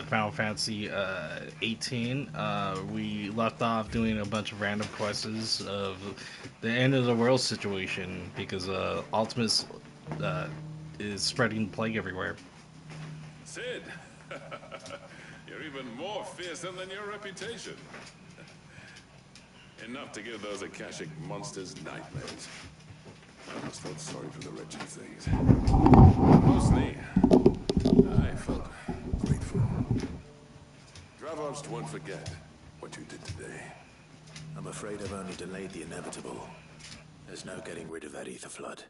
Final Fantasy 18. We left off doing a bunch of random quests of the end of the world situation because Ultimus uh, is spreading plague everywhere. Sid, you're even more fearsome than your reputation. Enough to give those Akashic monsters nightmares. I almost felt sorry for the wretched things. Mostly, I felt grateful. Dravovst won't forget what you did today. I'm afraid I've only delayed the inevitable. There's no getting rid of that ether flood.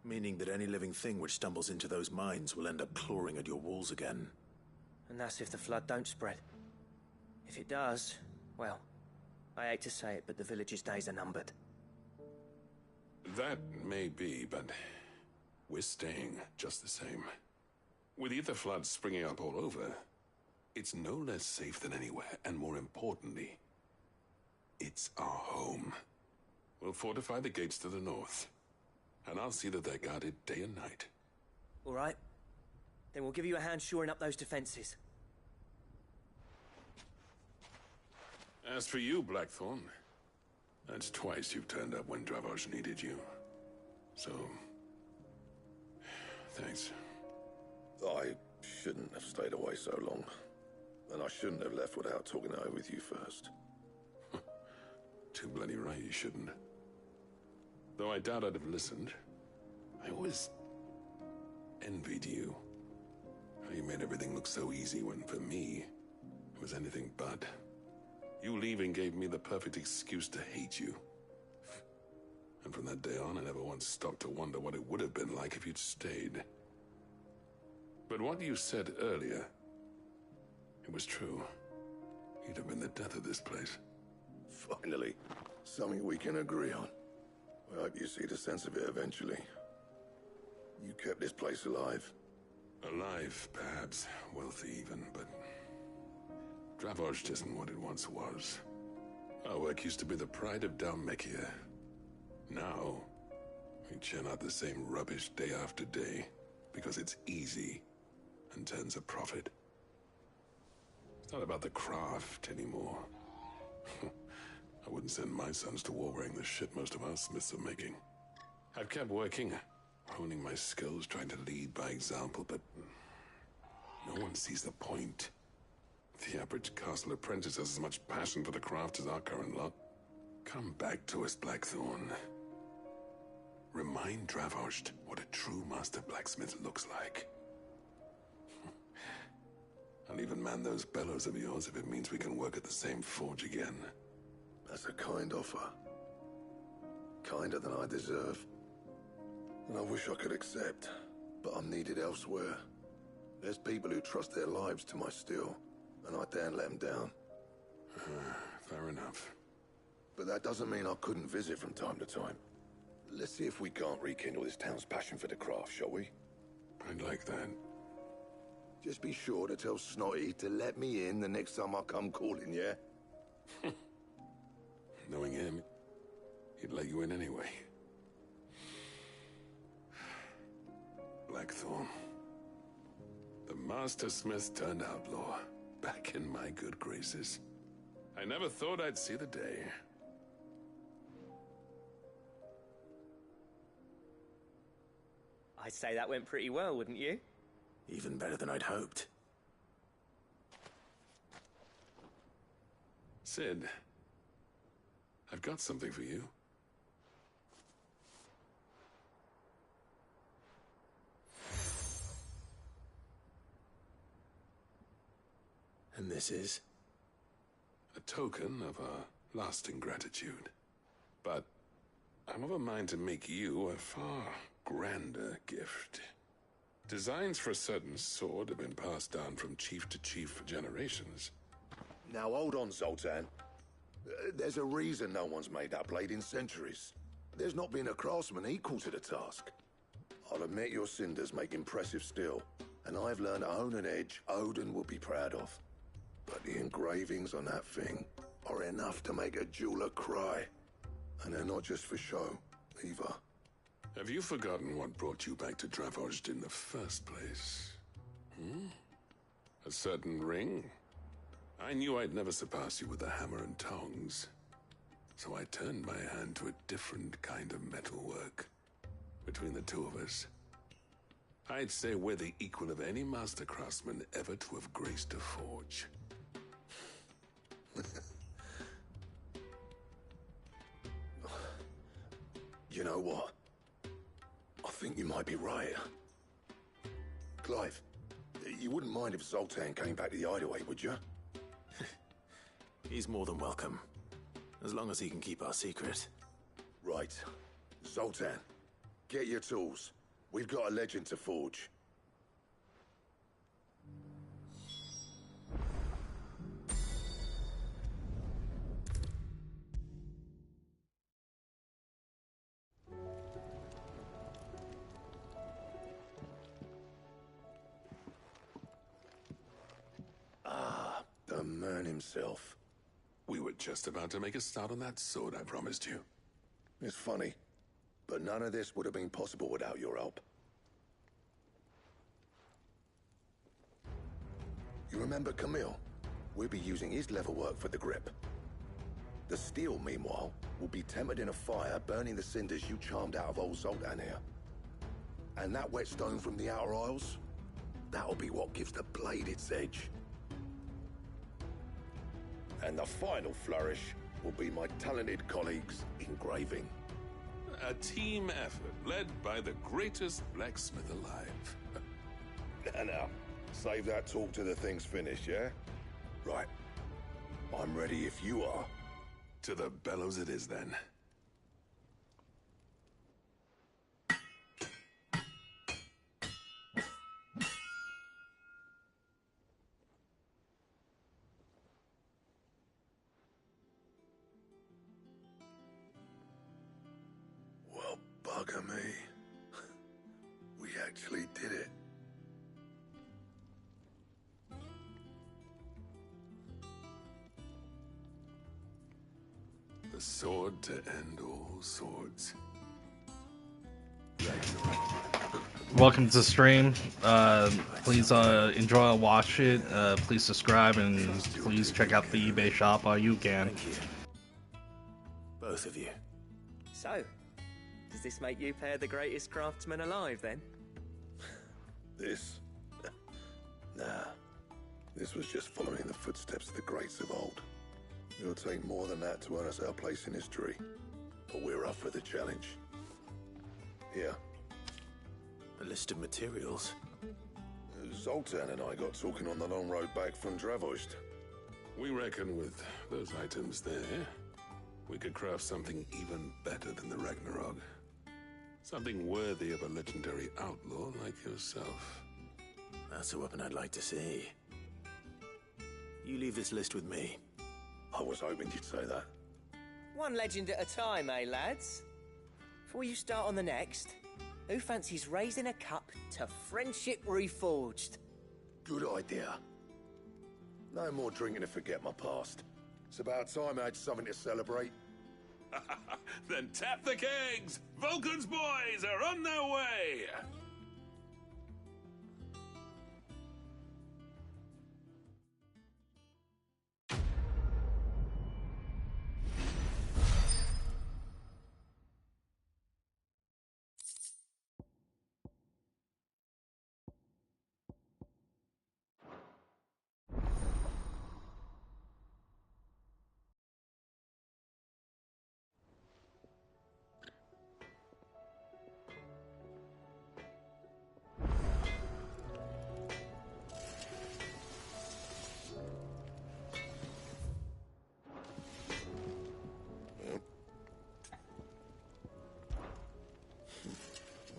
Meaning that any living thing which stumbles into those mines will end up clawing at your walls again. And that's if the flood don't spread. If it does, well, I hate to say it, but the village's days are numbered. That may be, but we're staying just the same. With ether floods springing up all over, it's no less safe than anywhere, and more importantly, it's our home. We'll fortify the gates to the north, and I'll see that they're guarded day and night. All right. Then we'll give you a hand shoring up those defenses. As for you, Blackthorn, that's twice you've turned up when Dravos needed you. So, thanks. I shouldn't have stayed away so long. And I shouldn't have left without talking it over with you first. Too bloody right you shouldn't. Though I doubt I'd have listened. I always envied you. How you made everything look so easy when, for me, it was anything but. You leaving gave me the perfect excuse to hate you. And from that day on, I never once stopped to wonder what it would have been like if you'd stayed. But what you said earlier, it was true. You'd have been the death of this place. Finally, something we can agree on. I hope you see the sense of it eventually. You kept this place alive. Alive, perhaps. Wealthy even, but Dravos isn't what it once was. Our work used to be the pride of Dalmekia. Now, we churn out the same rubbish day after day because it's easy and turns a profit. It's not about the craft anymore. I wouldn't send my sons to war wearing the shit most of our smiths are making. I've kept working, honing my skills, trying to lead by example, but no one sees the point. The average castle apprentice has as much passion for the craft as our current lot. Come back to us, Blackthorn. Remind Dravosht what a true master blacksmith looks like. I'll even man those bellows of yours if it means we can work at the same forge again. That's a kind offer. Kinder than I deserve. And I wish I could accept, but I'm needed elsewhere. There's people who trust their lives to my steel, and I daren't let them down. Fair enough. But that doesn't mean I couldn't visit from time to time. Let's see if we can't rekindle this town's passion for the craft, shall we? I'd like that. Just be sure to tell Snotty to let me in the next time I come calling, yeah? Knowing him, he'd let you in anyway. Blackthorn. The Master Smith turned outlaw, back in my good graces. I never thought I'd see the day. I'd say that went pretty well, wouldn't you? Even better than I'd hoped. Sid, I've got something for you. And this is? A token of our lasting gratitude. But I'm of a mind to make you a far grander gift. Designs for a certain sword have been passed down from chief to chief for generations. Now hold on, Zoltan. There's a reason no one's made that blade in centuries. There's not been a craftsman equal to the task. I'll admit your cinders make impressive steel, and I've learned to own an edge Odin will be proud of. But the engravings on that thing are enough to make a jeweler cry. And they're not just for show, either. Have you forgotten what brought you back to Dravosht in the first place? A certain ring? I knew I'd never surpass you with the hammer and tongs. So I turned my hand to a different kind of metalwork. Between the two of us, I'd say we're the equal of any master craftsman ever to have graced a forge. You know what? I think you might be right. Clive, you wouldn't mind if Zoltan came back to the hideaway, would you? He's more than welcome. As long as he can keep our secret. Right. Zoltan, get your tools. We've got a legend to forge. Ah, the man himself. We were just about to make a start on that sword I promised you. It's funny, but none of this would have been possible without your help. You remember Camille? We'll be using his leatherwork for the grip. The steel, meanwhile, will be tempered in a fire, burning the cinders you charmed out of old Zoltan here. And that whetstone from the Outer Isles? That'll be what gives the blade its edge. And the final flourish will be my talented colleagues' engraving. A team effort led by the greatest blacksmith alive. Now, save that talk till the thing's finished, yeah? Right. I'm ready if you are. To the bellows it is then. Well, bugger me. We actually did it. The sword to end all swords. Welcome to the stream. Please enjoy and watch it. Please subscribe and please check out the eBay shop while you can. Thank you. Both of you. So, does this make you pair the greatest craftsman alive, then? This? Nah. This was just following the footsteps of the greats of old. It'll take more than that to earn us our place in history. But we're up for the challenge. Here. A list of materials. Zoltan and I got talking on the long road back from Dravost. We reckon with those items there, we could craft something even better than the Ragnarok. Something worthy of a legendary outlaw like yourself. That's a weapon I'd like to see. You leave this list with me. I was hoping you'd say that. One legend at a time, eh, lads? Before you start on the next, who fancies raising a cup to friendship reforged? Good idea. No more drinking to forget my past. It's about time I had something to celebrate. Then tap the kegs! Vulcan's boys are on their way!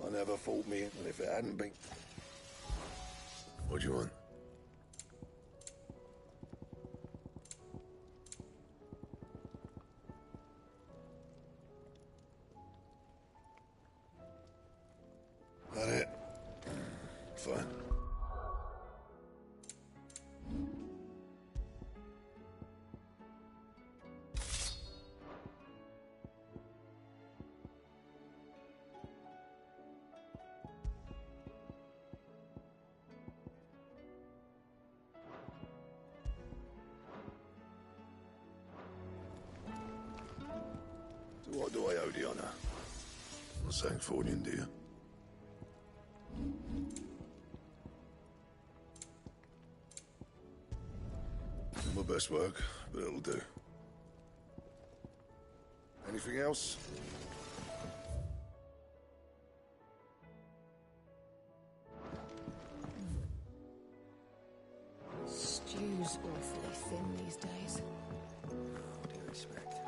I never fought me, and if it hadn't been... What do you want? That it? Fine. What do I owe the honor? Saying fortune, do you? My best work, but it'll do. Anything else? Stew's awfully thin these days. What do you expect?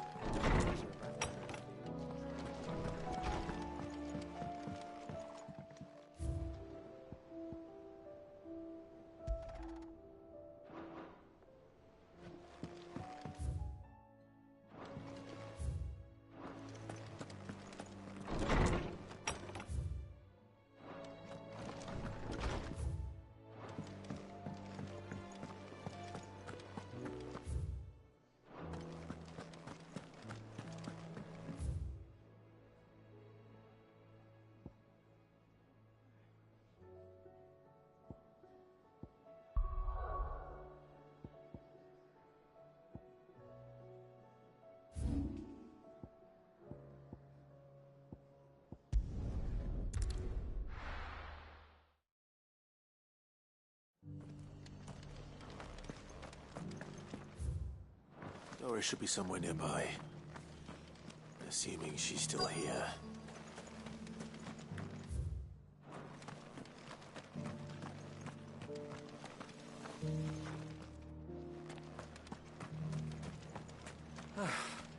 Doris should be somewhere nearby. Assuming she's still here.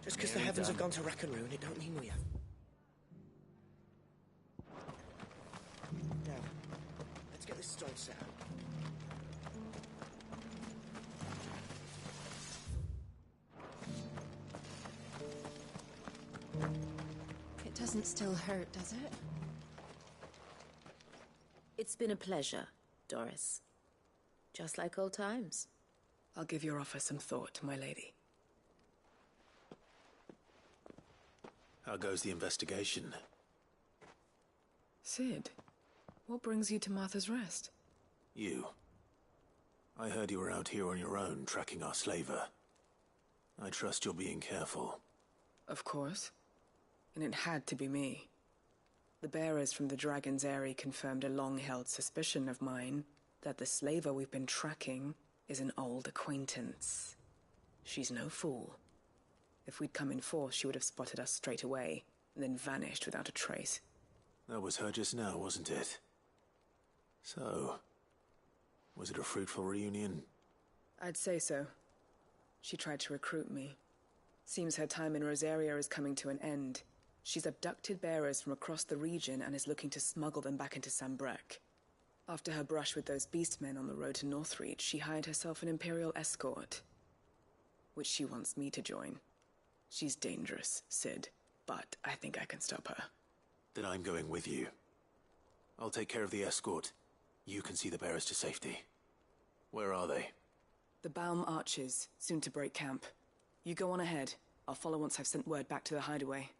Just because the heavens have gone to rack and ruin, it don't mean we have. Now, let's get this stone set up. It doesn't still hurt, does it? It's been a pleasure, Doris. Just like old times. I'll give your offer some thought, my lady. How goes the investigation? Sid, what brings you to Martha's Rest? You. I heard you were out here on your own, tracking our slaver. I trust you're being careful. Of course. And it had to be me. The bearers from the Dragon's Eyrie confirmed a long-held suspicion of mine that the slaver we've been tracking is an old acquaintance. She's no fool. If we'd come in force, she would have spotted us straight away, and then vanished without a trace. That was her just now, wasn't it? So, was it a fruitful reunion? I'd say so. She tried to recruit me. Seems her time in Rosaria is coming to an end. She's abducted bearers from across the region and is looking to smuggle them back into Sambrec. After her brush with those beastmen on the road to Northreach, she hired herself an Imperial escort, which she wants me to join. She's dangerous, Sid, but I think I can stop her. Then I'm going with you. I'll take care of the escort. You can see the bearers to safety. Where are they? The Baum Archers, soon to break camp. You go on ahead. I'll follow once I've sent word back to the hideaway.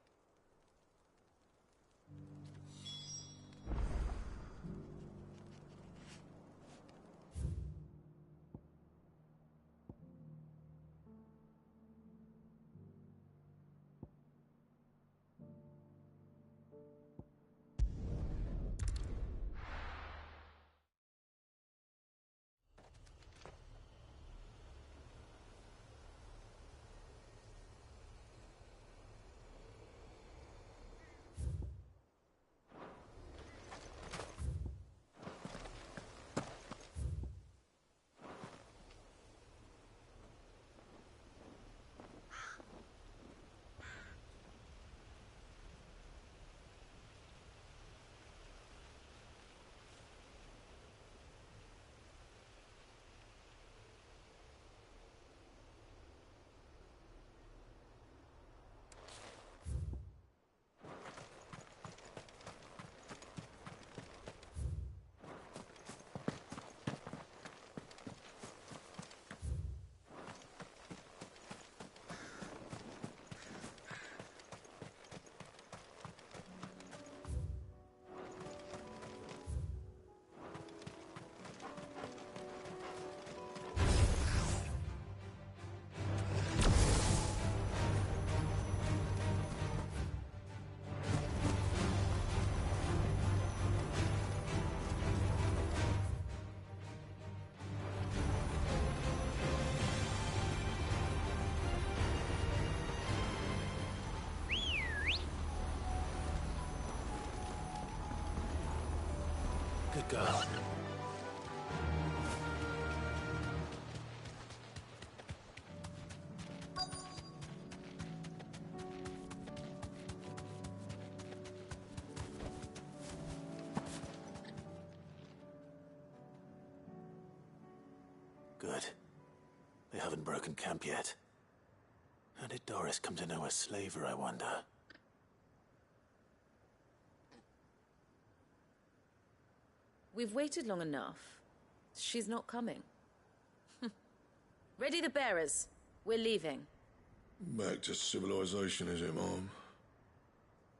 Go. Good. They haven't broken camp yet. How did Doris come to know a slaver, I wonder? We've waited long enough. She's not coming. Ready the bearers. We're leaving. Back to civilization, is it, Mom?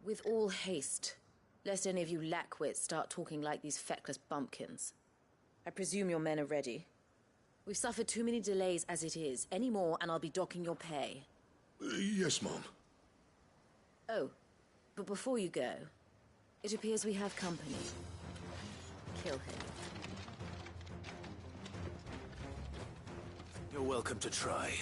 With all haste, lest any of you lackwits start talking like these feckless bumpkins. I presume your men are ready. We've suffered too many delays as it is. Any more, and I'll be docking your pay. Yes, Mom. Oh, but before you go, it appears we have company. Kill him. You're welcome to try.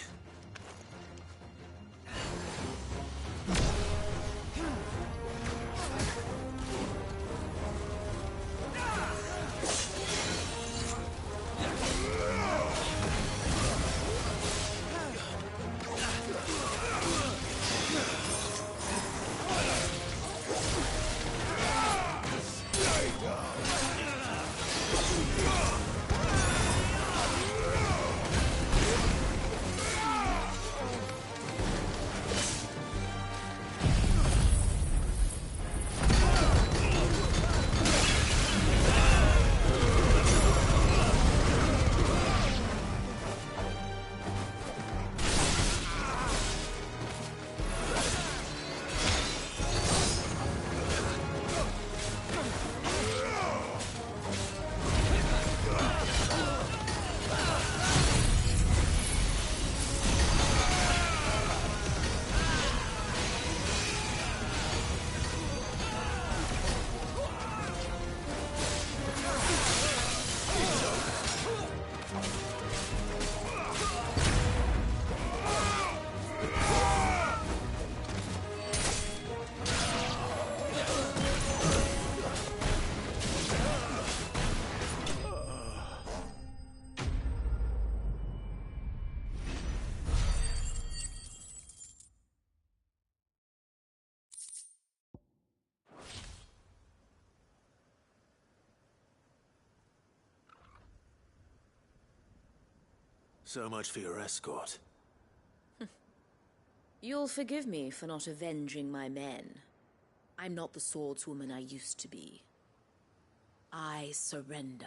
So much for your escort. You'll forgive me for not avenging my men. I'm not the swordswoman I used to be. I surrender.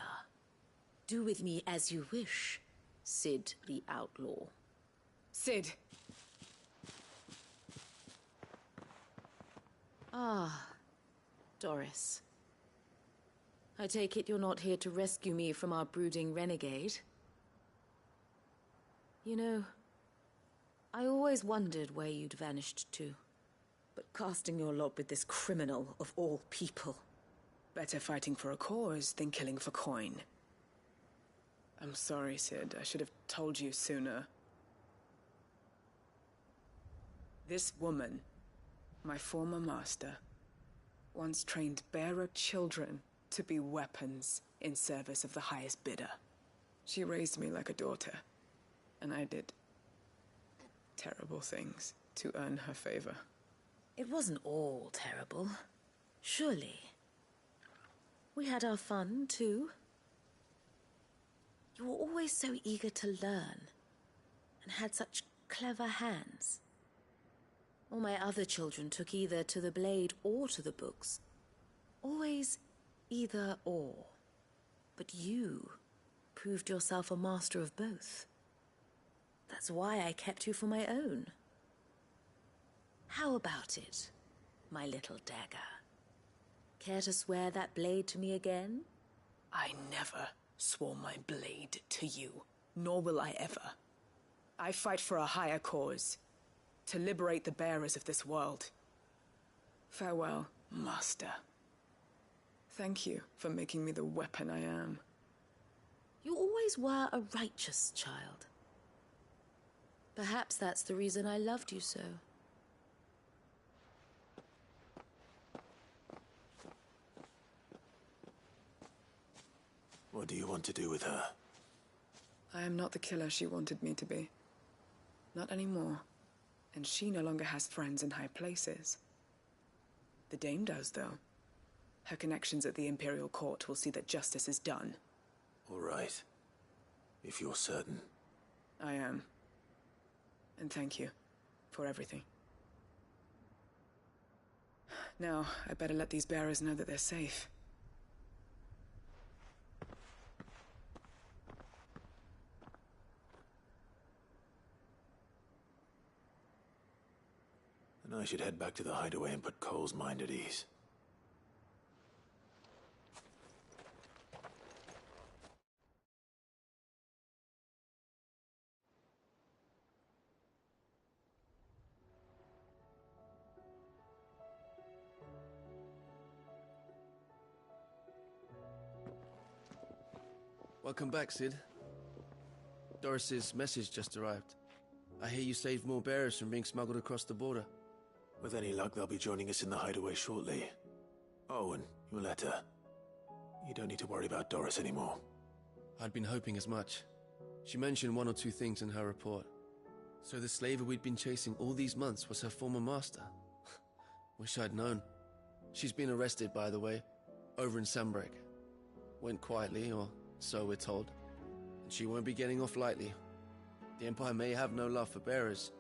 Do with me as you wish, Sid the Outlaw. Sid! Ah, Doris. I take it you're not here to rescue me from our brooding renegade? You know, I always wondered where you'd vanished to. But casting your lot with this criminal of all people. Better fighting for a cause than killing for coin. I'm sorry, Sid. I should have told you sooner. This woman, my former master, once trained bearer children to be weapons in service of the highest bidder. She raised me like a daughter, and I did terrible things to earn her favor. It wasn't all terrible, surely. We had our fun, too. You were always so eager to learn, and had such clever hands. All my other children took either to the blade or to the books. Always either or. But you proved yourself a master of both. That's why I kept you for my own. How about it, my little dagger? Care to swear that blade to me again? I never swore my blade to you, nor will I ever. I fight for a higher cause, to liberate the bearers of this world. Farewell, Master. Thank you for making me the weapon I am. You always were a righteous child. Perhaps that's the reason I loved you so. What do you want to do with her? I am not the killer she wanted me to be. Not anymore. And she no longer has friends in high places. The Dame does, though. Her connections at the Imperial Court will see that justice is done. All right. If you're certain. I am. And thank you for everything. Now, I better let these bearers know that they're safe. And I should head back to the hideaway and put Cole's mind at ease. Welcome back, Sid. Doris's message just arrived. I hear you saved more bearers from being smuggled across the border. With any luck, they'll be joining us in the hideaway shortly. Oh, and your letter. You don't need to worry about Doris anymore. I'd been hoping as much. She mentioned one or two things in her report. So the slaver we'd been chasing all these months was her former master. Wish I'd known. She's been arrested, by the way, over in Sandbreak. Went quietly, or so we're told. And she won't be getting off lightly. The Empire may have no love for bearers,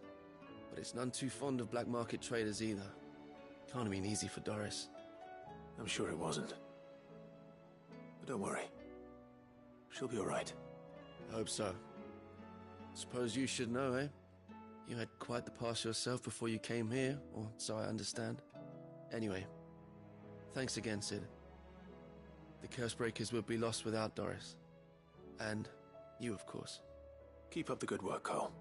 but it's none too fond of black market traders either. Can't have been easy for Doris. I'm sure it wasn't. But don't worry. She'll be all right. I hope so. Suppose you should know, eh? You had quite the past yourself before you came here, or so I understand. Anyway, thanks again, Sid. The Cursebreakers would be lost without Doris. And you, of course. Keep up the good work, Cole.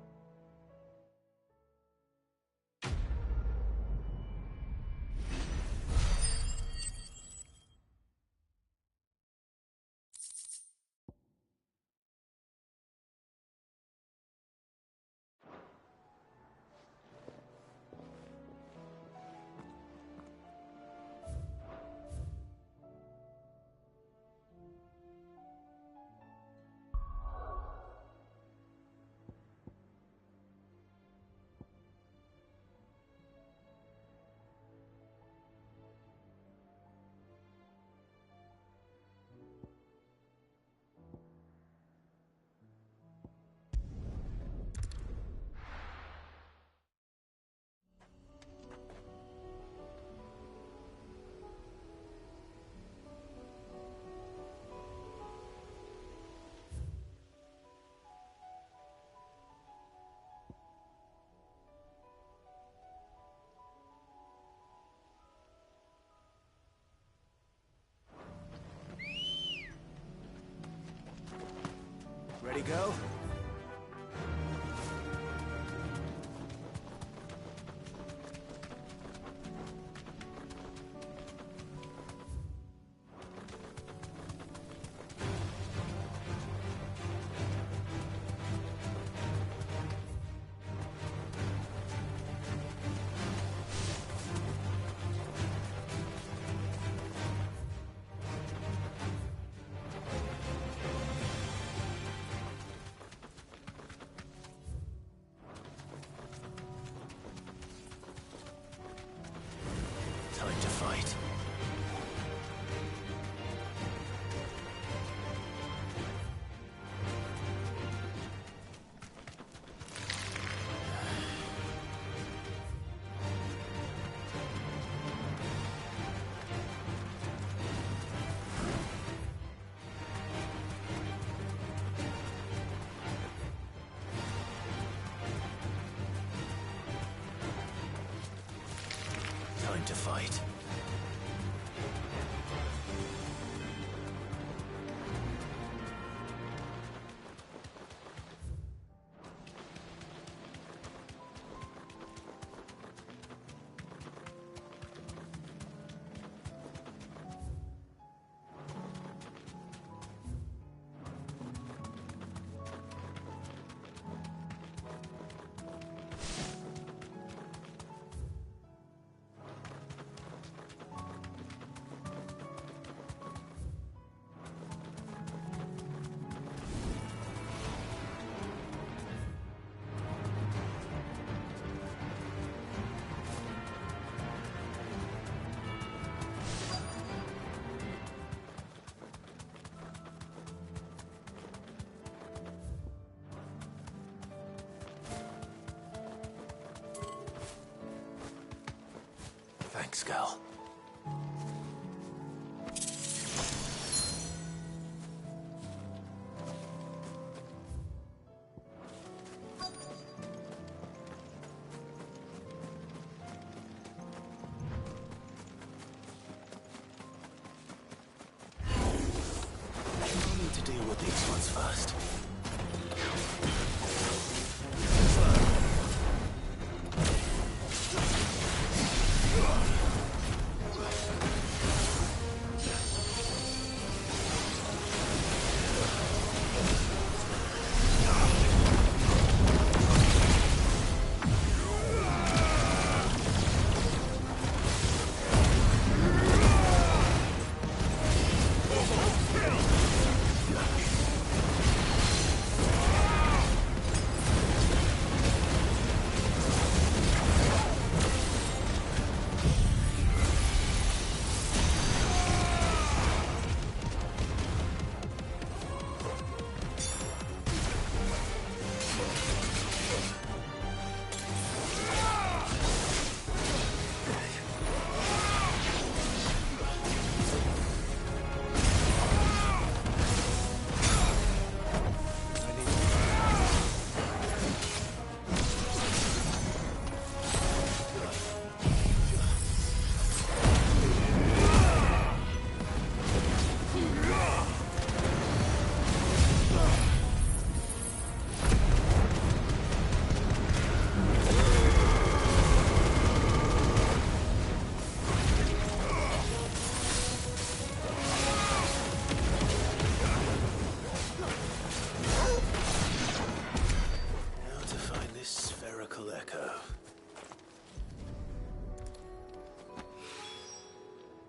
Ready, go? Time to fight. Time to fight. Thanks, girl. Need to deal with these ones first.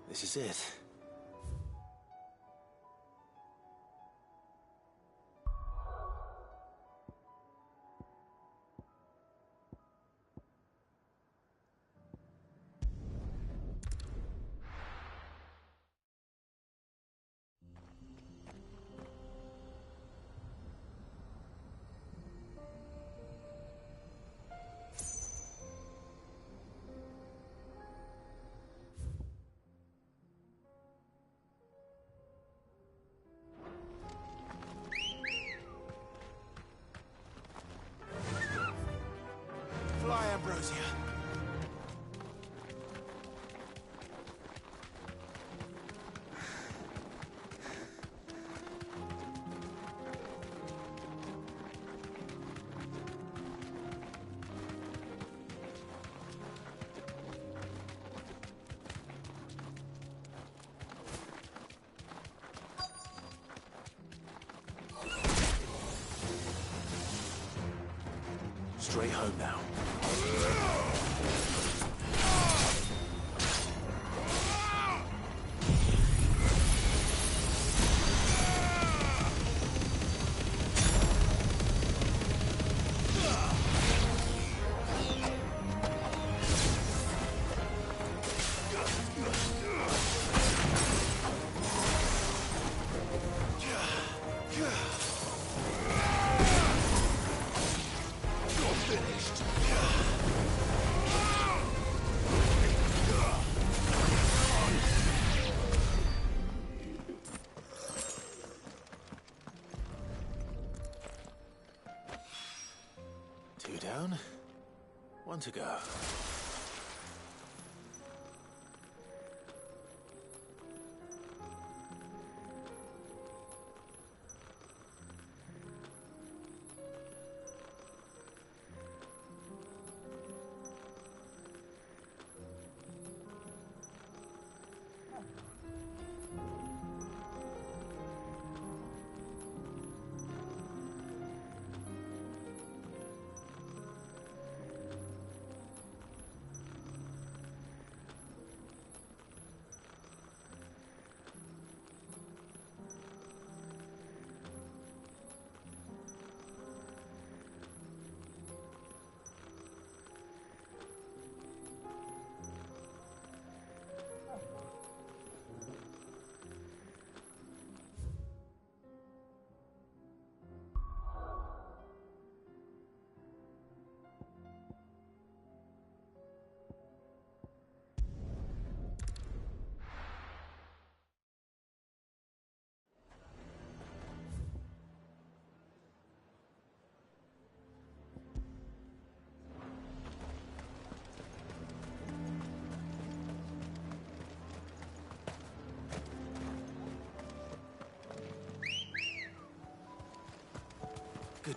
This is it. Fly, Ambrosia. Straight home now. Two down, one to go.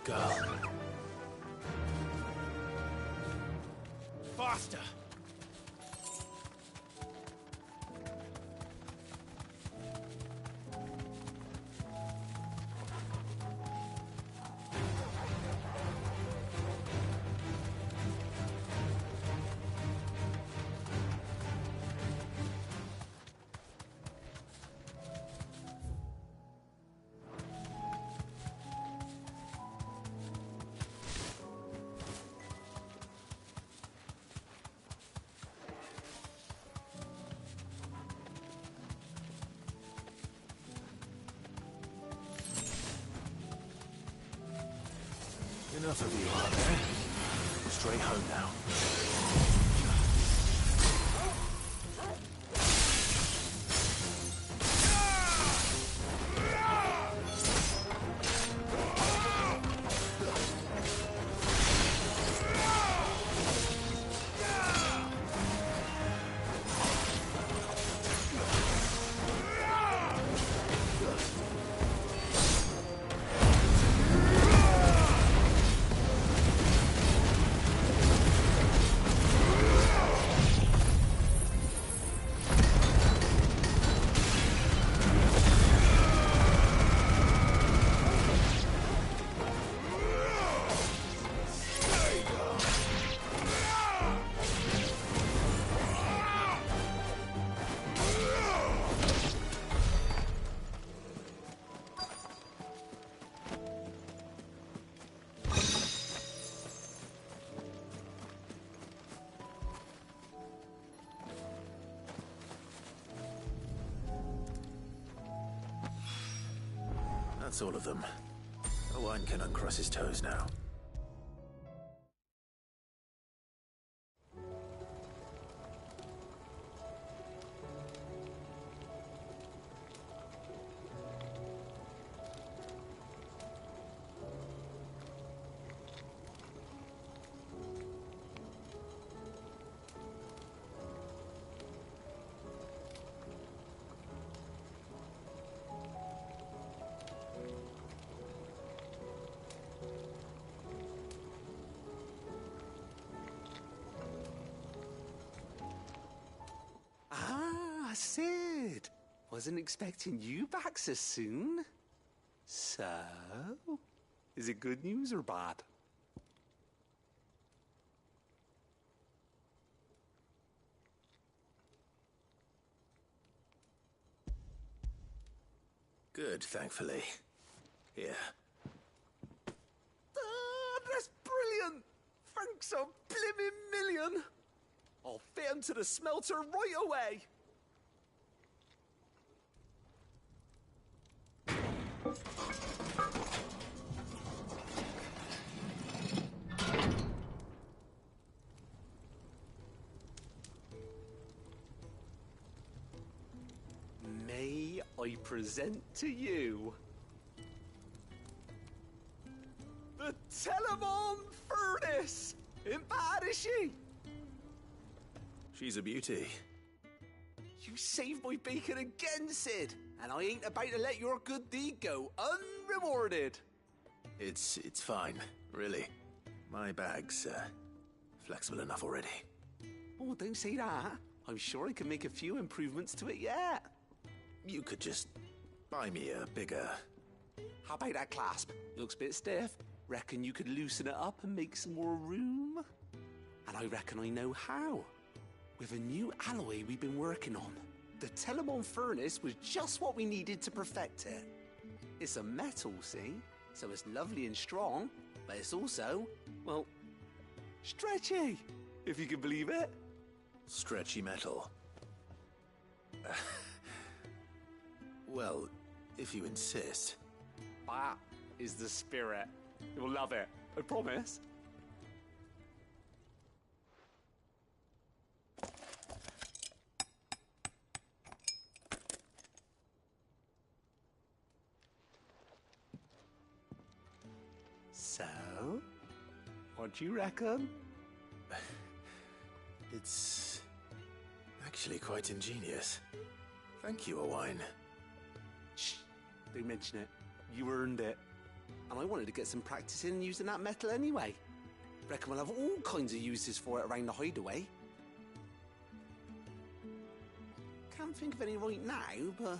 Good girl. Faster! Enough of you, are there? Straight home now. That's all of them. Owain can uncross his toes now. Sid! Wasn't expecting you back so soon. So, is it good news or bad? Good, thankfully. Here. That's brilliant! Thanks a blimmin' million! I'll fit 'em to the smelter right away! May I present to you the Telemon Furnace! Ain't bad, is she? She's a beauty. You saved my bacon again, Sid, and I ain't about to let your good deed go unrewarded. It's fine, really. My bag's flexible enough already. Oh, don't say that. I'm sure I can make a few improvements to it yet. You could just buy me a bigger... How about that clasp? Looks a bit stiff. Reckon you could loosen it up and make some more room? And I reckon I know how. With a new alloy we've been working on. The Telemon Furnace was just what we needed to perfect it. It's a metal, see? So it's lovely and strong, but it's also, well, stretchy, if you can believe it. Stretchy metal. Well, if you insist. That is the spirit. You'll love it, I promise. So, what do you reckon? It's actually quite ingenious. Thank you, Owain. Shh, don't mention it. You earned it. And I wanted to get some practice in using that metal anyway. Reckon we'll have all kinds of uses for it around the hideaway. Can't think of any right now, but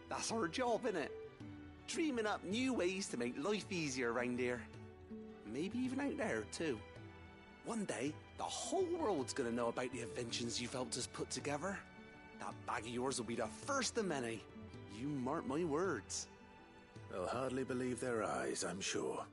that's our job, innit? Dreaming up new ways to make life easier around here. Maybe even out there, too. One day, the whole world's gonna know about the inventions you've helped us put together. That bag of yours will be the first of many. You mark my words. They'll hardly believe their eyes, I'm sure.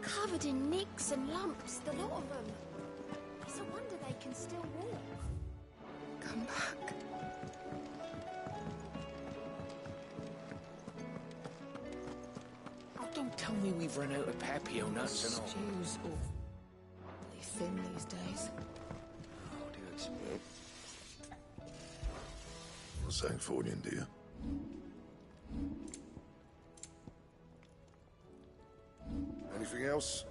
Covered in nicks and lumps, the lot of them. It's a wonder they can still walk. Come back. Oh, don't tell me we've run out of Papio nuts and all. Stew's awfully thin these days. Oh, dear, it's... What's that for you, dear? Anything else?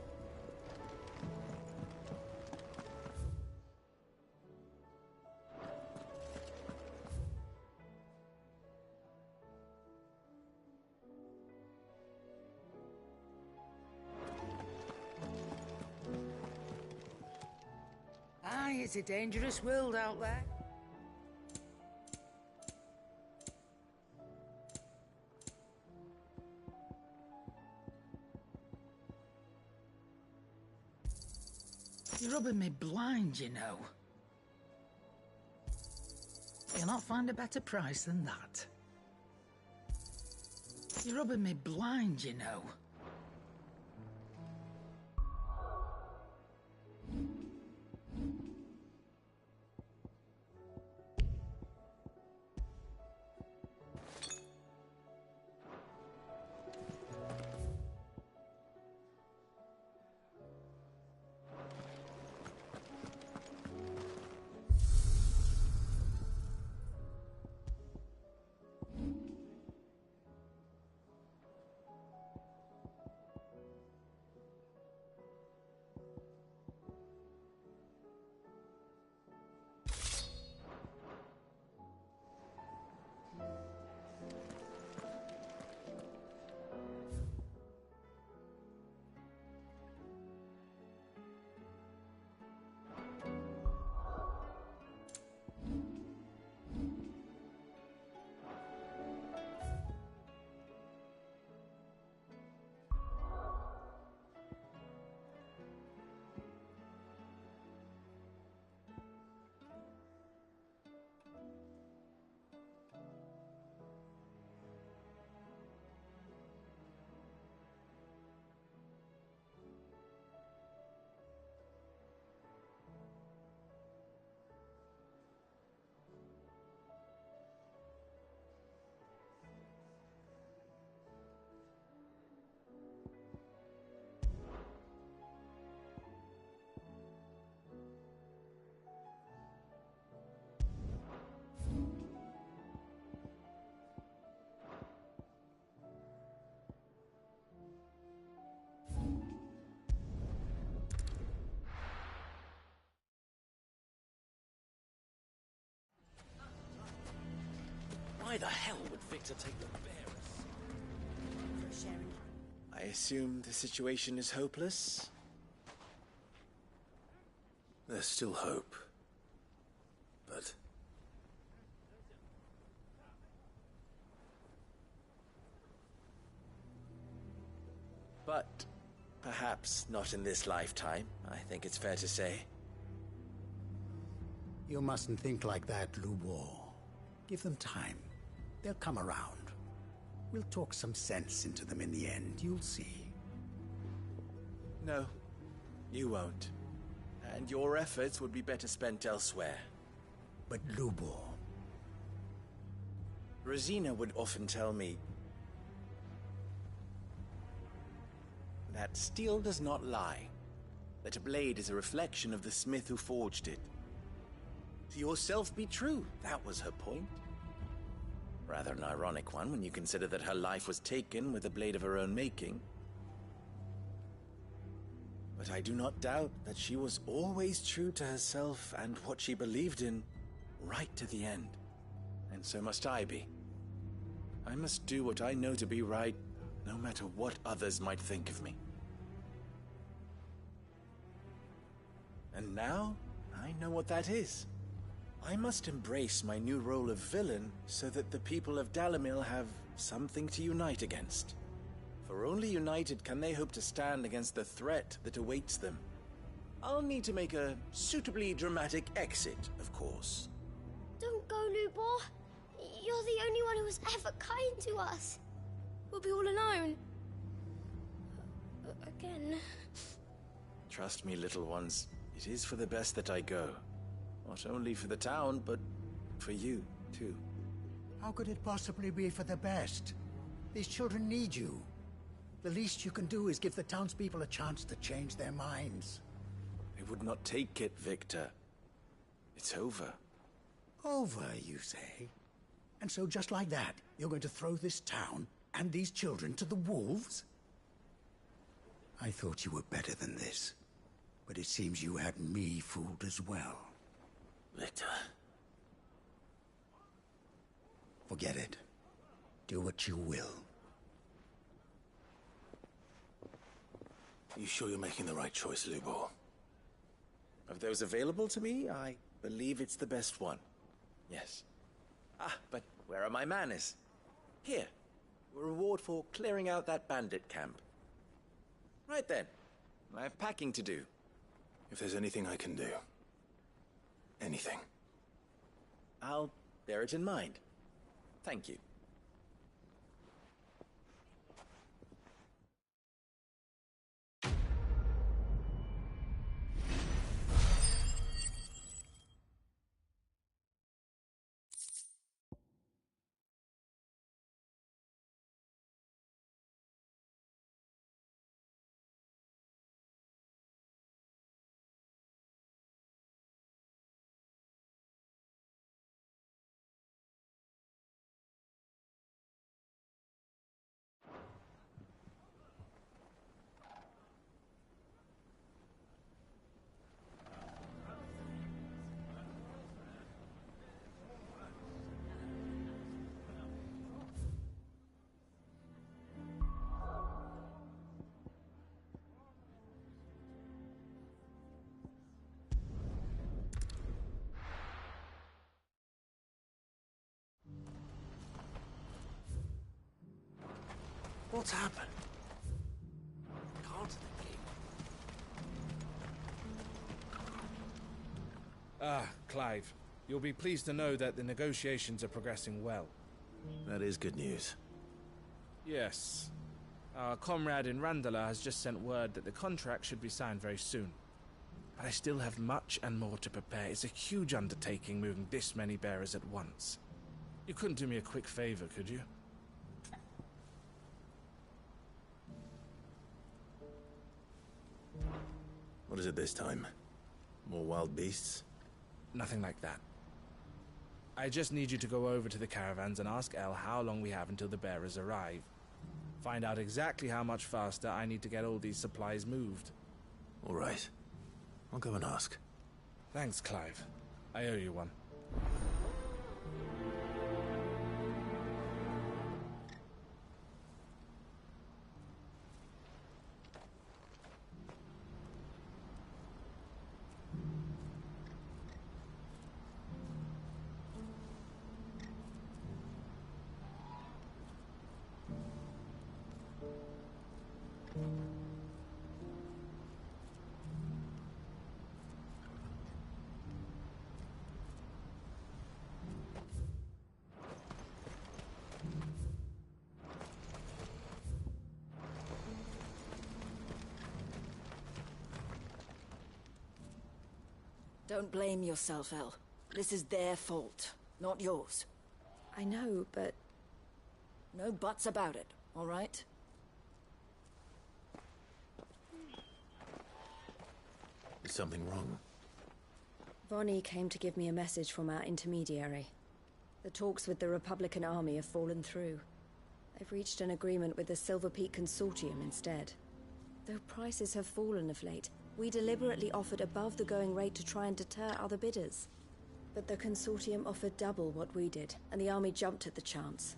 Aye, it's a dangerous world out there. You're rubbing me blind, you know. You'll not find a better price than that. You're rubbing me blind, you know. Why the hell would Victor take the bearers? I assume the situation is hopeless? There's still hope. But But perhaps not in this lifetime, I think it's fair to say. You mustn't think like that, Lubor. Give them time. They'll come around. We'll talk some sense into them in the end, you'll see. No, you won't. And your efforts would be better spent elsewhere. But Lubor... Rosina would often tell me that steel does not lie, that a blade is a reflection of the smith who forged it. To yourself be true, that was her point. Rather an ironic one when you consider that her life was taken with a blade of her own making. But I do not doubt that she was always true to herself and what she believed in, right to the end. And so must I be. I must do what I know to be right, no matter what others might think of me. And now, I know what that is. I must embrace my new role of villain so that the people of Dalamil have something to unite against. For only united can they hope to stand against the threat that awaits them. I'll need to make a suitably dramatic exit, of course. Don't go, Lubor. You're the only one who was ever kind to us. We'll be all alone. Again. Trust me, little ones. It is for the best that I go. Not only for the town, but for you, too. How could it possibly be for the best? These children need you. The least you can do is give the townspeople a chance to change their minds. I would not take it, Victor. It's over. Over, you say? And so just like that, you're going to throw this town and these children to the wolves? I thought you were better than this. But it seems you had me fooled as well. Victor. Forget it. Do what you will. You sure you're making the right choice, Lubor? Of those available to me, I believe it's the best one. Yes. But where are my manners? Here. A reward for clearing out that bandit camp. Right then. I have packing to do. If there's anything I can do. Anything. I'll bear it in mind. Thank you. What's happened? Can't the king? Clive. You'll be pleased to know that the negotiations are progressing well. That is good news. Yes. Our comrade in Randala has just sent word that the contract should be signed very soon. But I still have much and more to prepare. It's a huge undertaking moving this many bearers at once. You couldn't do me a quick favor, could you? What is it this time? More wild beasts? Nothing like that. I just need you to go over to the caravans and ask El how long we have until the bearers arrive. Find out exactly how much faster I need to get all these supplies moved. All right. I'll go and ask. Thanks, Clive. I owe you one. Don't blame yourself, El. This is their fault, not yours. I know, but... No buts about it, all right? Is something wrong? Vonnie came to give me a message from our intermediary. The talks with the Republican army have fallen through. They've reached an agreement with the Silver Peak Consortium instead. Though prices have fallen of late, we deliberately offered above the going rate to try and deter other bidders. But the Consortium offered double what we did, and the army jumped at the chance.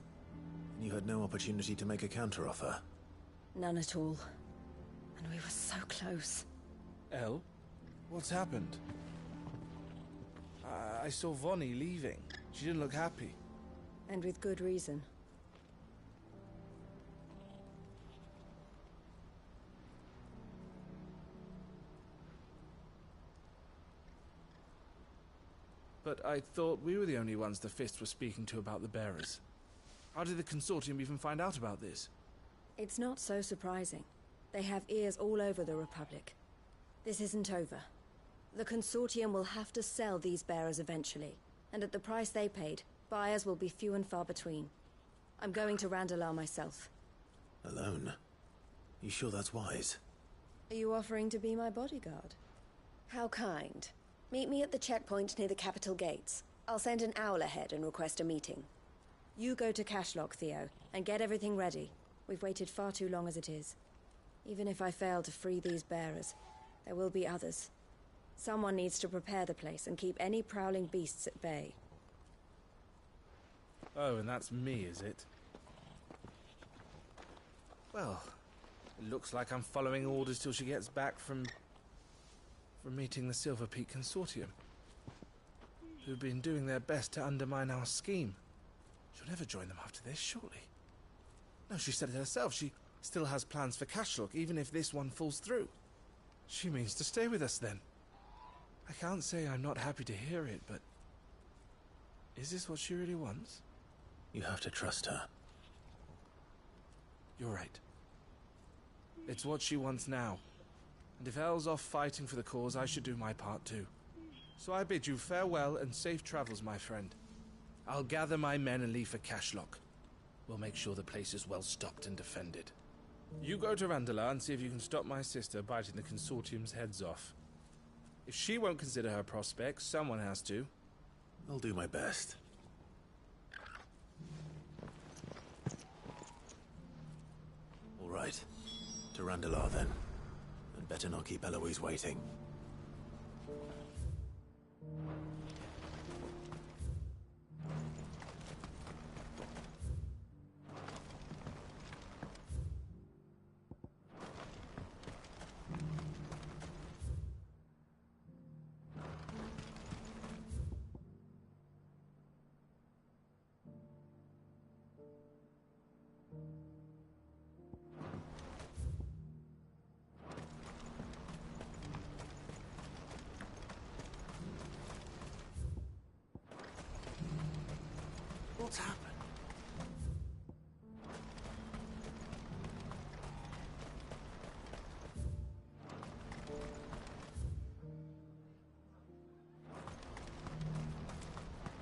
You had no opportunity to make a counteroffer? None at all. And we were so close. El? What's happened? I saw Vonnie leaving. She didn't look happy. And with good reason. But I thought we were the only ones the Fist were speaking to about the bearers. How did the Consortium even find out about this? It's not so surprising. They have ears all over the Republic. This isn't over. The Consortium will have to sell these bearers eventually, and at the price they paid, buyers will be few and far between. I'm going to Randalar myself. Alone? You sure that's wise? Are you offering to be my bodyguard? How kind. Meet me at the checkpoint near the capital gates. I'll send an owl ahead and request a meeting. You go to Cashlock, Theo, and get everything ready. We've waited far too long as it is. Even if I fail to free these bearers, there will be others. Someone needs to prepare the place and keep any prowling beasts at bay. Oh, and that's me, is it? Well, it looks like I'm following orders till she gets back from meeting the Silver Peak Consortium, who've been doing their best to undermine our scheme. She'll never join them after this, surely. No, she said it herself. She still has plans for Cashlock, even if this one falls through. She means to stay with us, then. I can't say I'm not happy to hear it, but... is this what she really wants? You have to trust her. You're right. It's what she wants now. And if Elle's off fighting for the cause, I should do my part too. So I bid you farewell and safe travels, my friend. I'll gather my men and leave for Cashlock. We'll make sure the place is well stocked and defended. You go to Randalar and see if you can stop my sister biting the Consortium's heads off. If she won't consider her prospects, someone has to. I'll do my best. All right. To Randalar, then. And better not keep Eloise waiting. What's happened?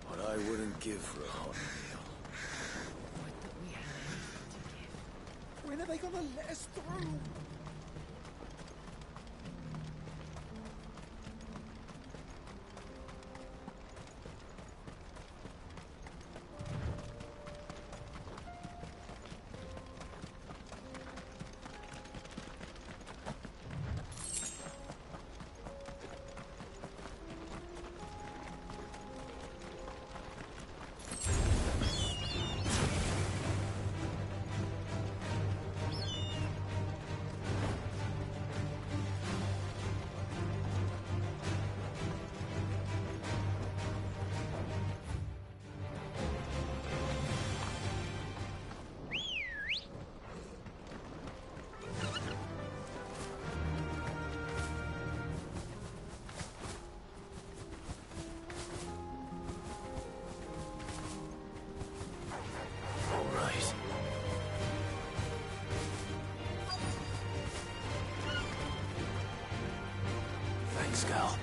What I wouldn't give for a hot meal. When are they gonna let us through? Thanks, Gal.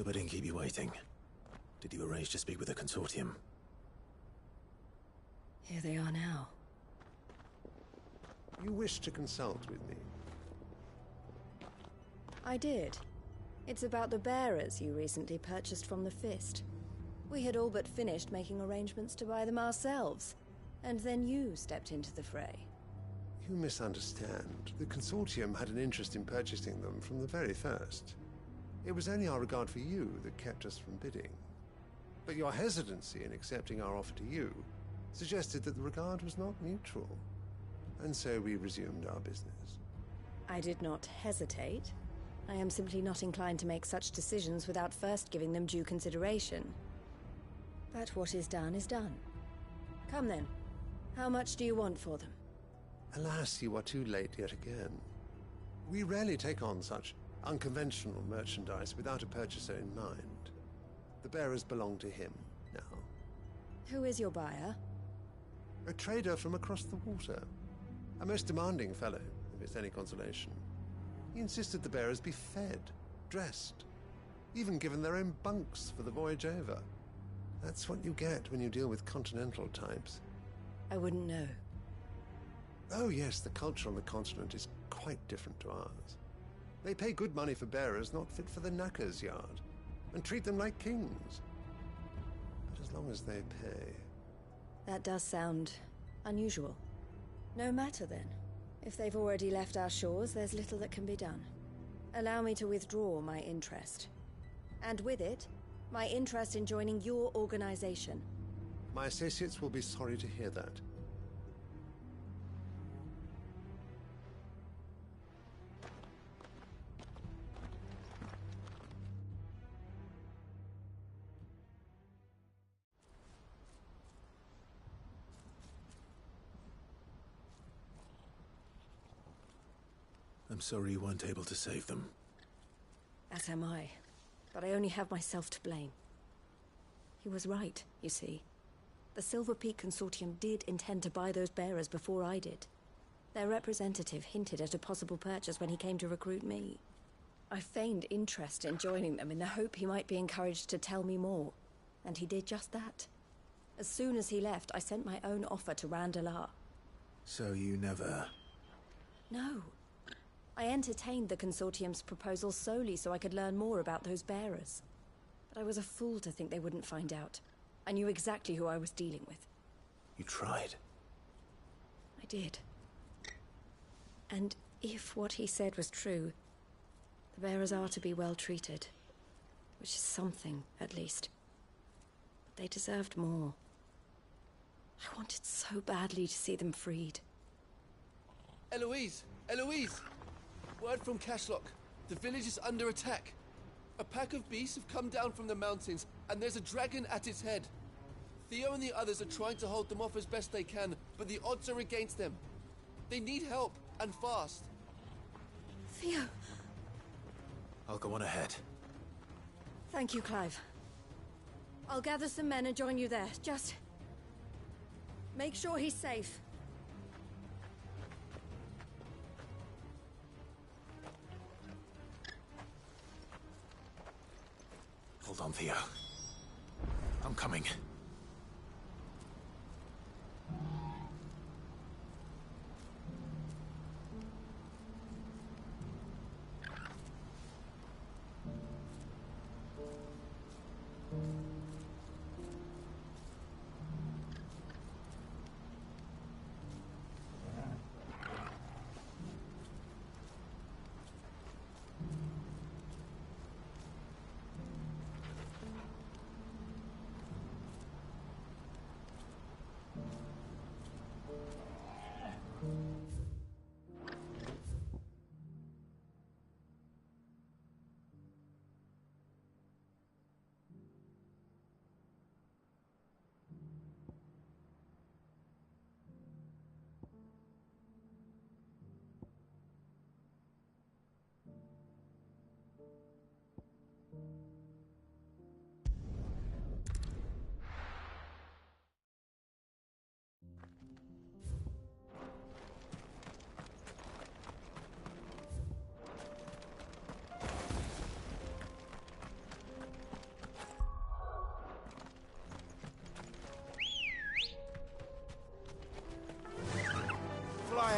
Hope I didn't keep you waiting. Did you arrange to speak with the consortium? Here they are now. You wish to consult with me? I did. It's about the bearers you recently purchased from the Fist. We had all but finished making arrangements to buy them ourselves, and then you stepped into the fray. You misunderstand. The consortium had an interest in purchasing them from the very first. It was only our regard for you that kept us from bidding. But your hesitancy in accepting our offer to you suggested that the regard was not mutual. And so we resumed our business. I did not hesitate. I am simply not inclined to make such decisions without first giving them due consideration. But what is done is done. Come then. How much do you want for them? Alas, you are too late yet again. We rarely take on such unconventional merchandise without a purchaser in mind. The bearers belong to him now. Who is your buyer? A trader from across the water. A most demanding fellow, if it's any consolation. He insisted the bearers be fed, dressed, even given their own bunks for the voyage over. That's what you get when you deal with continental types. I wouldn't know. Oh yes, the culture on the continent is quite different to ours. They pay good money for bearers not fit for the knacker's yard, and treat them like kings. But as long as they pay... That does sound unusual. No matter then. If they've already left our shores, there's little that can be done. Allow me to withdraw my interest. And with it, my interest in joining your organization. My associates will be sorry to hear that. I'm sorry you weren't able to save them. As am I. But I only have myself to blame. He was right, you see. The Silver Peak Consortium did intend to buy those bearers before I did. Their representative hinted at a possible purchase when he came to recruit me. I feigned interest in joining them in the hope he might be encouraged to tell me more. And he did just that. As soon as he left, I sent my own offer to Randalar. So you never... No. I entertained the Consortium's proposal solely so I could learn more about those bearers. But I was a fool to think they wouldn't find out. I knew exactly who I was dealing with. You tried. I did. And if what he said was true, the bearers are to be well treated. Which is something, at least. But they deserved more. I wanted so badly to see them freed. Eloise! Eloise! Word from Cashlock. The village is under attack. A pack of beasts have come down from the mountains, and there's a dragon at its head. Theo and the others are trying to hold them off as best they can, but the odds are against them. They need help, and fast. Theo! I'll go on ahead. Thank you, Clive. I'll gather some men and join you there. Just... make sure he's safe. Hold on, Theo. I'm coming.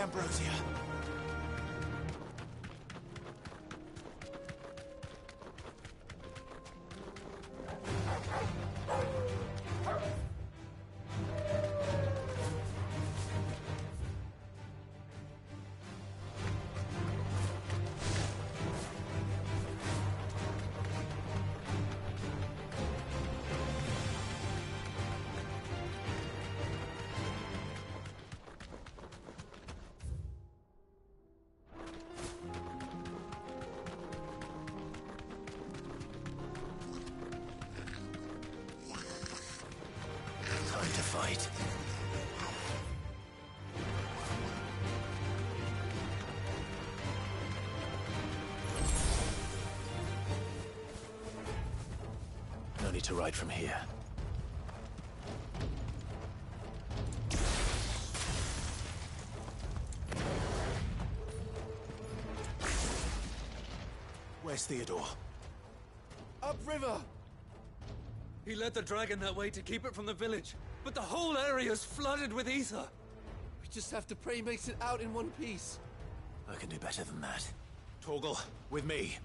Ambrosia. Time to fight. No need to ride from here. Where's Theodore? Upriver! He led the dragon that way to keep it from the village, but the whole area's flooded with ether. We just have to pray he makes it out in one piece. I can do better than that. Torgal, with me.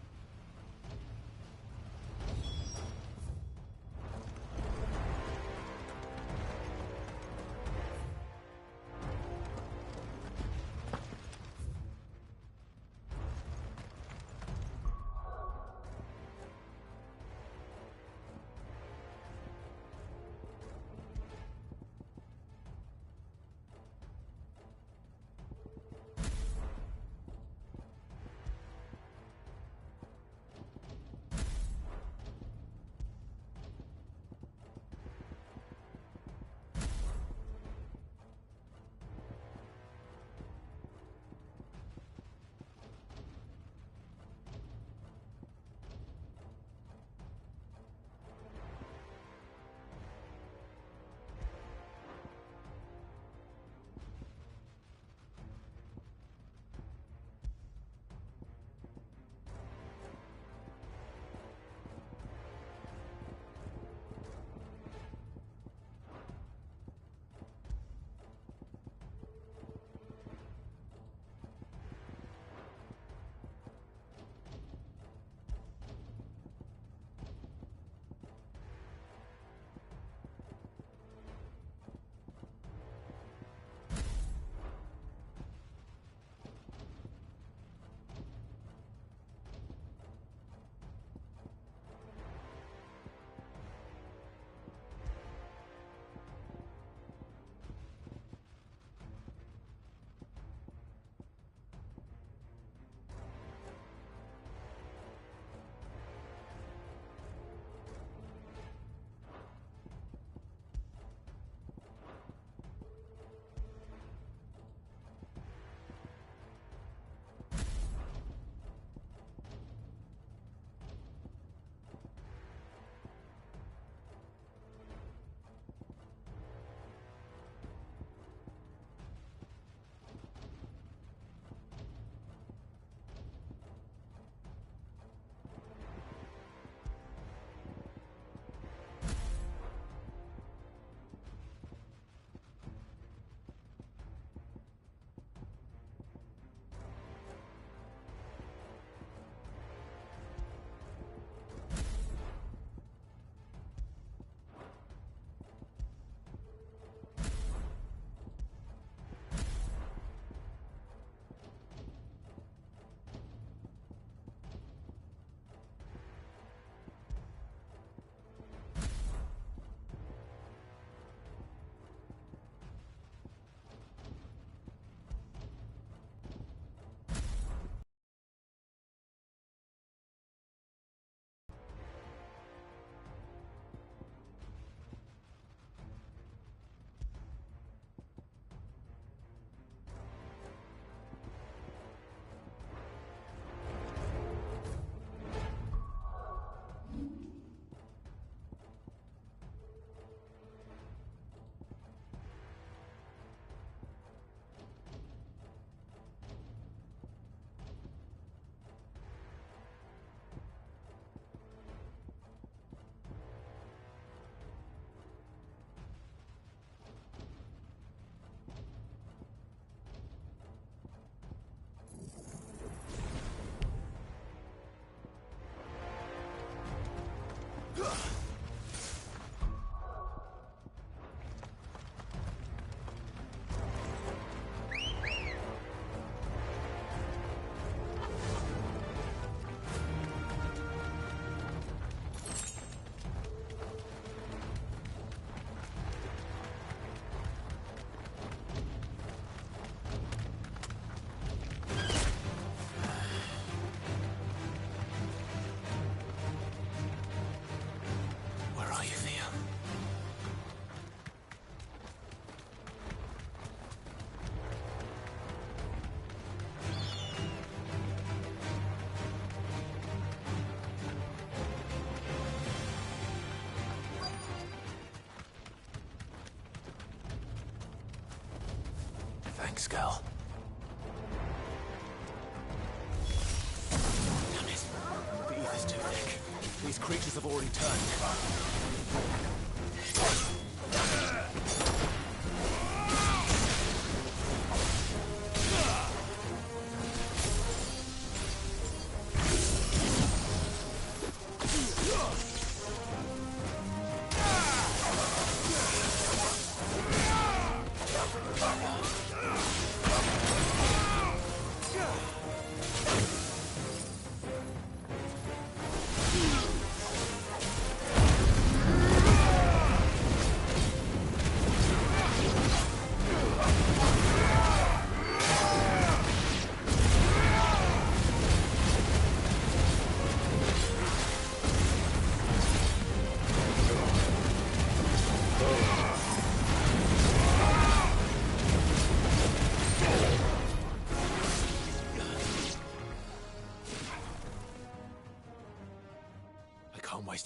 Thanks, girl. Damn it. The ether's too thick. These creatures have already turned.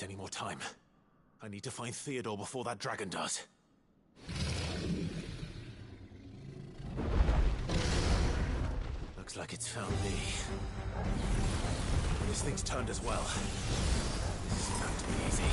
Any more time. I need to find Theodore before that dragon does. Looks like it's found me. This thing's turned as well. This isn't going to be easy.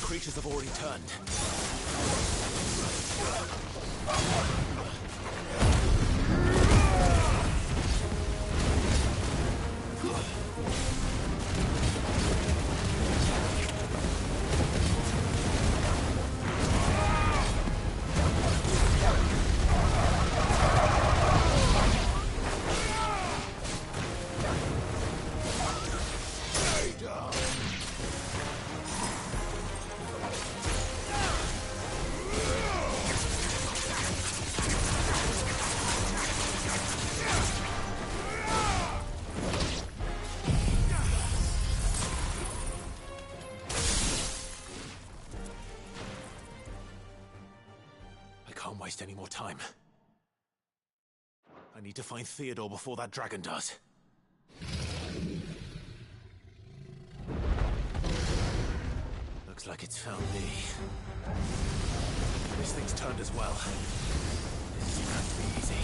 creatures have already turned. Can't waste any more time. I need to find Theodore before that dragon does. Looks like it's found me. This thing's turned as well. This isn't going to be easy.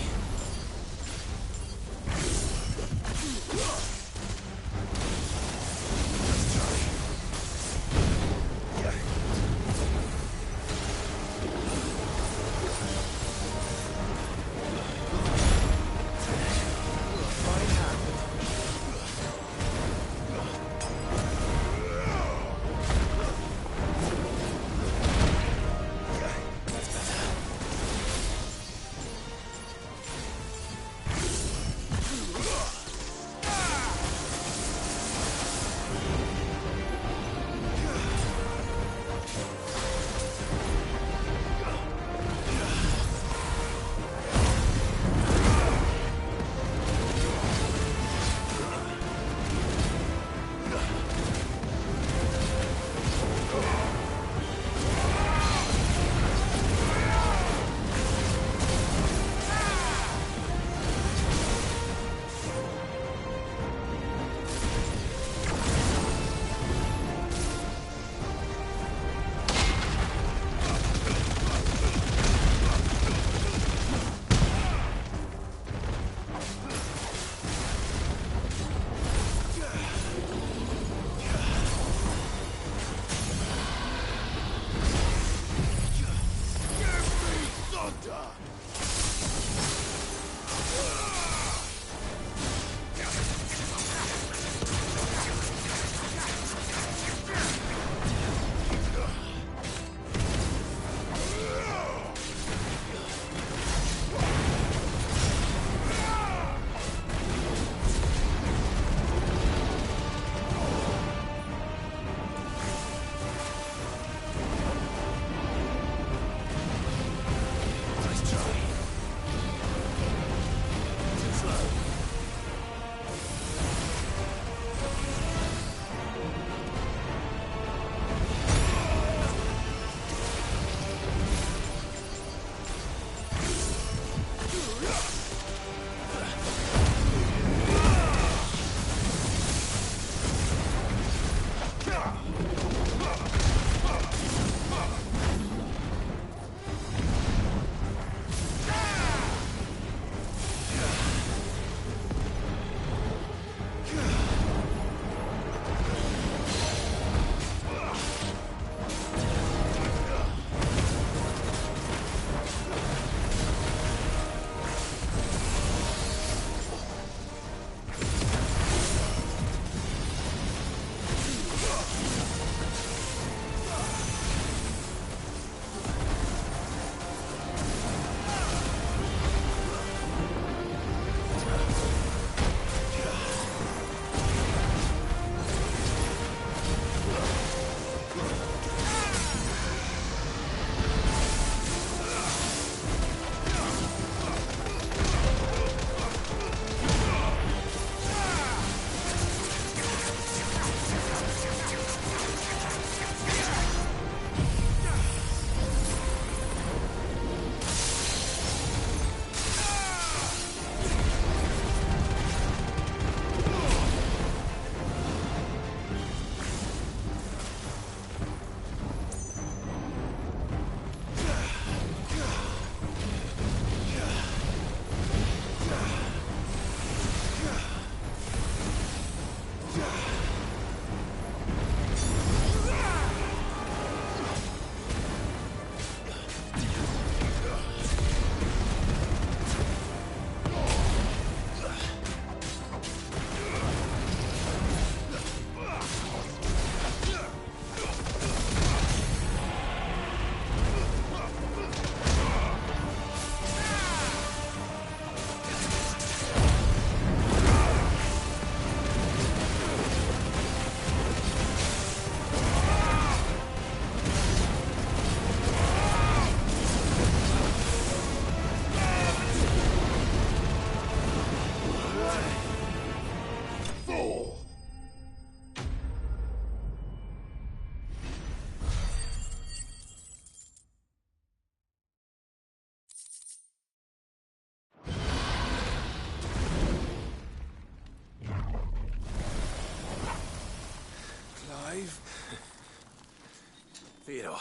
Theodore,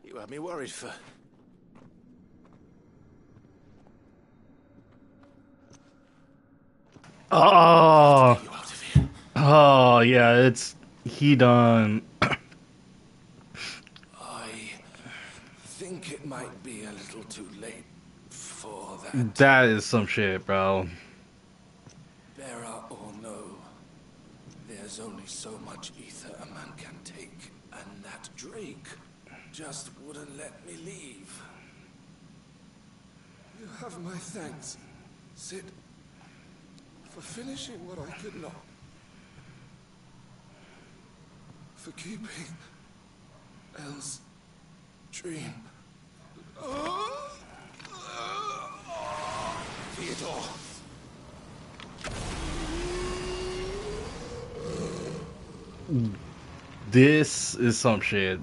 you had me worried for... Oh, oh yeah, he done. I think it might be a little too late for that. That is some shit, bro. Bearer or no, there's only so much ether a man can take, and that Drake just wouldn't let me leave. You have my thanks, Sid, for finishing what I could not. For keeping Elle's dream. Theodore! This is some shit.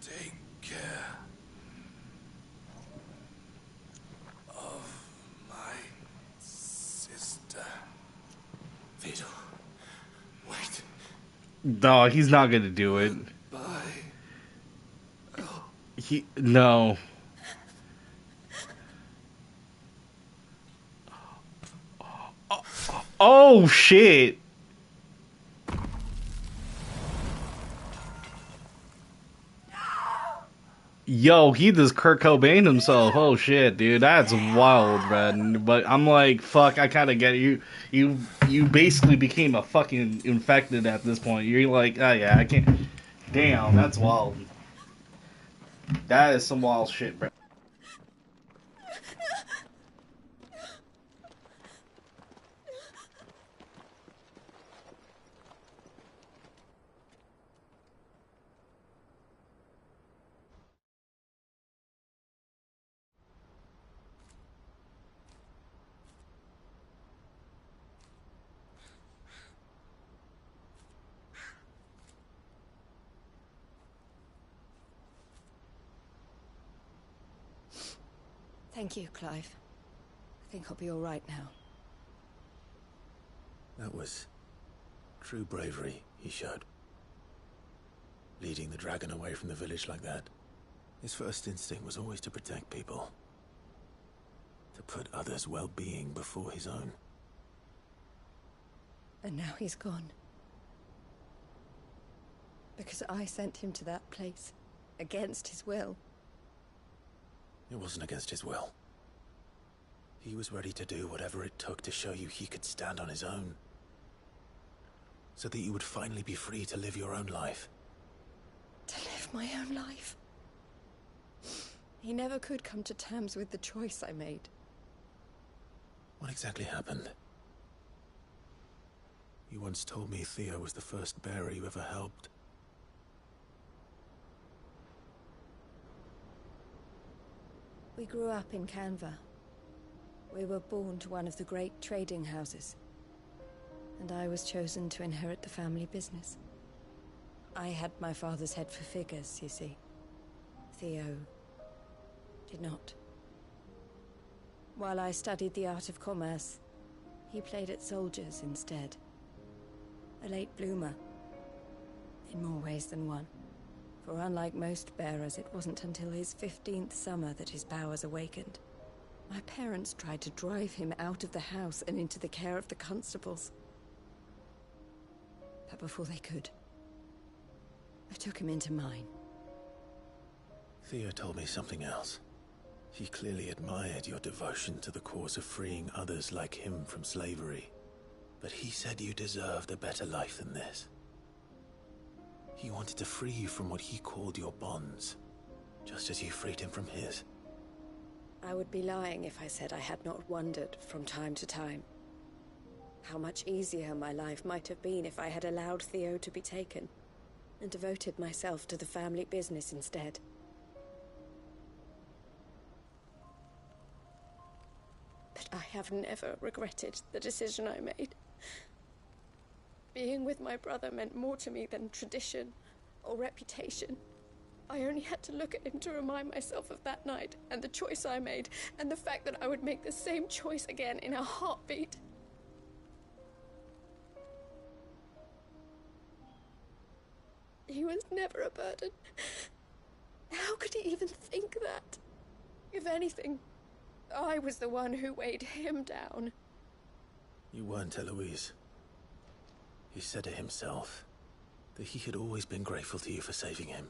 Take care of my sister. Theodore, wait. No, he's not gonna do it. Bye. No. Oh shit. Yo, he just Kurt Cobain himself. Oh shit, dude, that's wild, man. But I'm like, fuck, I kind of get it. You basically became a fucking infected at this point. You're like, oh yeah, I can't. Damn, that's wild. That is some wild shit, bro. Thank you, Clive. I think I'll be all right now. That was true bravery he showed. Leading the dragon away from the village like that. His first instinct was always to protect people. To put others' well-being before his own. And now he's gone. Because I sent him to that place, against his will. It wasn't against his will. He was ready to do whatever it took to show you he could stand on his own. So that you would finally be free to live your own life. To live my own life? He never could come to terms with the choice I made. What exactly happened? You once told me Theo was the first bearer you ever helped. We grew up in Canva. We were born to one of the great trading houses. And I was chosen to inherit the family business. I had my father's head for figures, you see. Theo did not. While I studied the art of commerce, he played at soldiers instead. A late bloomer. In more ways than one. For unlike most bearers, it wasn't until his 15th summer that his powers awakened. My parents tried to drive him out of the house and into the care of the constables. But before they could, I took him into mine. Theo told me something else. He clearly admired your devotion to the cause of freeing others like him from slavery. But he said you deserved a better life than this. He wanted to free you from what he called your bonds, just as you freed him from his. I would be lying if I said I had not wondered from time to time how much easier my life might have been if I had allowed Theo to be taken and devoted myself to the family business instead. But I have never regretted the decision I made. Being with my brother meant more to me than tradition or reputation. I only had to look at him to remind myself of that night and the choice I made and the fact that I would make the same choice again in a heartbeat. He was never a burden. How could he even think that? If anything, I was the one who weighed him down. You weren't, Eloise. He said it himself, that he had always been grateful to you for saving him,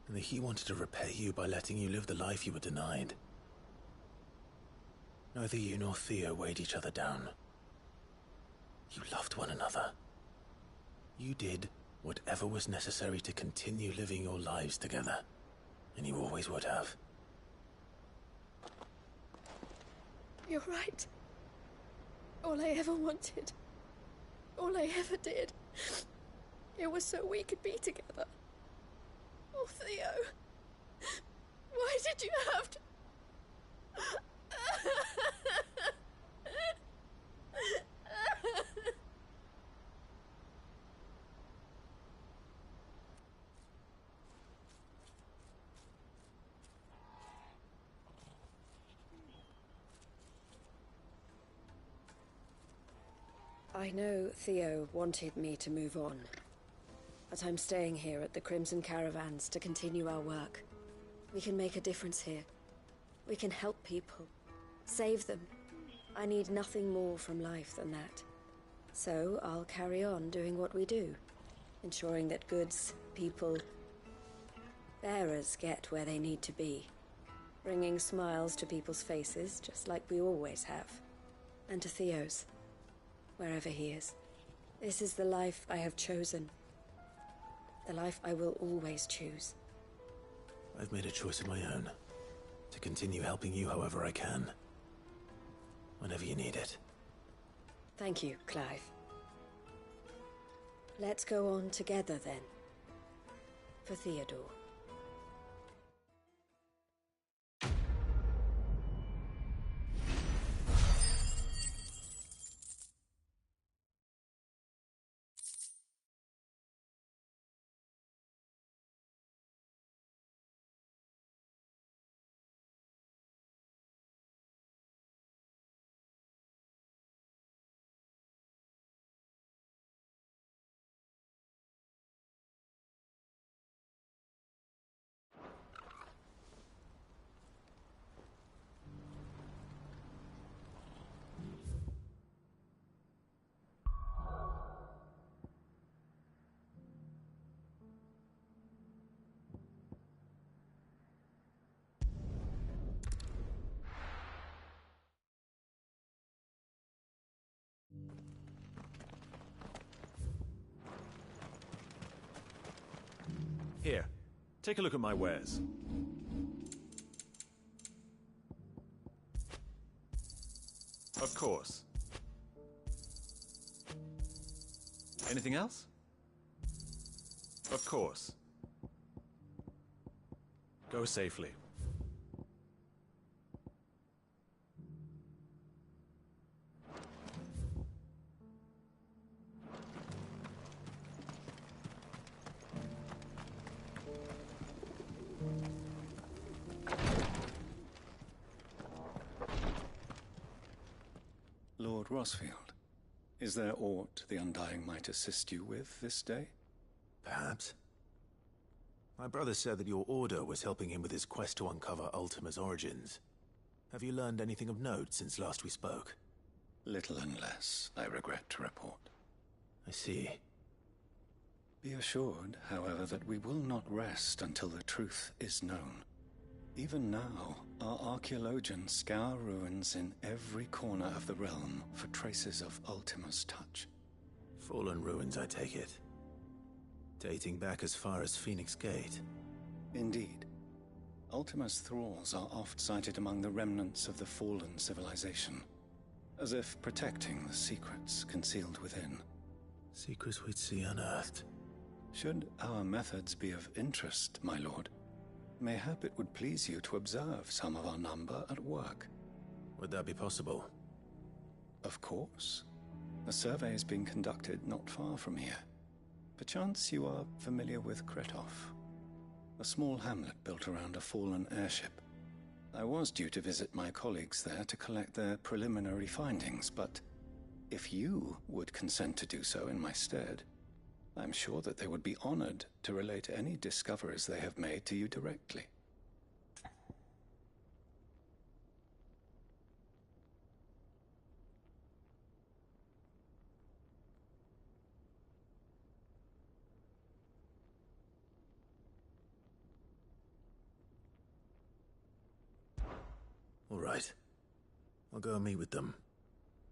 and that he wanted to repay you by letting you live the life you were denied. Neither you nor Theo weighed each other down. You loved one another. You did whatever was necessary to continue living your lives together, and you always would have. You're right. All I ever wanted, all I ever did, it was so we could be together. Oh, Theo, why did you have to... I know Theo wanted me to move on, but I'm staying here at the Crimson Caravans to continue our work. We can make a difference here. We can help people, save them. I need nothing more from life than that. So I'll carry on doing what we do, ensuring that goods, people, bearers get where they need to be, bringing smiles to people's faces just like we always have, and to Theo's. Wherever he is. This is the life I have chosen. The life I will always choose. I've made a choice of my own. To continue helping you however I can. Whenever you need it. Thank you, Clive. Let's go on together then. For Theodore. Here, take a look at my wares. Of course. Anything else? Of course. Go safely. Lord Rosfield, is there aught the Undying might assist you with this day? Perhaps. My brother said that your order was helping him with his quest to uncover Ultima's origins. Have you learned anything of note since last we spoke? Little and less, I regret to report. I see. Be assured, however, that we will not rest until the truth is known. Even now, our archaeologians scour ruins in every corner of the realm for traces of Ultima's touch. Fallen ruins, I take it. Dating back as far as Phoenix Gate. Indeed. Ultima's thralls are oft sighted among the remnants of the fallen civilization, as if protecting the secrets concealed within. Secrets we'd see unearthed. Should our methods be of interest, my lord, mayhap it would please you to observe some of our number at work. Would that be possible? Of course. A survey is being conducted not far from here. Perchance you are familiar with Kretov, a small hamlet built around a fallen airship. I was due to visit my colleagues there to collect their preliminary findings, but if you would consent to do so in my stead, I'm sure that they would be honored to relate any discoveries they have made to you directly. All right. I'll go and meet with them.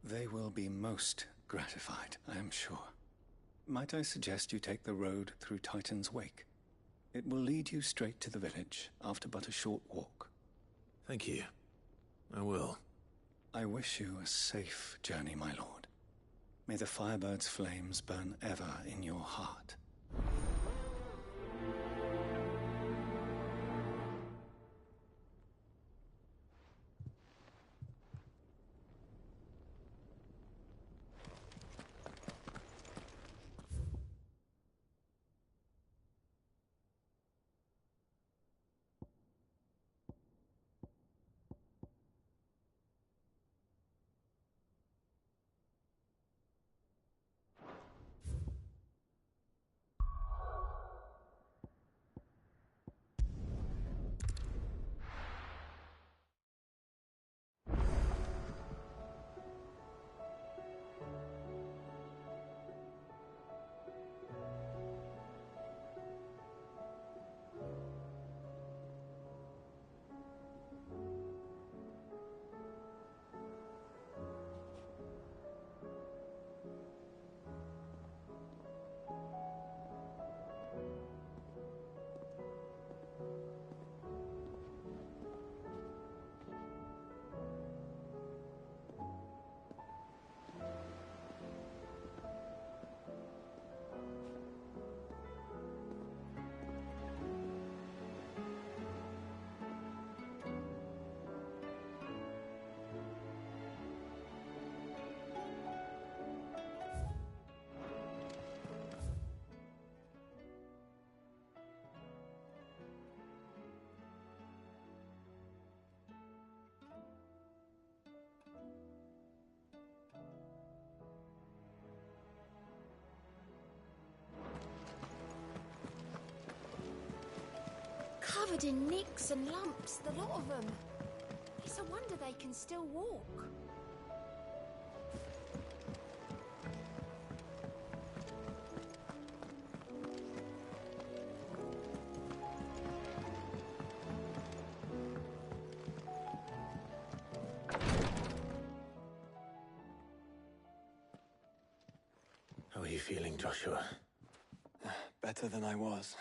They will be most gratified, I am sure. Might I suggest you take the road through Titan's Wake? It will lead you straight to the village after but a short walk. Thank you. I will. I wish you a safe journey, my lord. May the Firebird's flames burn ever in your heart. Covered in nicks and lumps, the lot of them. It's a wonder they can still walk. How are you feeling, Joshua? Better than I was.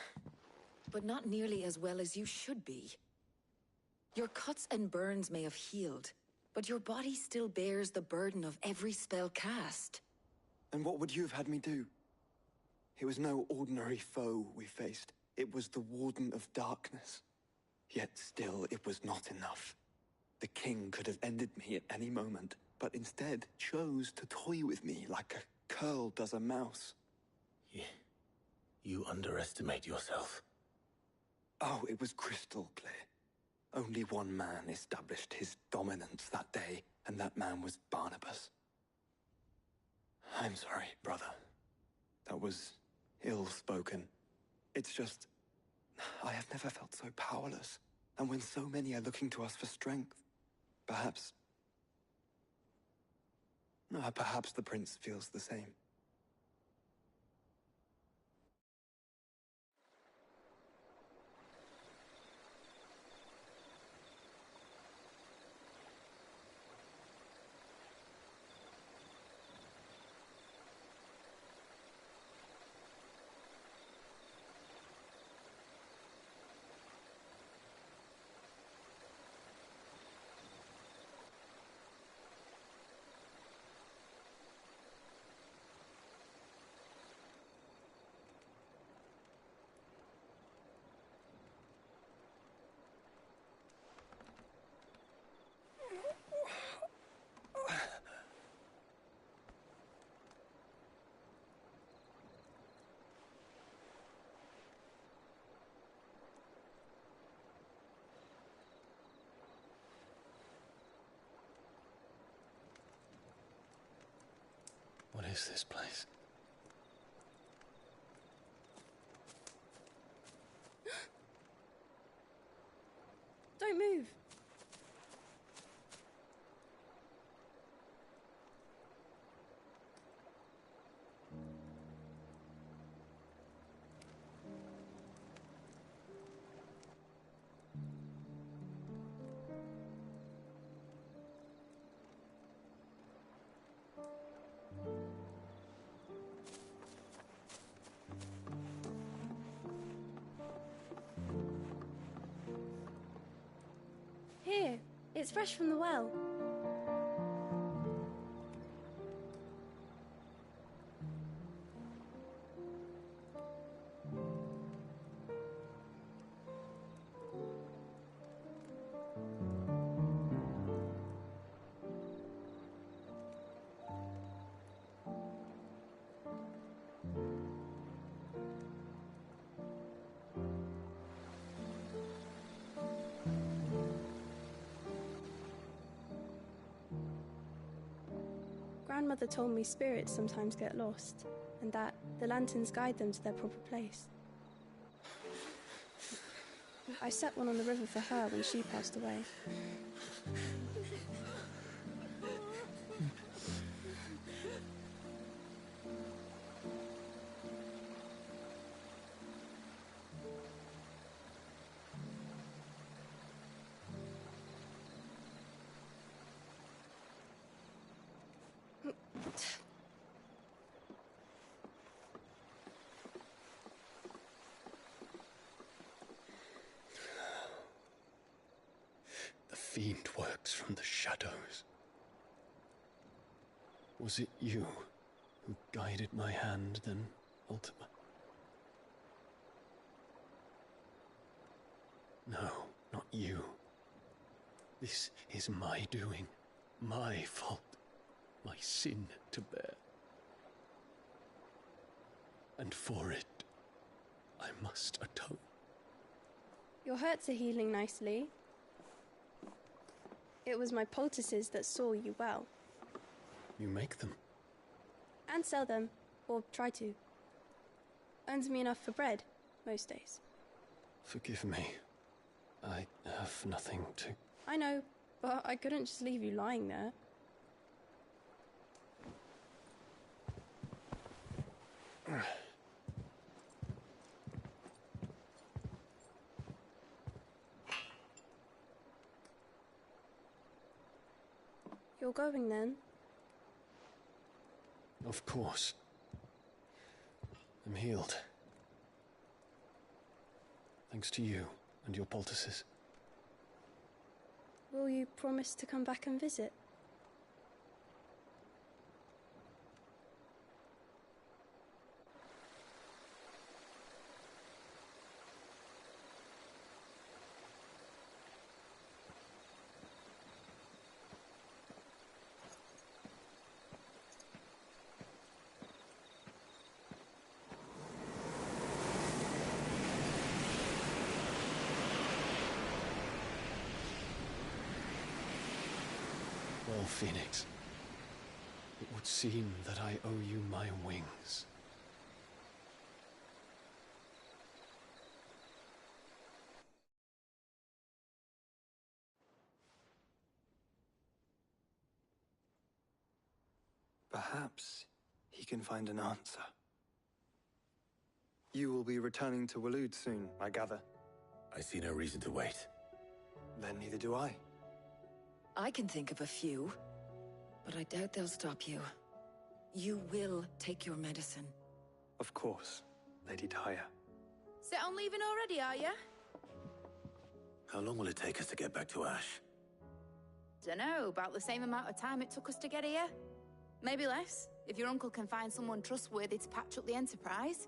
But not nearly as well as you should be. Your cuts and burns may have healed, but your body still bears the burden of every spell cast. And what would you have had me do? It was no ordinary foe we faced. It was the Warden of Darkness. Yet still, it was not enough. The king could have ended me at any moment, but instead chose to toy with me like a curl does a mouse. You underestimate yourself. Oh, it was crystal clear. Only one man established his dominance that day, and that man was Barnabas. I'm sorry, brother. That was ill-spoken. It's just, I have never felt so powerless. And when so many are looking to us for strength, perhaps the prince feels the same. is this place? Don't move. Here, it's fresh from the well. Grandmother told me spirits sometimes get lost, and that the lanterns guide them to their proper place. I set one on the river for her when she passed away. The fiend works from the shadows. Was it you who guided my hand, then, Ultima? No, not you. This is my doing, my fault, my sin to bear. And for it, I must atone. Your hurts are healing nicely. It was my poultices that saw you well. You make them? And sell them, or try to. Earns me enough for bread, most days. Forgive me. I have nothing to... I know, but I couldn't just leave you lying there. You're going then? Of course. I'm healed. Thanks to you and your poultices. Will you promise to come back and visit? Well, Phoenix, it would seem that I owe you my wings. Perhaps he can find an answer. You will be returning to Waloed soon, I gather. I see no reason to wait. Then neither do I. I can think of a few, but I doubt they'll stop you. You will take your medicine. Of course, Lady Daya. Set on leaving already, are you? How long will it take us to get back to Ash? Dunno, about the same amount of time it took us to get here. Maybe less, if your uncle can find someone trustworthy to patch up the Enterprise.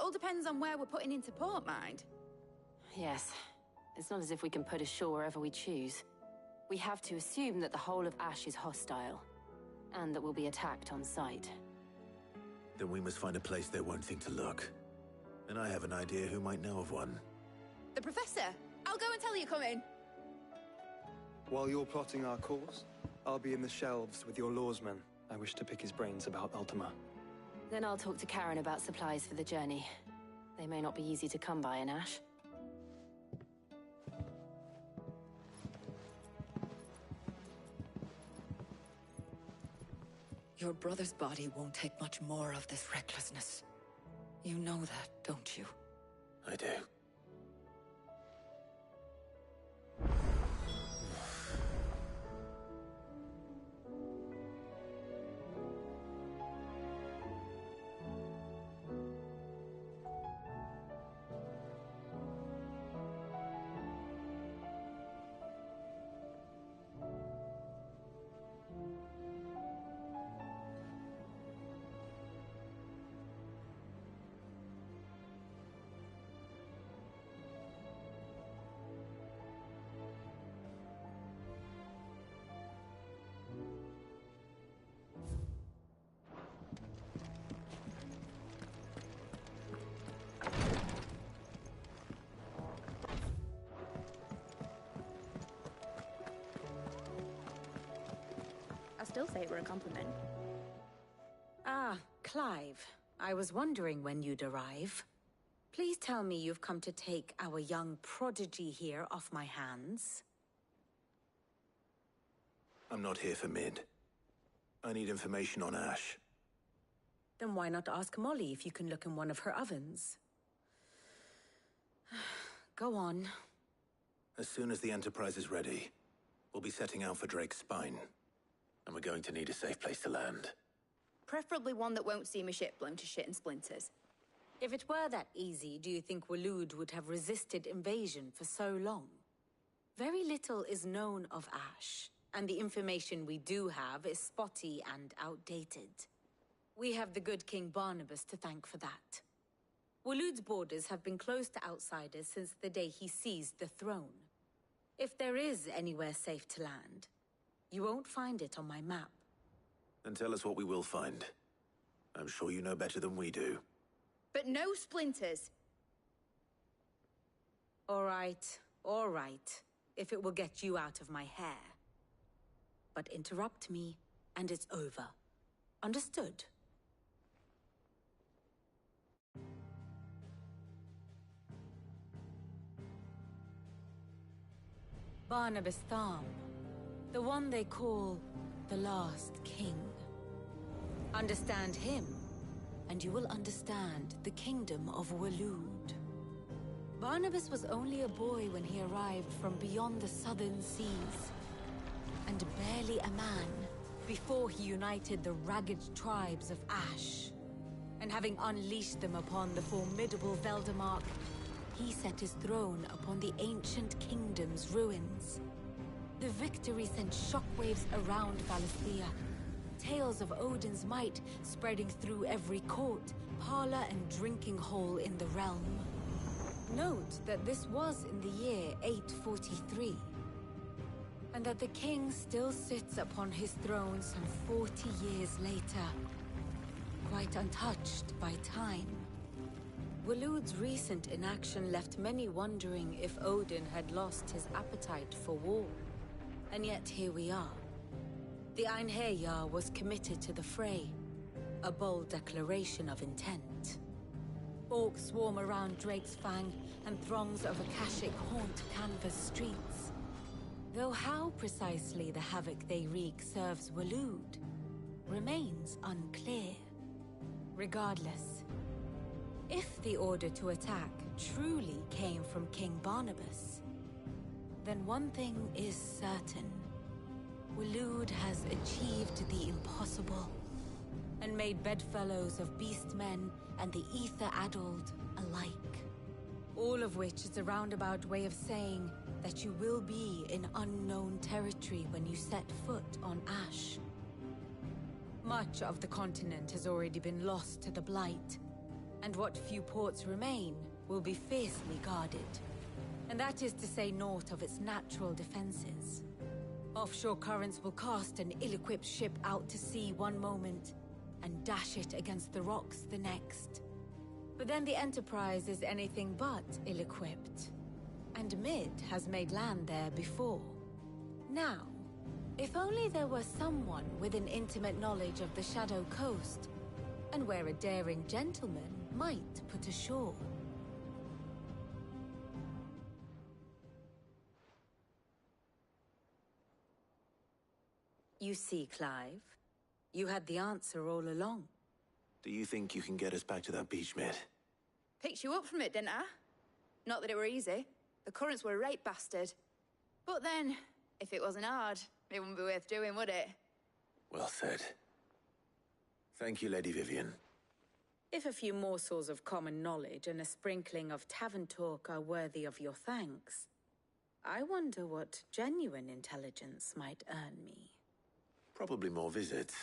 All depends on where we're putting into port, mind. Yes. It's not as if we can put ashore wherever we choose. We have to assume that the whole of Ash is hostile, and that we'll be attacked on sight. Then we must find a place they won't think to look. And I have an idea who might know of one. The Professor! I'll go and tell you come in. While you're plotting our course, I'll be in the shelves with your lawsmen, I wish to pick his brains about Ultima. Then I'll talk to Karen about supplies for the journey. They may not be easy to come by in Ash. Your brother's body won't take much more of this recklessness. You know that, don't you? I do. I still say we're a compliment. Ah, Clive. I was wondering when you'd arrive. Please tell me you've come to take our young prodigy here off my hands. I'm not here for Mid. I need information on Ash. Then why not ask Molly if you can look in one of her ovens? Go on. As soon as the Enterprise is ready, we'll be setting out for Drake's Spine. And we're going to need a safe place to land. Preferably one that won't see my ship blown to shit and splinters. If it were that easy, do you think Waloed would have resisted invasion for so long? Very little is known of Ash, and the information we do have is spotty and outdated. We have the good King Barnabas to thank for that. Waloed's borders have been closed to outsiders since the day he seized the throne. If there is anywhere safe to land, you won't find it on my map. Then tell us what we will find. I'm sure you know better than we do. But no splinters! All right. If it will get you out of my hair. But interrupt me, and it's over. Understood? Barnabas Tharm. The one they call the Last King. Understand him, and you will understand the kingdom of Waloed. Barnabas was only a boy when he arrived from beyond the southern seas, and barely a man before he united the ragged tribes of Ash. And having unleashed them upon the formidable Veldamark, he set his throne upon the ancient kingdom's ruins. The victory sent shockwaves around Valisthea, tales of Odin's might spreading through every court, parlor, and drinking hole in the realm. Note that this was in the year 843, and that the king still sits upon his throne some 40 years later, quite untouched by time. Waloed's recent inaction left many wondering if Odin had lost his appetite for war. And yet here we are. The Einherjar was committed to the fray, a bold declaration of intent. Orcs swarm around Drake's Fang, and throngs of Akashic haunt Canva's streets. Though how precisely the havoc they wreak serves Waloed remains unclear. Regardless, if the order to attack truly came from King Barnabas, then one thing is certain. Waloed has achieved the impossible, and made bedfellows of beastmen and the ether-addled alike. All of which is a roundabout way of saying that you will be in unknown territory when you set foot on Ash. Much of the continent has already been lost to the Blight, and what few ports remain will be fiercely guarded. And that is to say naught of its natural defenses. Offshore currents will cast an ill-equipped ship out to sea one moment, and dash it against the rocks the next. But then the Enterprise is anything but ill-equipped. And Mid has made land there before. Now, If only there were someone with an intimate knowledge of the Shadow Coast, and where a daring gentleman might put ashore. You see, Clive, you had the answer all along. Do you think you can get us back to that beach, mate? Picked you up from it, didn't I? Not that it were easy. The currents were a right bastard. But then, if it wasn't hard, it wouldn't be worth doing, would it? Well said. Thank you, Lady Vivian. If a few morsels of common knowledge and a sprinkling of tavern talk are worthy of your thanks, I wonder what genuine intelligence might earn me. Probably more visits.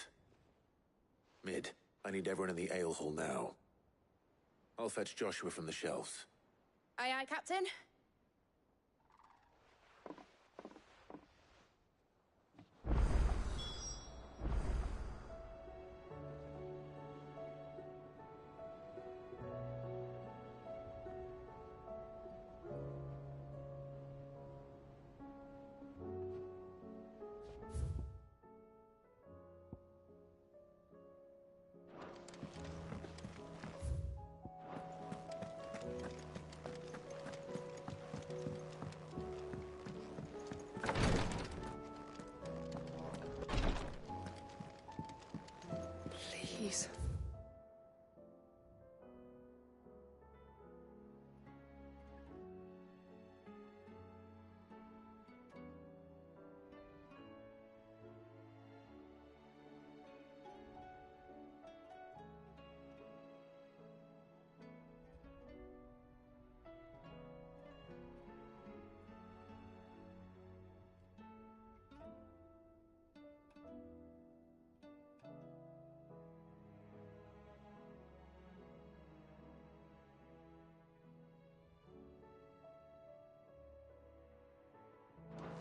Mid, I need everyone in the ale hall now. I'll fetch Joshua from the shelves. Aye, aye, Captain. Please.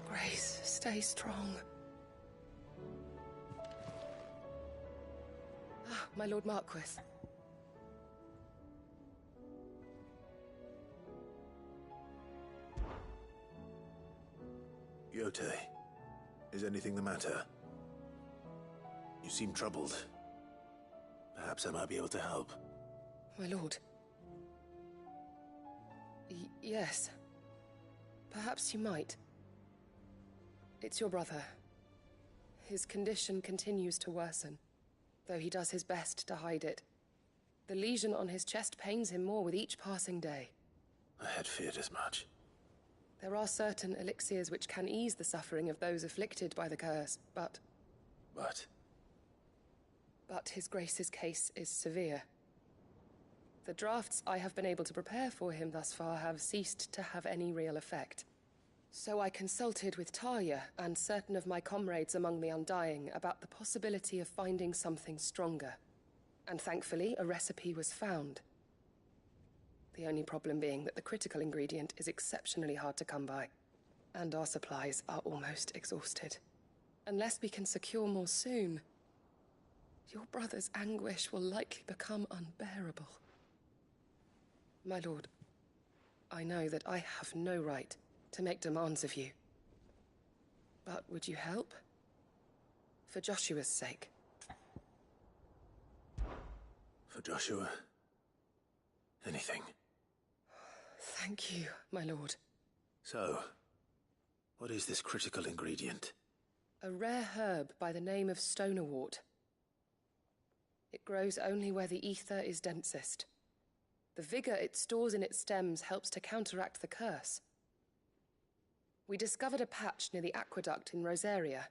Grace, stay strong. Ah, my Lord Marquis. Yote, is anything the matter? You seem troubled. Perhaps I might be able to help. My lord. Yes. Perhaps you might. It's your brother. His condition continues to worsen, though he does his best to hide it. The lesion on his chest pains him more with each passing day. I had feared as much. There are certain elixirs which can ease the suffering of those afflicted by the curse, but... But His Grace's case is severe. The drafts I have been able to prepare for him thus far have ceased to have any real effect. So I consulted with Talia and certain of my comrades among the Undying about the possibility of finding something stronger. And thankfully, a recipe was found. The only problem being that the critical ingredient is exceptionally hard to come by, and our supplies are almost exhausted. Unless we can secure more soon, your brother's anguish will likely become unbearable. My lord, I know that I have no right to make demands of you. But would you help? For Joshua's sake. For Joshua? Anything. Thank you, my lord. So, what is this critical ingredient? A rare herb by the name of stonerwort. It grows only where the ether is densest. The vigor it stores in its stems helps to counteract the curse. We discovered a patch near the aqueduct in Rosaria.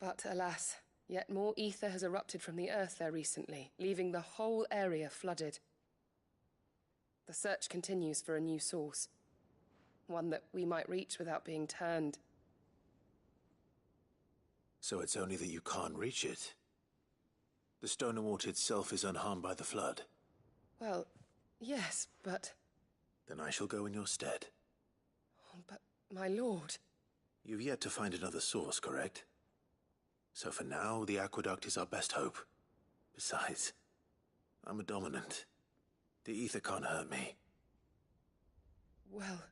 But alas, yet more ether has erupted from the earth there recently, leaving the whole area flooded. The search continues for a new source. One that we might reach without being turned. So it's only that you can't reach it? The stonerwort itself is unharmed by the flood? Well, yes, but... Then I shall go in your stead. But, my lord... You've yet to find another source, correct? So for now, the aqueduct is our best hope. Besides, I'm a dominant. The ether can't hurt me. Well,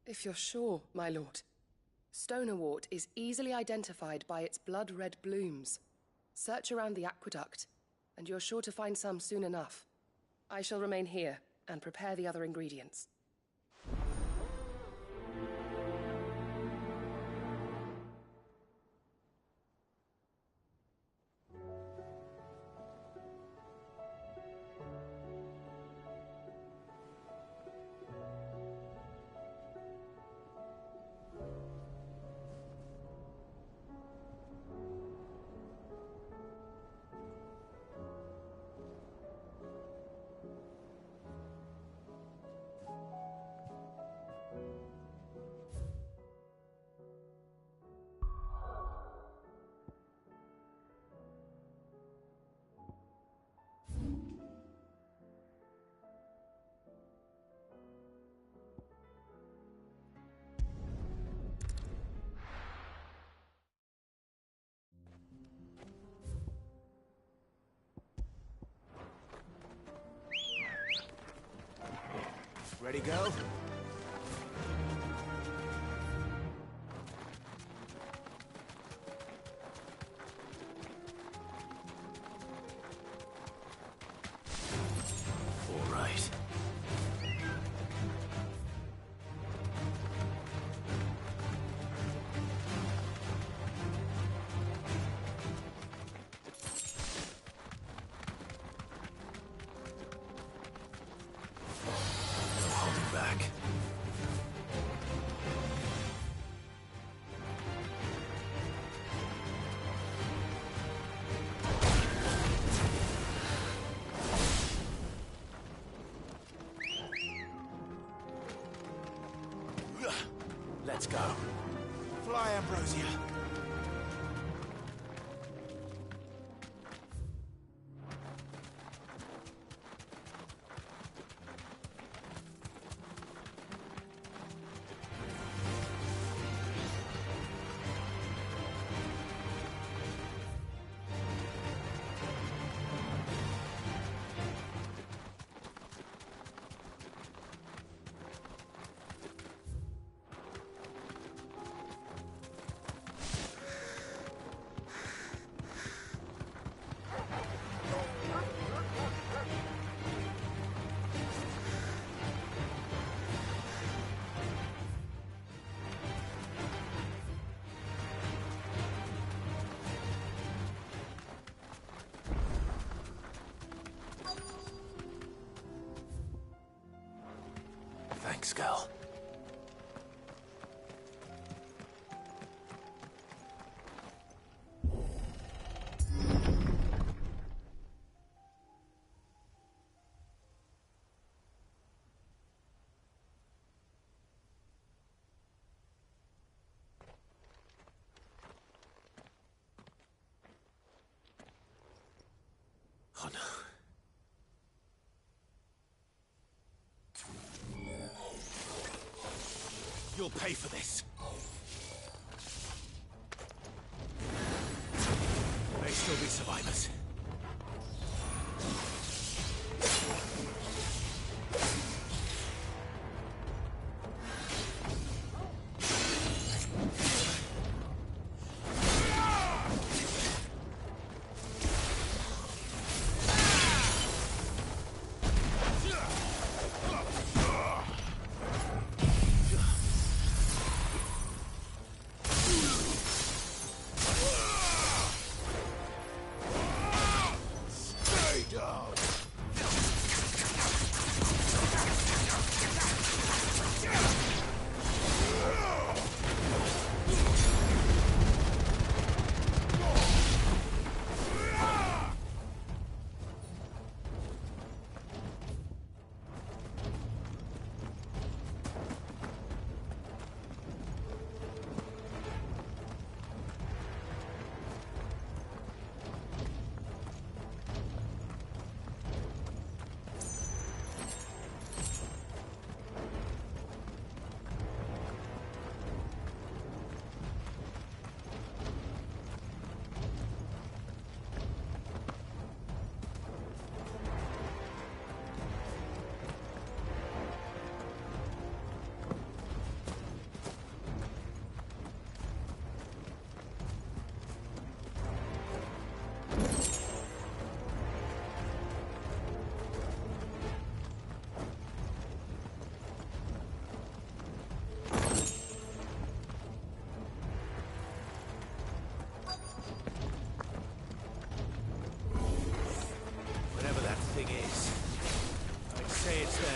if you're sure, my lord. Stonerwort is easily identified by its blood-red blooms. Search around the aqueduct, and you're sure to find some soon enough. I shall remain here and prepare the other ingredients. Ready, go? All right. No holding back. Let's go. Fly, Ambrosia. Thanks, Gal. Oh no. You'll pay for this. May still be survivors.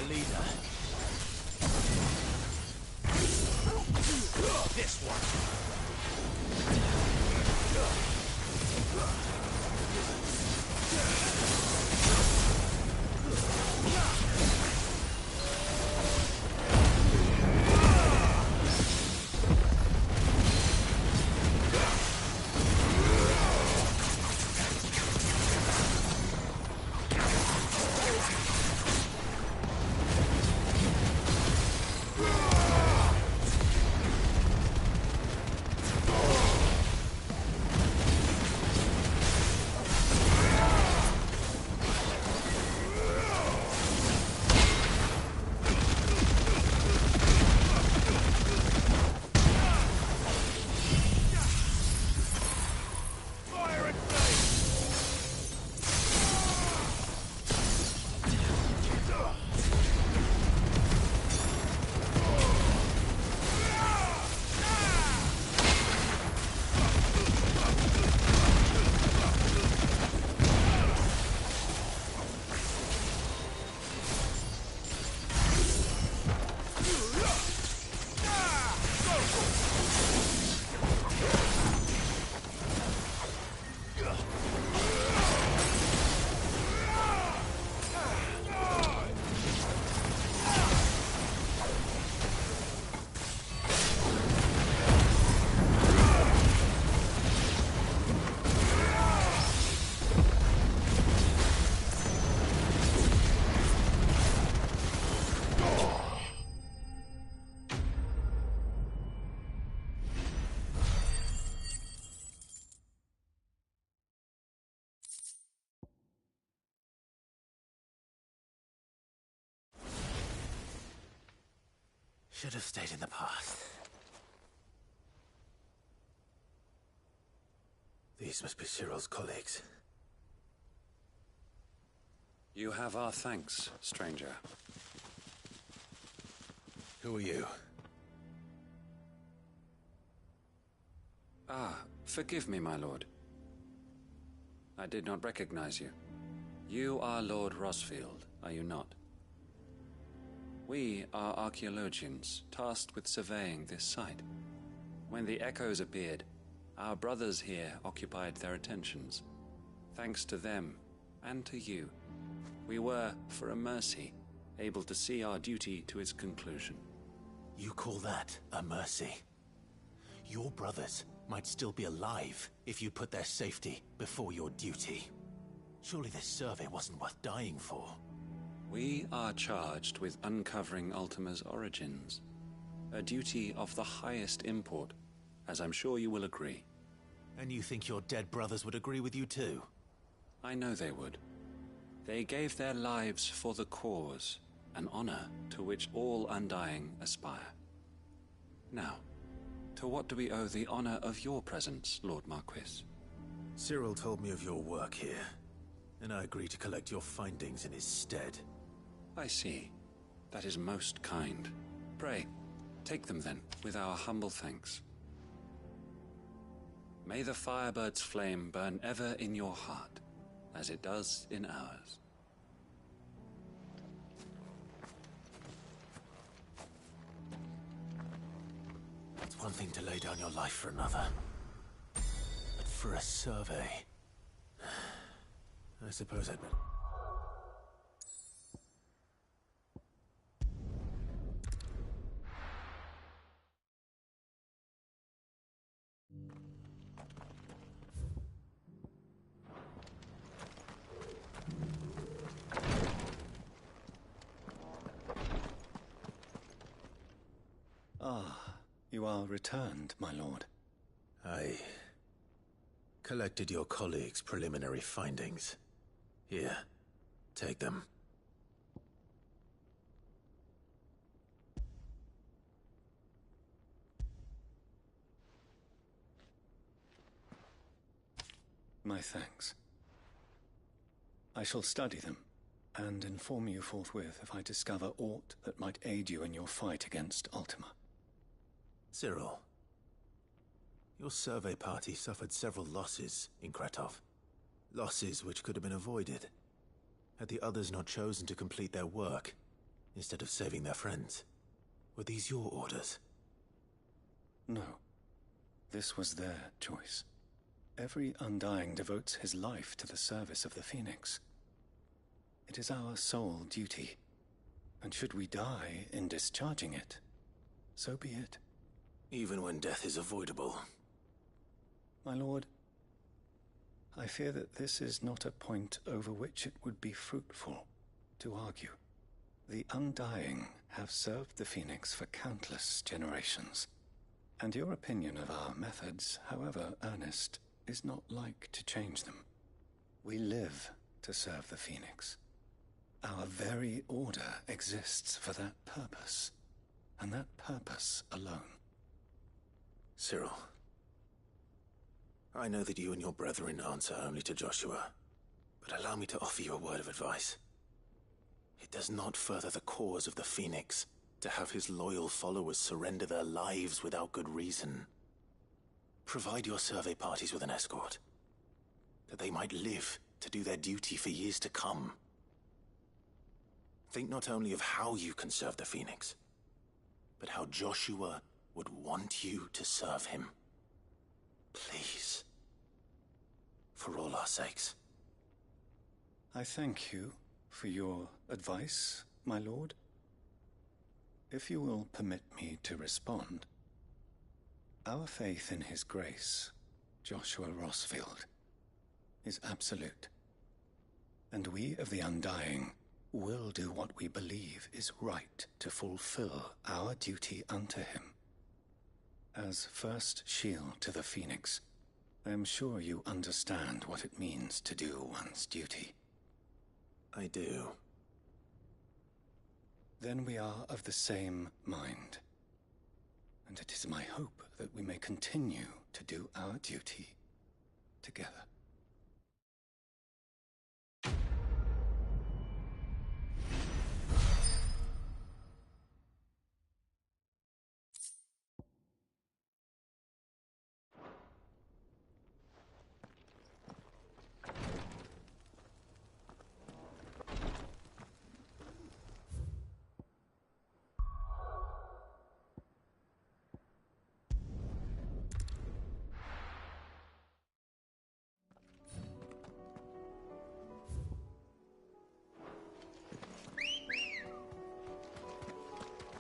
their leader. This one. Should have stayed in the past. These must be Cyril's colleagues. You have our thanks, stranger. Who are you? Ah, forgive me, my lord. I did not recognize you. You are Lord Rosfield, are you not? We are archaeologians, tasked with surveying this site. When the echoes appeared, our brothers here occupied their attentions. Thanks to them, and to you, we were, for a mercy, able to see our duty to its conclusion. You call that a mercy? Your brothers might still be alive if you put their safety before your duty. Surely this survey wasn't worth dying for. We are charged with uncovering Ultima's origins. A duty of the highest import, as I'm sure you will agree. And you think your dead brothers would agree with you too? I know they would. They gave their lives for the cause, an honor to which all Undying aspire. Now, to what do we owe the honor of your presence, Lord Marquis? Cyril told me of your work here, and I agreed to collect your findings in his stead. I see. That is most kind. Pray, take them then, with our humble thanks. May the Firebird's flame burn ever in your heart, as it does in ours. It's one thing to lay down your life for another, but for a survey, I suppose I'd... Ah, you are returned, my lord. I collected your colleagues' preliminary findings. Here, take them. My thanks. I shall study them, and inform you forthwith if I discover aught that might aid you in your fight against Ultima. Cyril, your survey party suffered several losses in Kretov. Losses which could have been avoided, had the others not chosen to complete their work. instead of saving their friends. Were these your orders? No. This was their choice. Every Undying devotes his life to the service of the Phoenix. It is our sole duty, and should we die in discharging it, so be it. Even when death is avoidable. My lord, I fear that this is not a point over which it would be fruitful to argue. The Undying have served the Phoenix for countless generations, and your opinion of our methods, however earnest, is not like to change them. We live to serve the Phoenix. Our very order exists for that purpose, and that purpose alone. Cyril, I know that you and your brethren answer only to Joshua, but allow me to offer you a word of advice. It does not further the cause of the Phoenix to have his loyal followers surrender their lives without good reason. Provide your survey parties with an escort, that they might live to do their duty for years to come. Think not only of how you can serve the Phoenix, but how Joshua would want you to serve him. Please. For all our sakes. I thank you for your advice, my lord. If you will permit me to respond, our faith in his grace, Joshua Rossfield, is absolute. And we of the Undying will do what we believe is right to fulfill our duty unto him. As first shield to the Phoenix, I am sure you understand what it means to do one's duty. I do. Then we are of the same mind. And it is my hope that we may continue to do our duty together.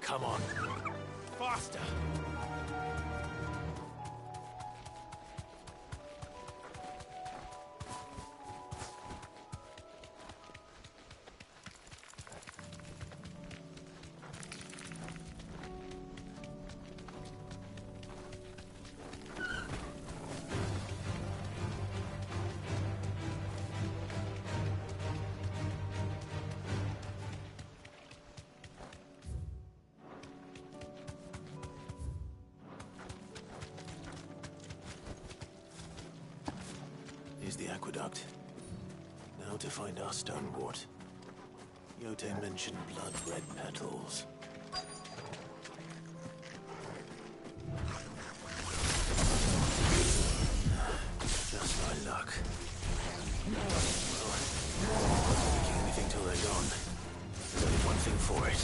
Come on. Faster! Here's the aqueduct. Now to find our stonewort. Yote mentioned blood-red petals. Just my luck. Well, not making anything till they're gone. There's only one thing for it.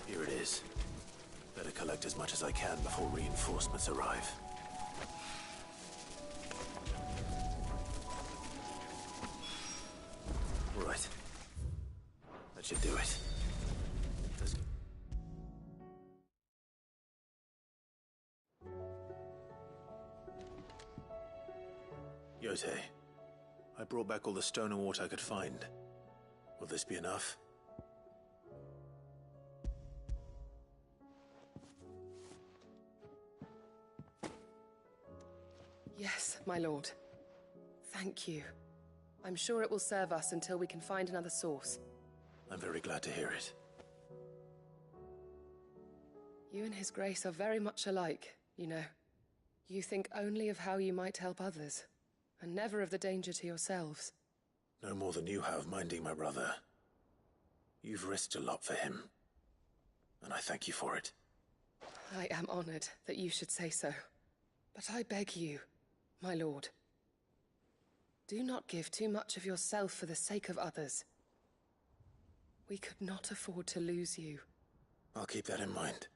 Here it is. Better collect as much as I can before reinforcements arrive. Right. That should do it. Let's... Yote, I brought back all the stone and water I could find. Will this be enough? Yes, my lord. Thank you. I'm sure it will serve us until we can find another source. I'm very glad to hear it. You and His Grace are very much alike, you know. You think only of how you might help others, and never of the danger to yourselves. No more than you have minding my brother. You've risked a lot for him, and I thank you for it. I am honored that you should say so. But I beg you, my lord, do not give too much of yourself for the sake of others. We could not afford to lose you. I'll keep that in mind.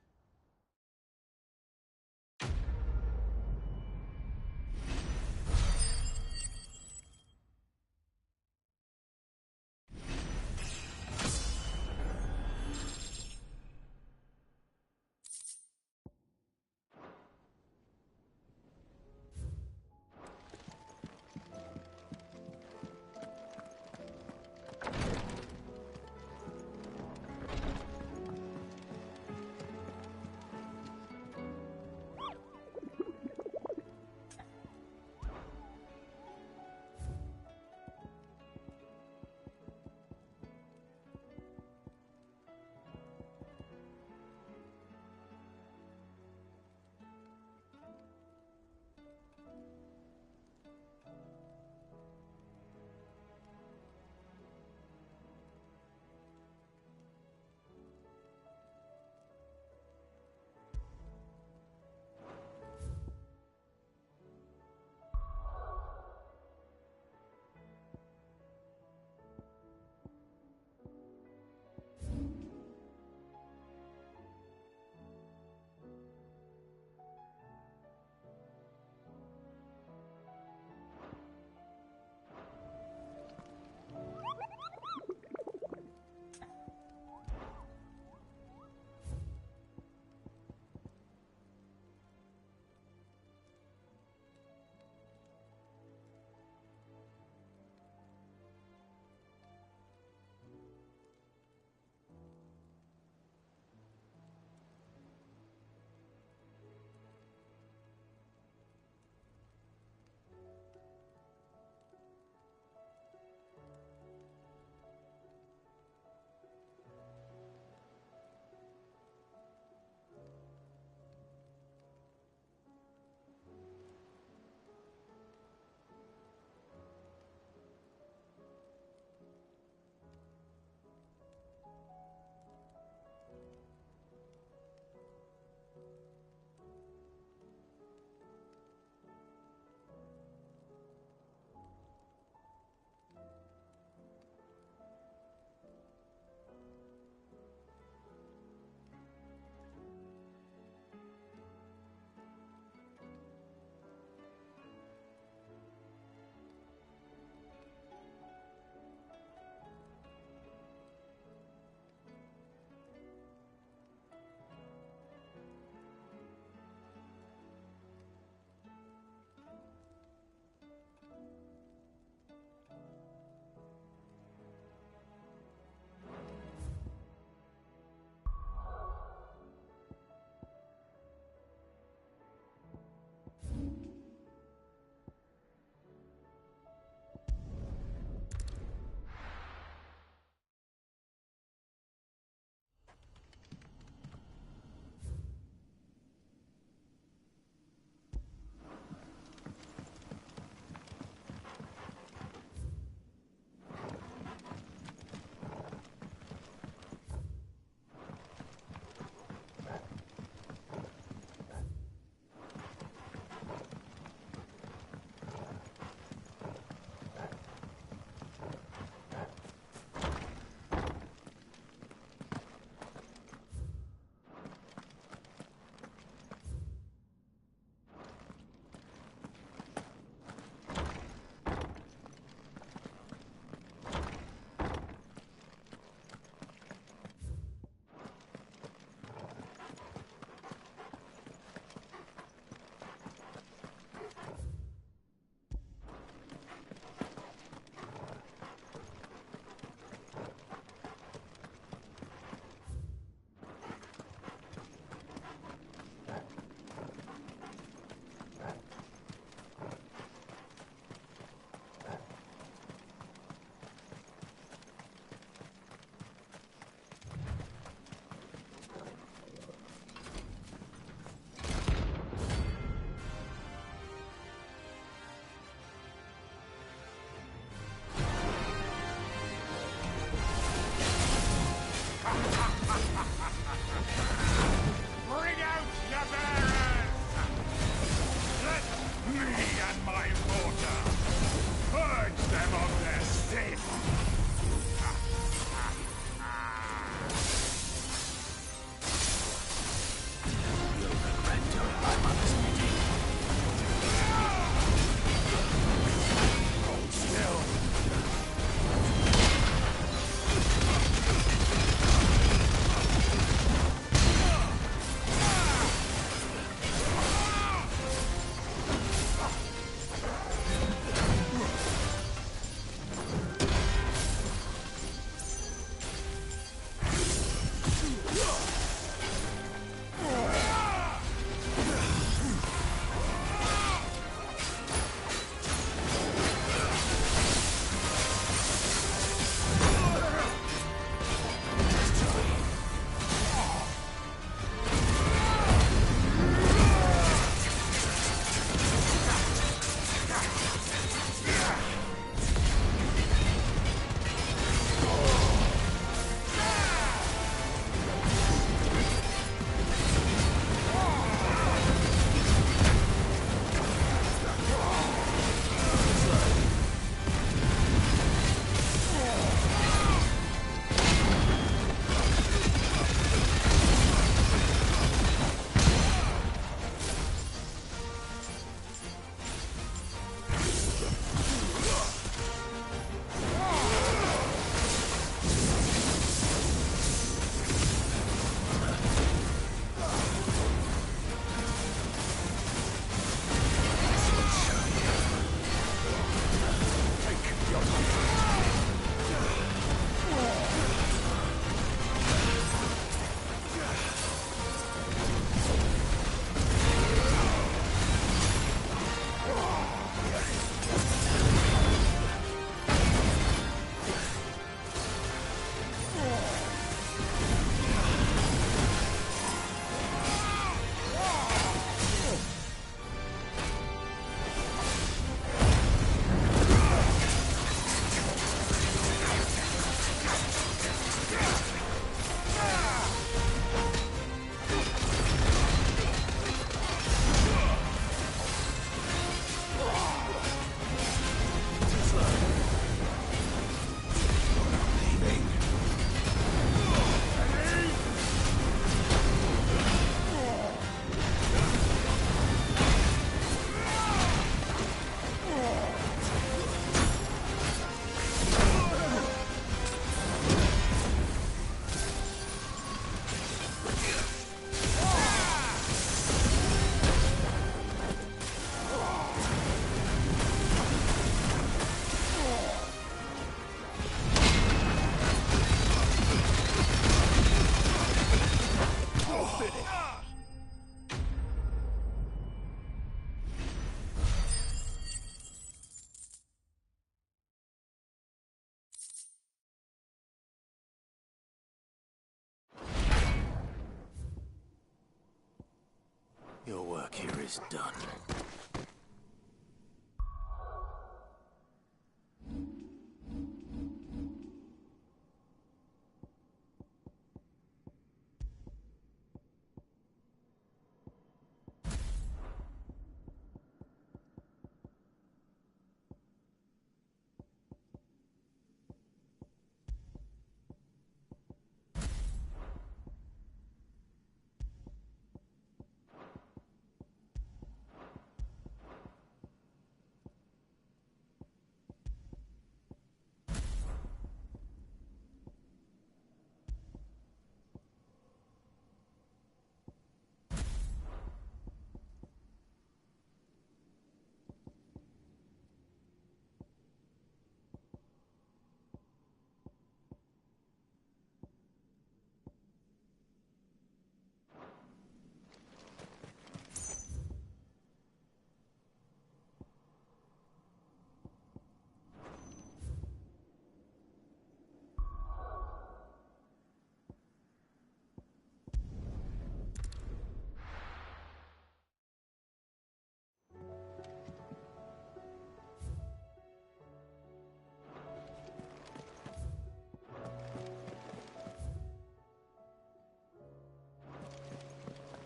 work here is done.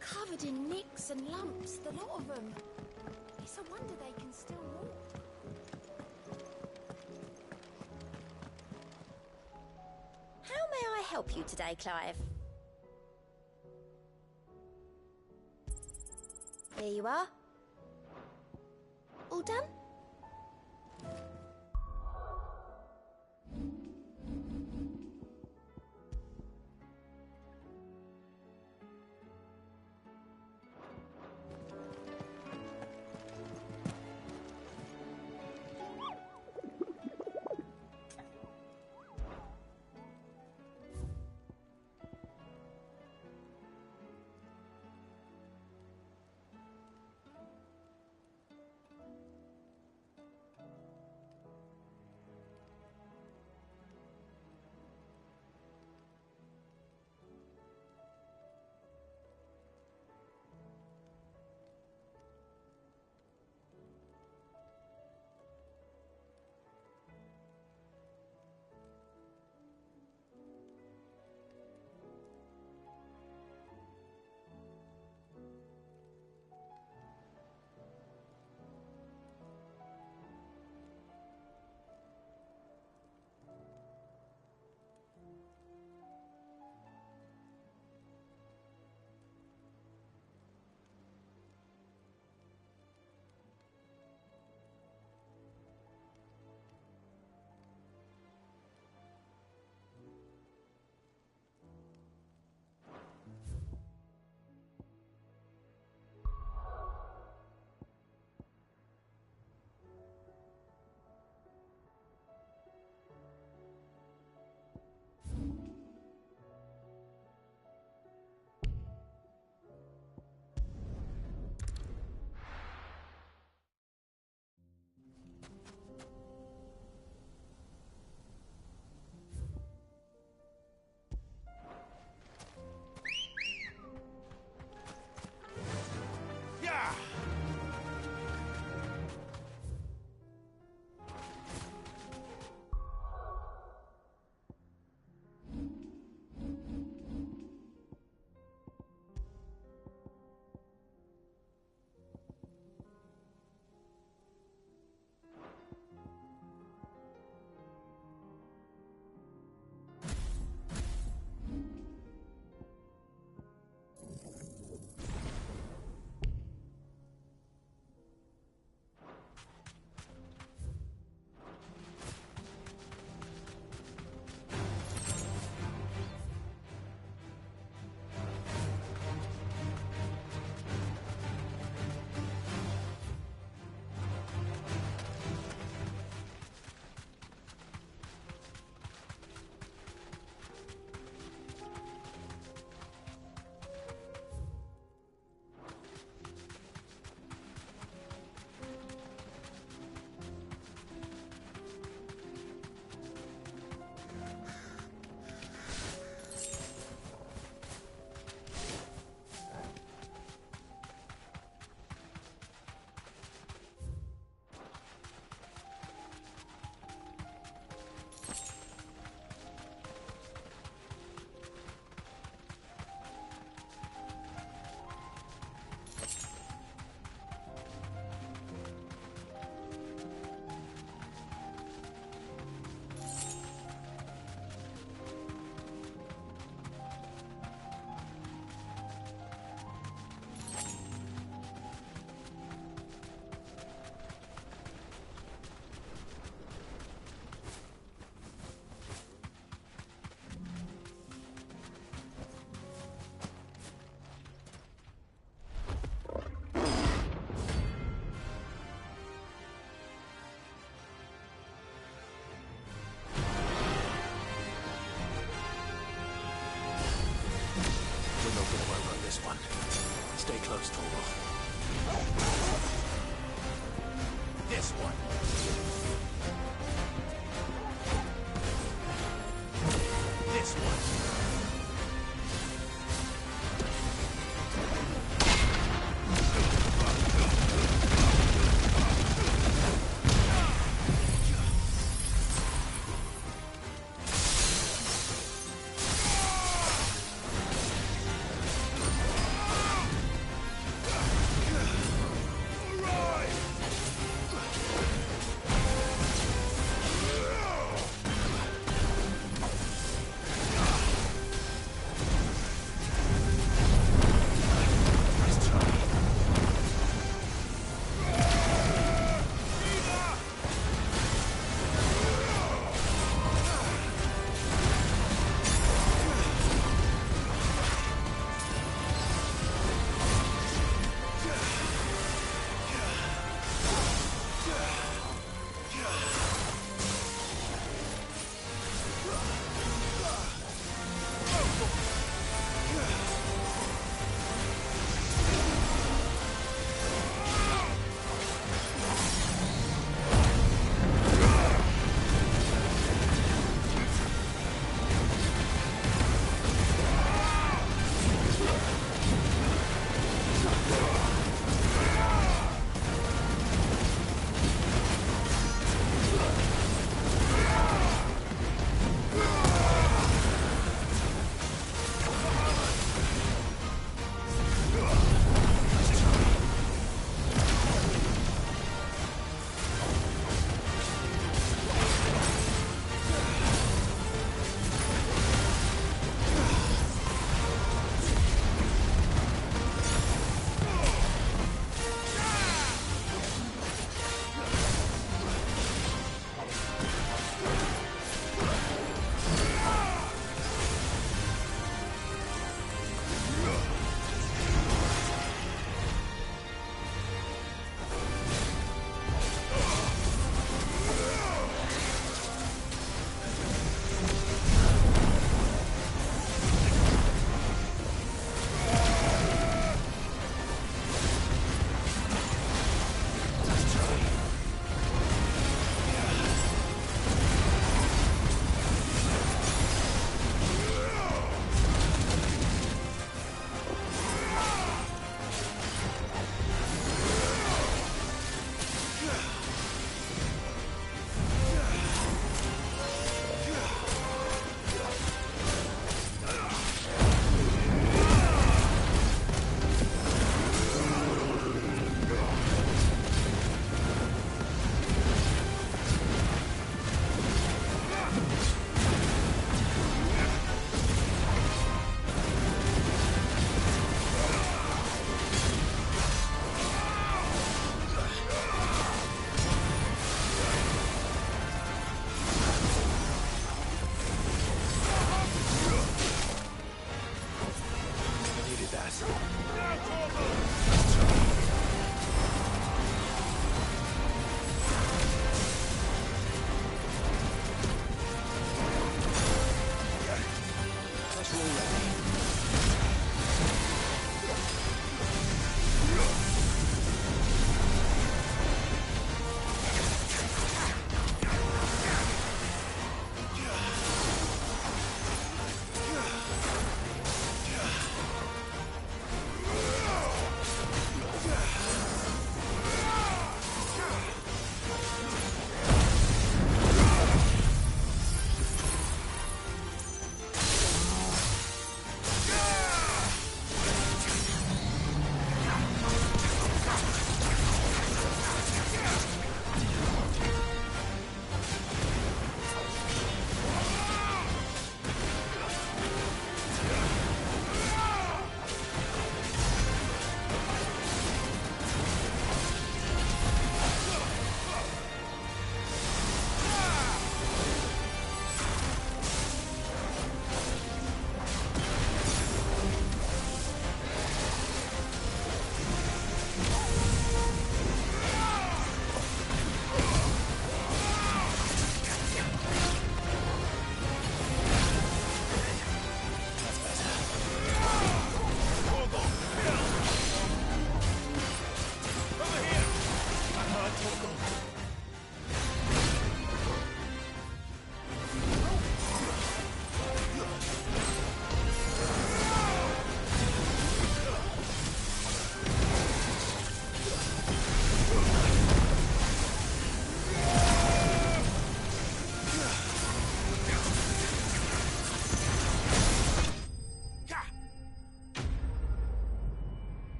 Covered in nicks and lumps, the lot of them. It's a wonder they can still walk. How may I help you today, Clive? Here you are. All done?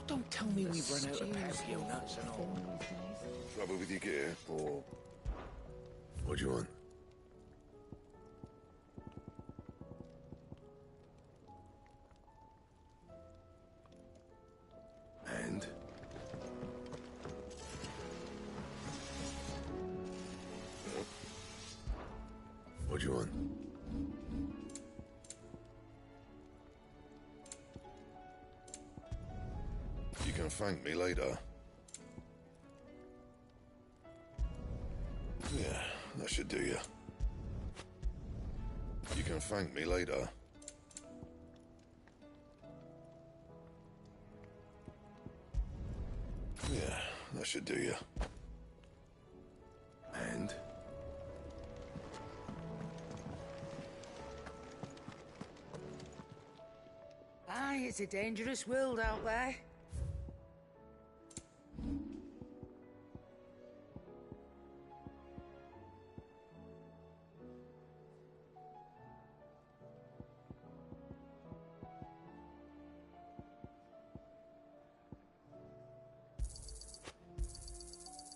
Don't tell me we've run out of Pepio nuts and all. Trouble with your gear, or what do you want? And? What do you want? You can thank me later. Yeah, that should do you. You can thank me later. Yeah, that should do you. And? Aye, it's a dangerous world out there.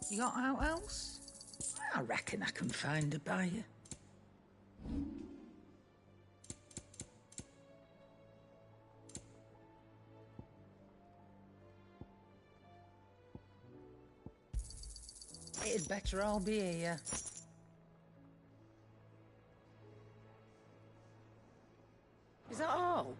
You got out else? I reckon I can find a buyer. It'd better all be here. Is that all?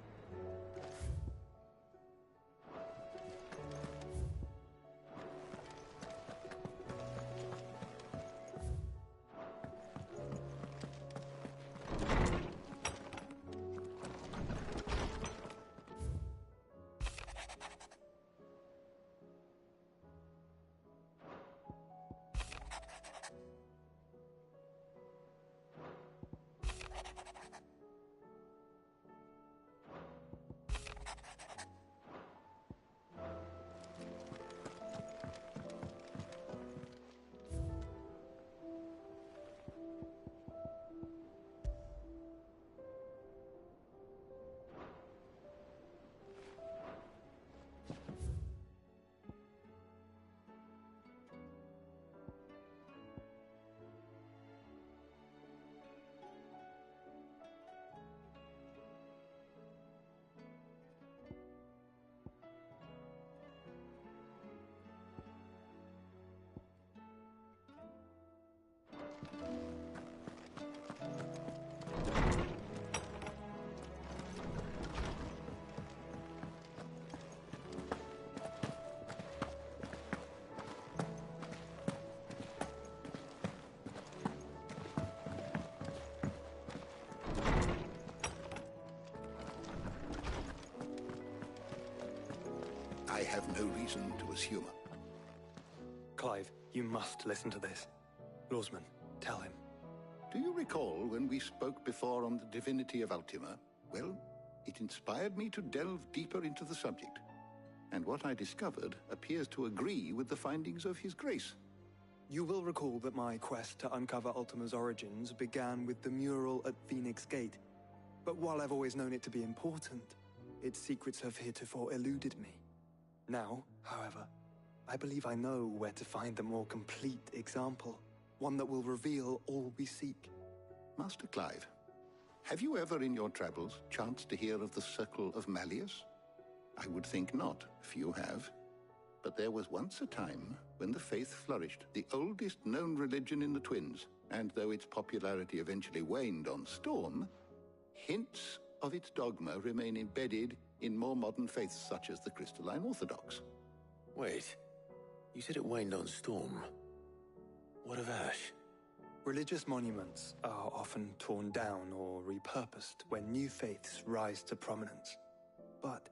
I have no reason to assume. Clive, you must listen to this. Lawsman, tell him. Do you recall when we spoke before on the divinity of Ultima? Well, it inspired me to delve deeper into the subject. And what I discovered appears to agree with the findings of His Grace. You will recall that my quest to uncover Ultima's origins began with the mural at Phoenix Gate. But while I've always known it to be important, its secrets have heretofore eluded me. Now, however, I believe I know where to find the more complete example, one that will reveal all we seek. Master Clive, have you ever in your travels chanced to hear of the Circle of Malleus? I would think not, few have. But there was once a time when the faith flourished, the oldest known religion in the Twins, and though its popularity eventually waned on Storm, hints of its dogma remain embedded in more modern faiths such as the Crystalline Orthodox. Wait, you said it waned on Storm. What of Ash? Religious monuments are often torn down or repurposed when new faiths rise to prominence. But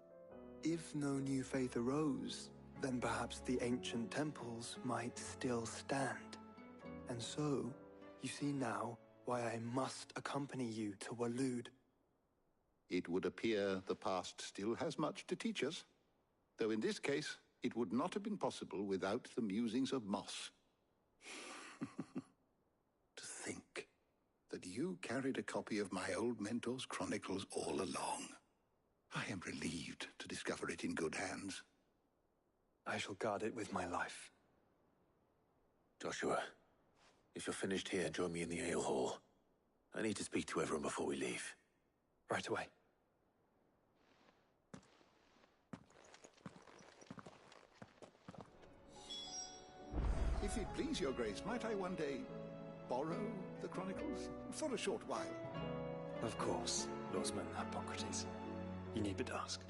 if no new faith arose, then perhaps the ancient temples might still stand. And so, you see now why I must accompany you to Waloed. It would appear the past still has much to teach us, though in this case, it would not have been possible without the musings of Moss. To think that you carried a copy of my old mentor's chronicles all along. I am relieved to discover it in good hands. I shall guard it with my life. Joshua, if you're finished here, join me in the ale hall. I need to speak to everyone before we leave. Right away. If it please your grace, might I one day borrow the Chronicles? For a short while. Of course, Lordsman Hippocrates. You need but ask.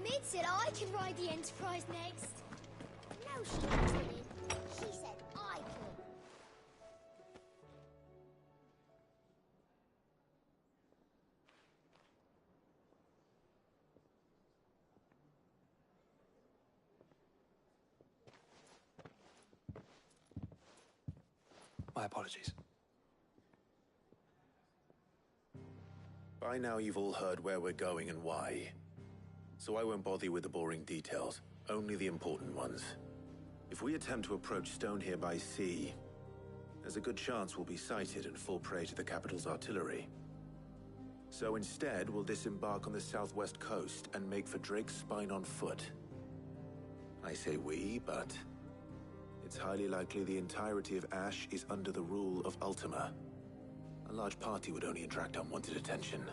Mid said I can ride the Enterprise next. No, she didn't. She said I could. My apologies. By now you've all heard where we're going and why. So I won't bother you with the boring details, only the important ones. If we attempt to approach Stone here by sea, there's a good chance we'll be sighted and fall prey to the capital's artillery. So instead, we'll disembark on the southwest coast and make for Drake's Spine on foot. I say we, but it's highly likely the entirety of Ash is under the rule of Ultima. A large party would only attract unwanted attention,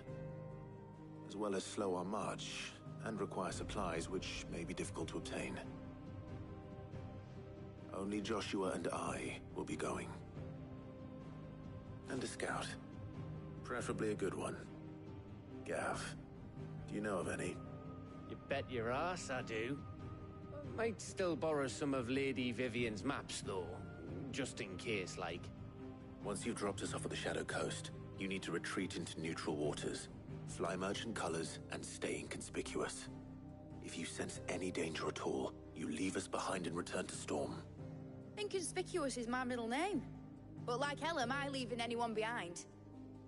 as well as slow our march and require supplies which may be difficult to obtain. Only Joshua and I will be going. And a scout. Preferably a good one. Gav, do you know of any? You bet your ass I do. Might still borrow some of Lady Vivian's maps, though. Just in case, like. Once you've dropped us off at the Shadow Coast, you need to retreat into neutral waters. Fly merchant colors and stay inconspicuous. If you sense any danger at all, you leave us behind and return to Storm. Inconspicuous is my middle name. But like hell am I leaving anyone behind.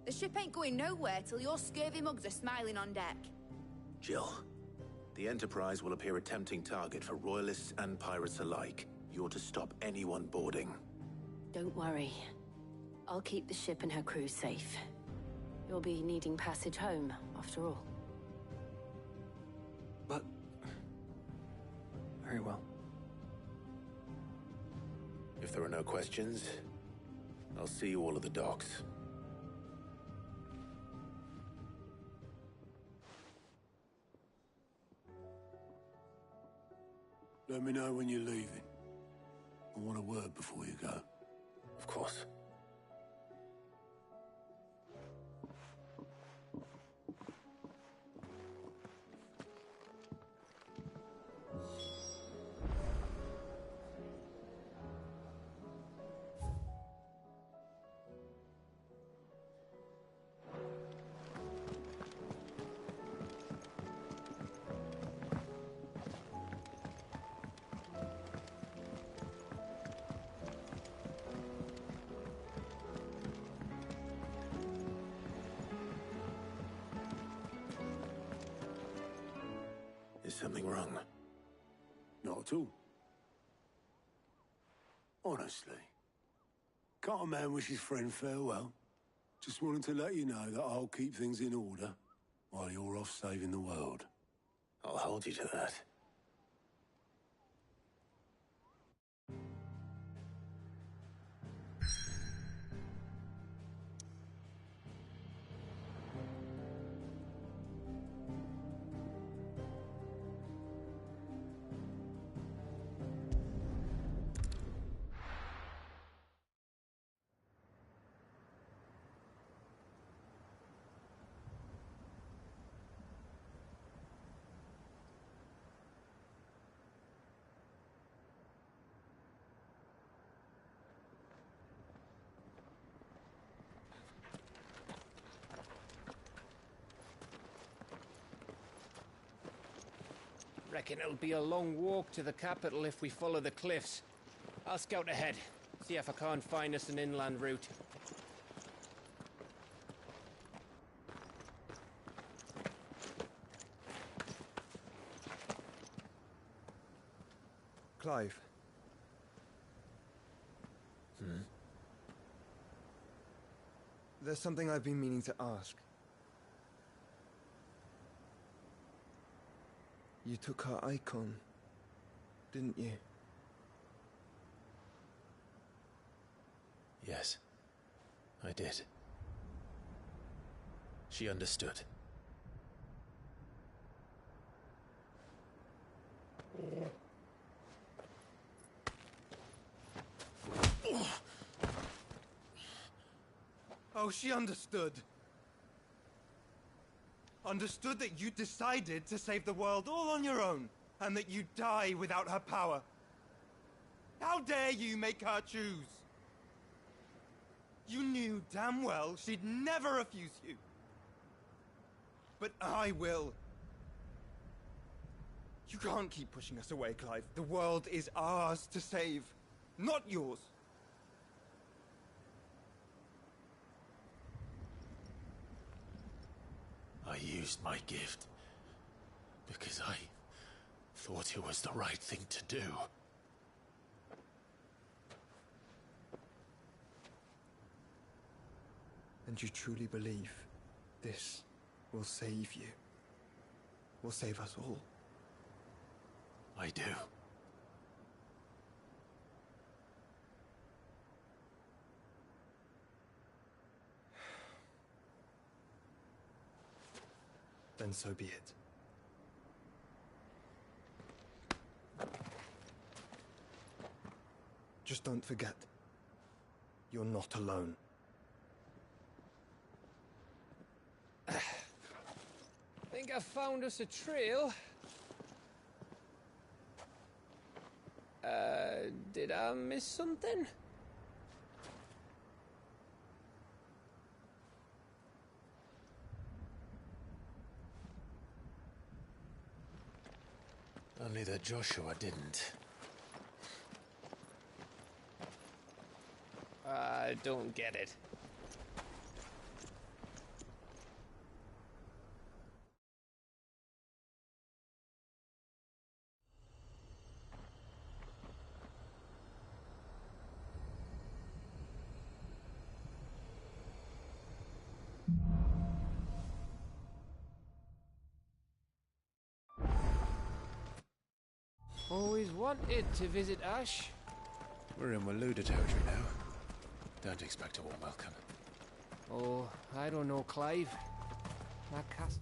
The ship ain't going nowhere till your scurvy mugs are smiling on deck. Jill, the Enterprise will appear a tempting target for royalists and pirates alike. You're to stop anyone boarding. Don't worry. I'll keep the ship and her crew safe. You'll be needing passage home, after all. But... very well. If there are no questions, I'll see you all at the docks. Let me know when you're leaving. I want a word before you go. Of course. Is something wrong? Not at all. Honestly. Can't a man wish his friend farewell? Just wanted to let you know that I'll keep things in order while you're off saving the world. I'll hold you to that. Reckon it'll be a long walk to the capital if we follow the cliffs. I'll scout ahead, see if I can't find us an inland route. Clive. There's something I've been meaning to ask. You took her icon, didn't you? Yes, I did. She understood. Oh, she understood. Understood that you decided to save the world all on your own, and that you'd die without her power. How dare you make her choose? You knew damn well she'd never refuse you. But I will. You can't keep pushing us away, Clive. The world is ours to save, not yours. I used my gift because I thought it was the right thing to do. And you truly believe this will save you? Will save us all? I do. Then so be it. Just don't forget, you're not alone. Think I found us a trail. Did I miss something? Only that Joshua didn't. I don't get it. Always wanted to visit Ash. We're in Waluda territory now. Don't expect a warm welcome. Oh, I don't know, Clive. That castle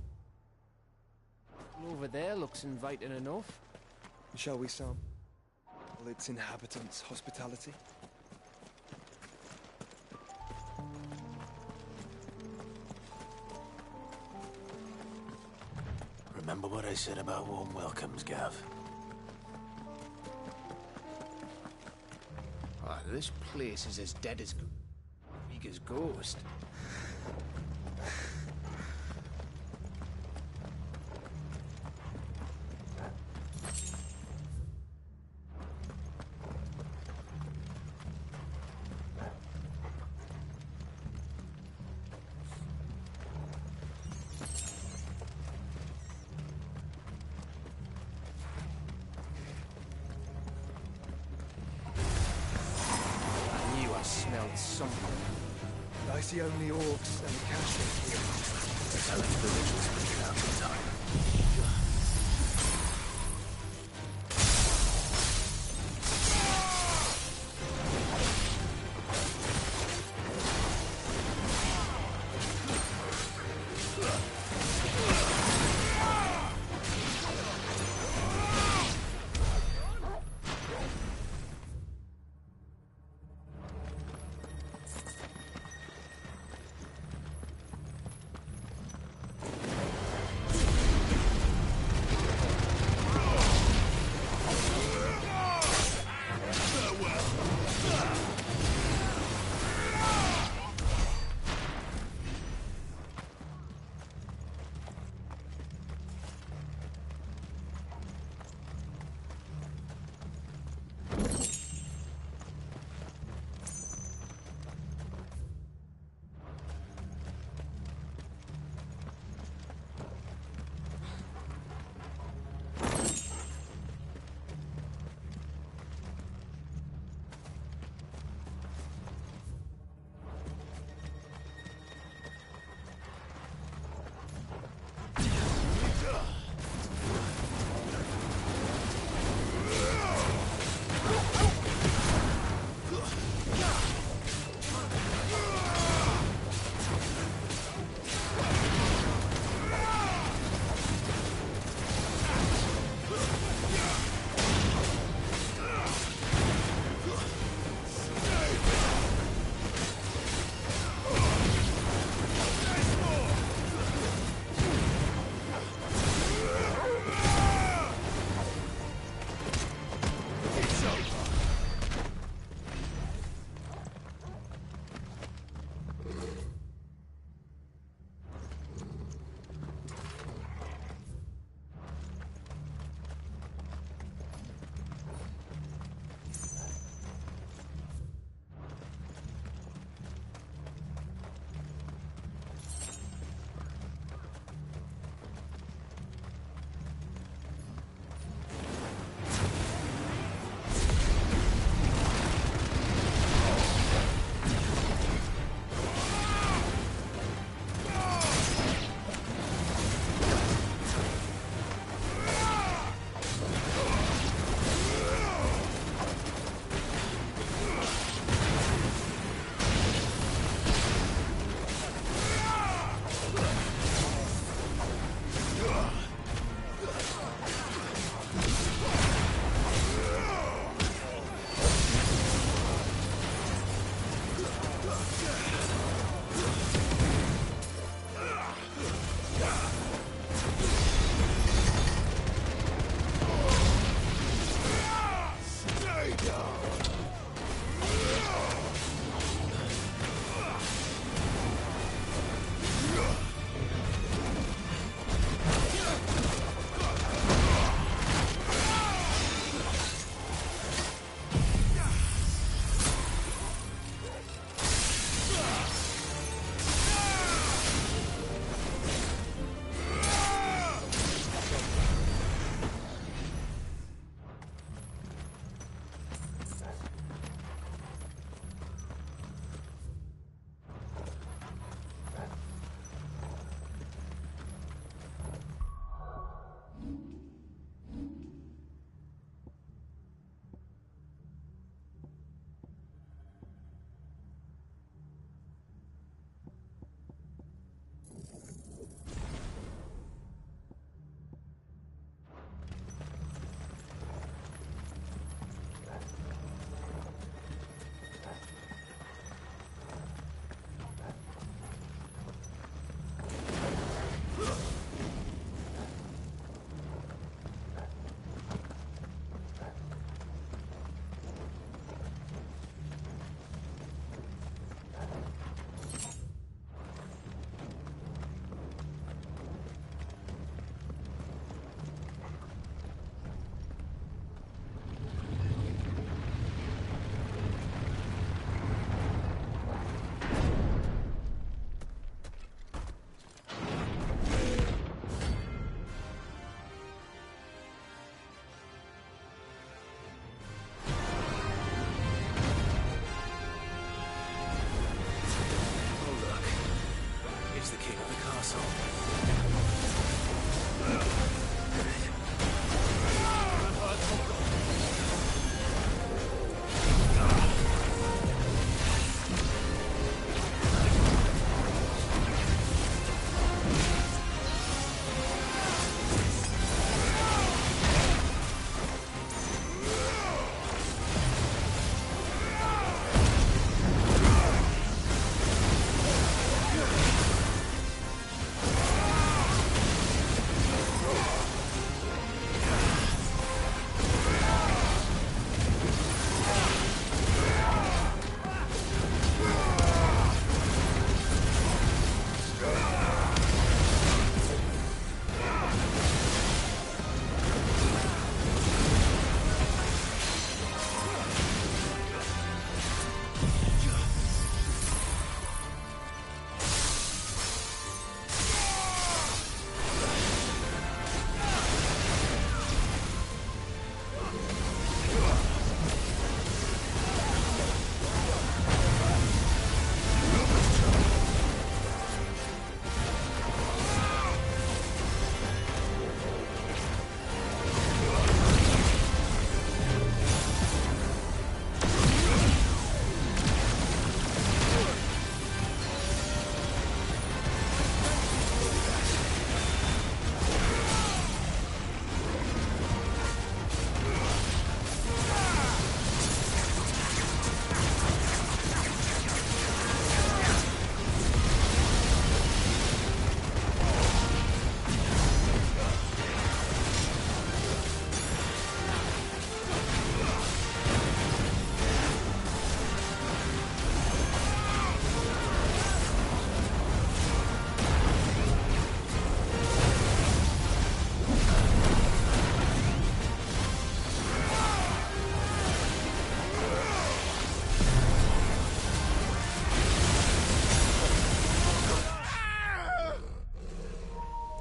over there looks inviting enough. Shall we sample all its inhabitants' hospitality? Remember what I said about warm welcomes, Gav? Ah, this place is as dead as weak as ghost. I see only orcs and castles here. The Silent Village was been out in time.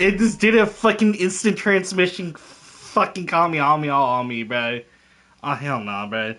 It just did a fucking instant transmission fucking Kamehameha on me, bro. Oh, hell nah, bro.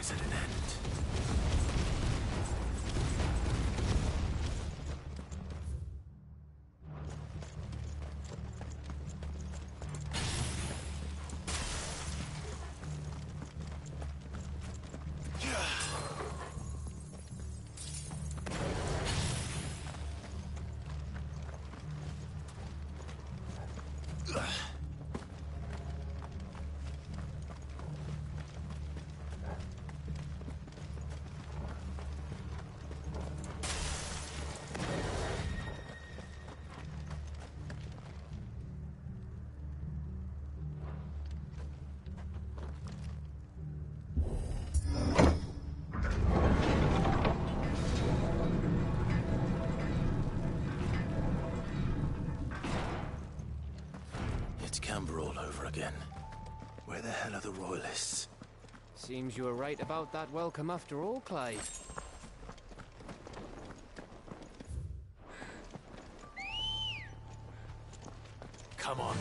is at an end. It's Camber all over again. Where the hell are the Royalists? Seems you were right about that welcome after all, Clive. Come on.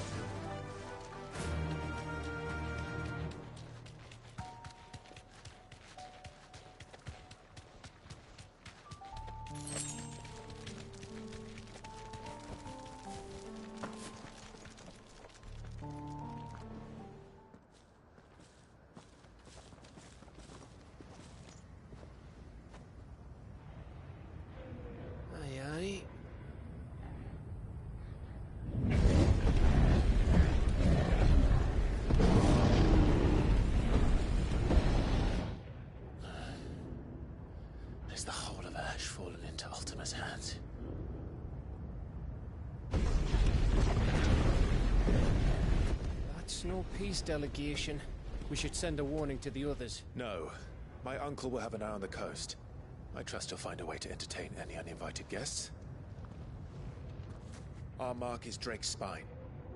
Aye, aye. Is the whole of Ash fallen into Ultima's hands? That's no peace delegation. We should send a warning to the others. No. My uncle will have an eye on the coast. I trust he'll find a way to entertain any uninvited guests. Our mark is Drake's Spine,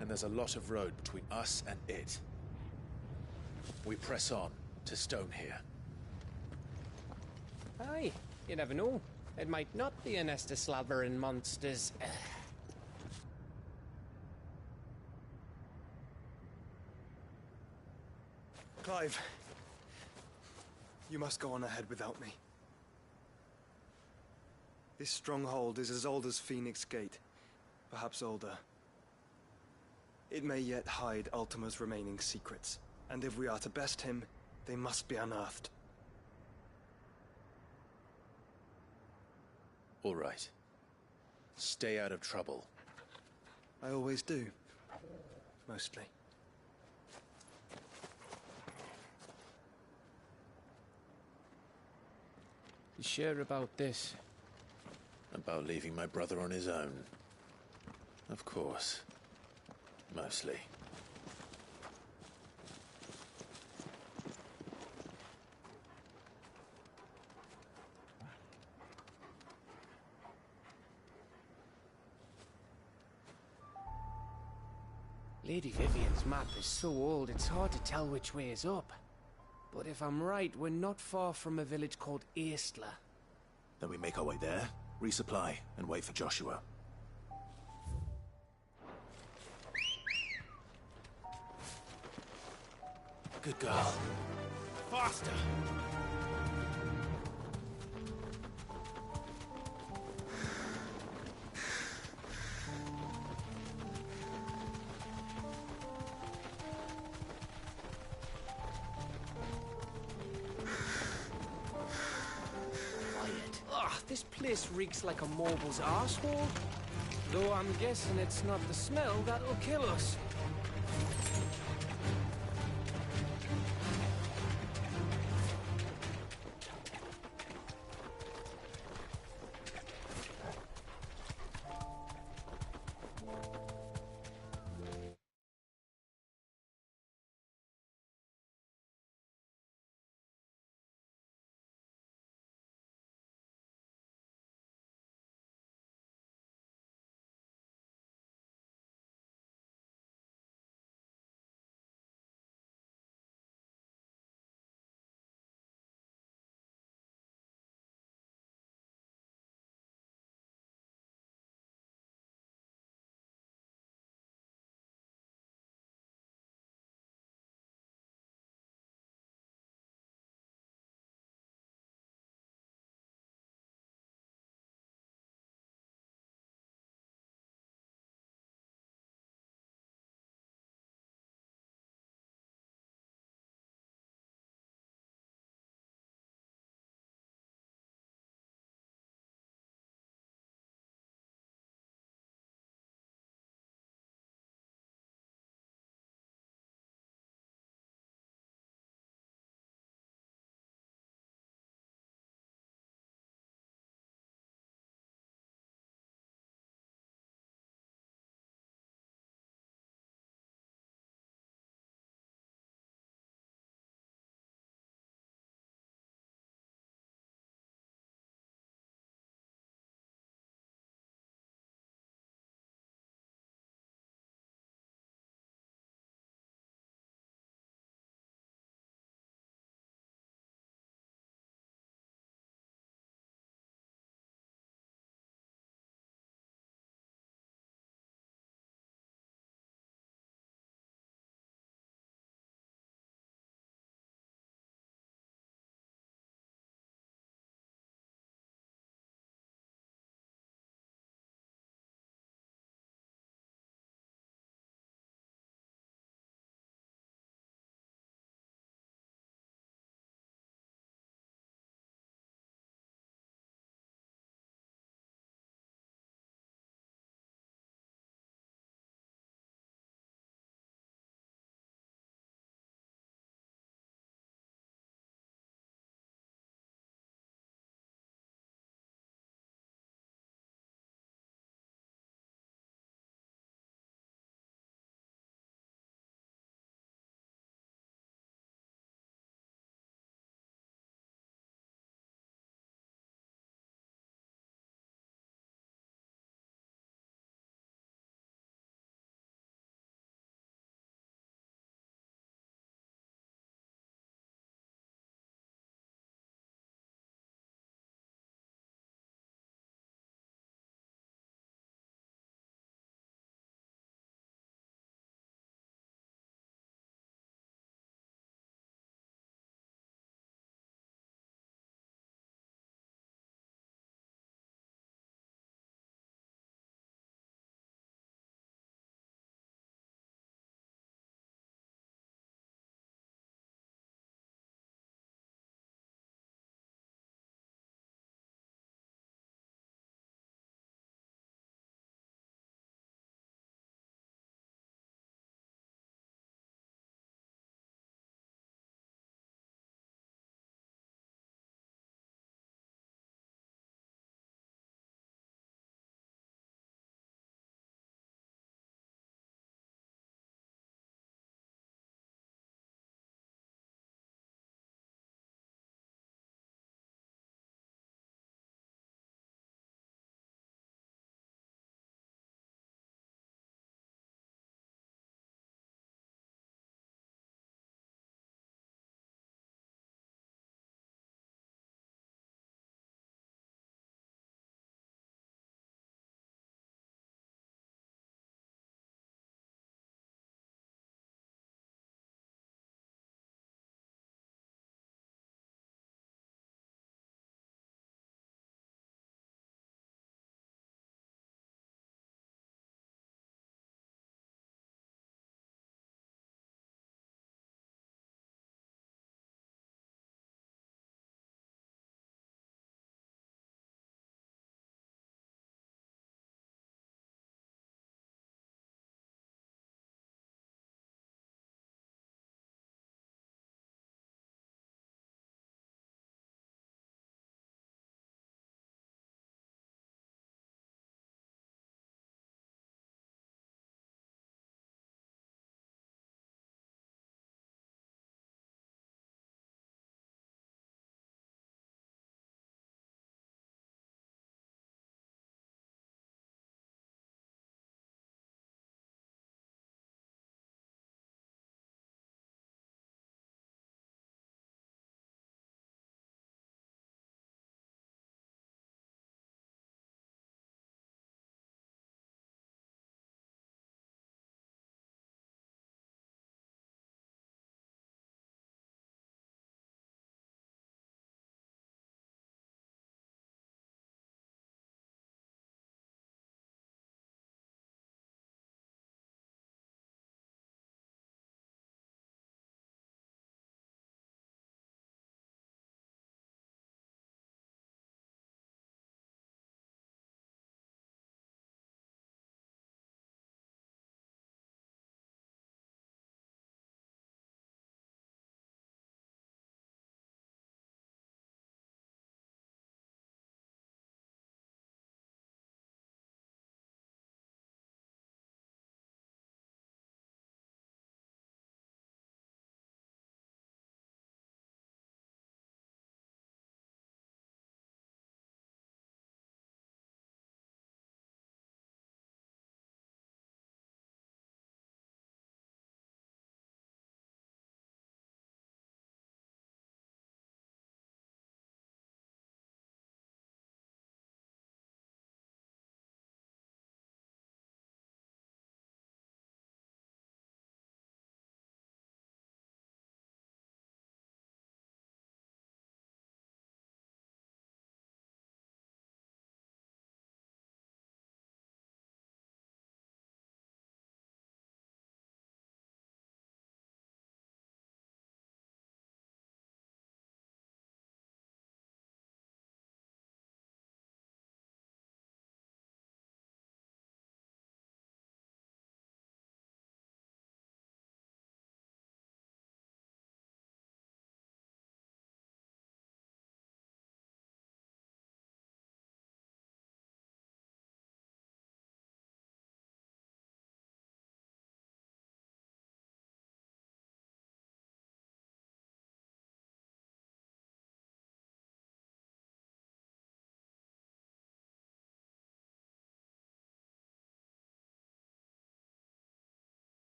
and there's a lot of road between us and it. We press on to Stonehere. Aye, you never know. It might not be a nest of slavering monsters. Clive, you must go on ahead without me. This stronghold is as old as Phoenix Gate, perhaps older. It may yet hide Ultima's remaining secrets, and if we are to best him, they must be unearthed. All right. Stay out of trouble. I always do. Mostly. You sure about this? About leaving my brother on his own. Of course. Mostly. Lady Vivian's map is so old it's hard to tell which way is up. But if I'm right, we're not far from a village called Aistla. Then we make our way there, resupply, and wait for Joshua. Good girl. Faster! This place reeks like a mobile's arsehole. Though I'm guessing it's not the smell that'll kill us.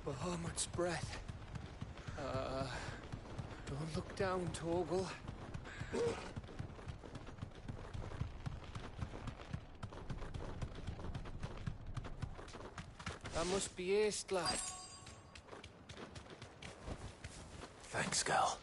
Bahamut's breath. Don't look down, Torgal. That must be Aistla. Thanks, Gal.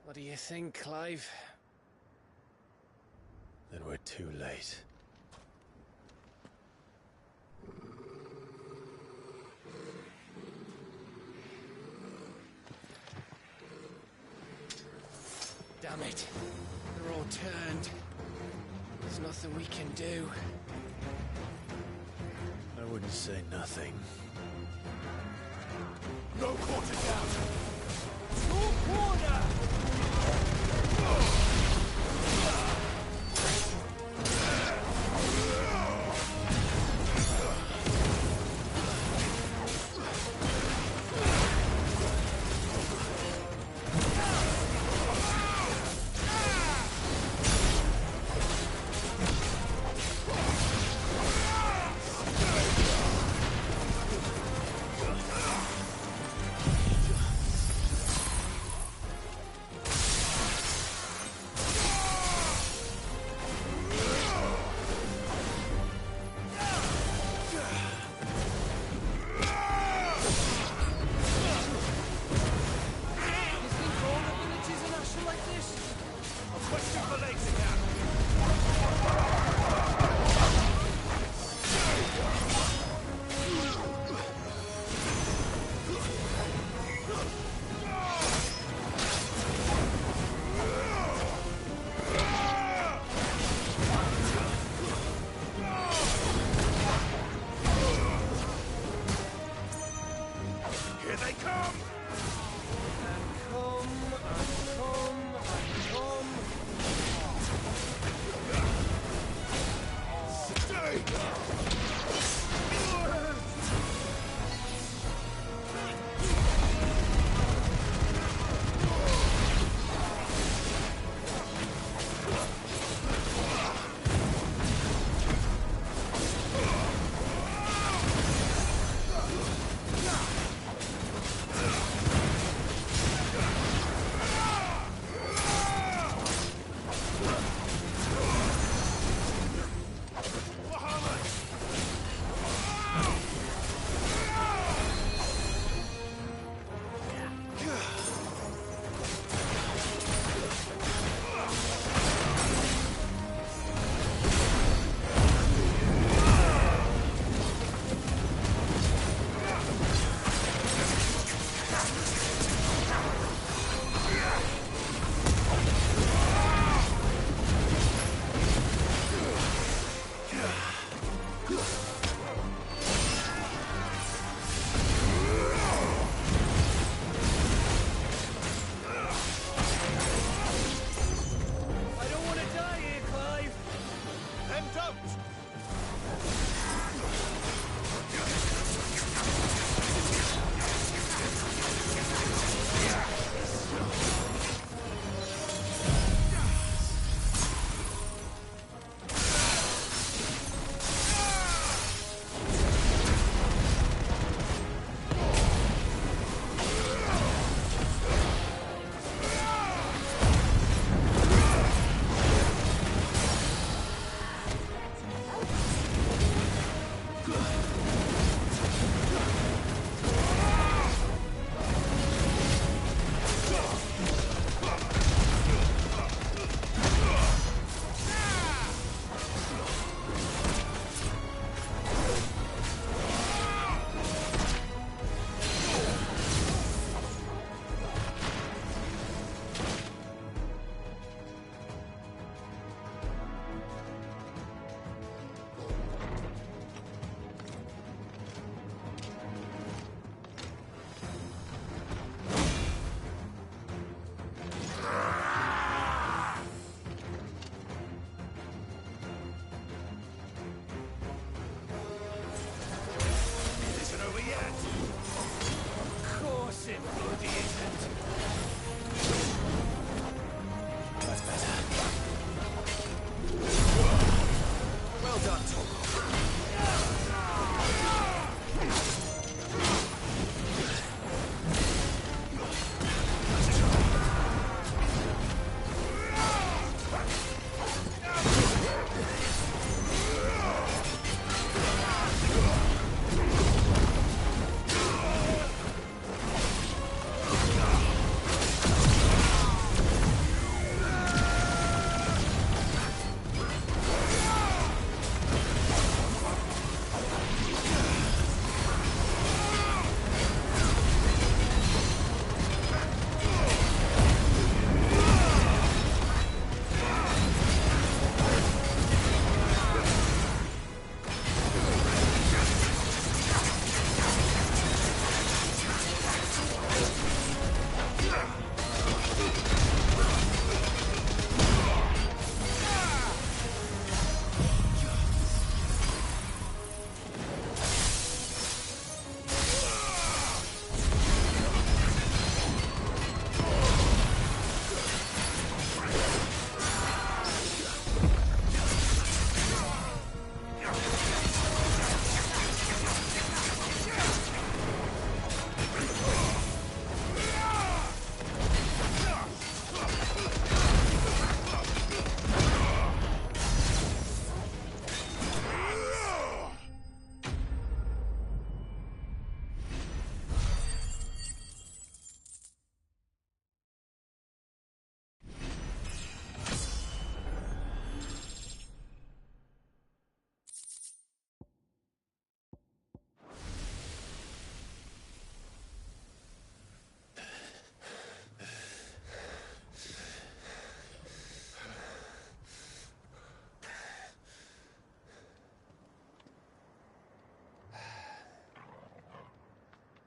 What do you think, Clive? Then we're too late. Damn it. They're all turned. There's nothing we can do. I wouldn't say nothing. No quarter down! No quarter!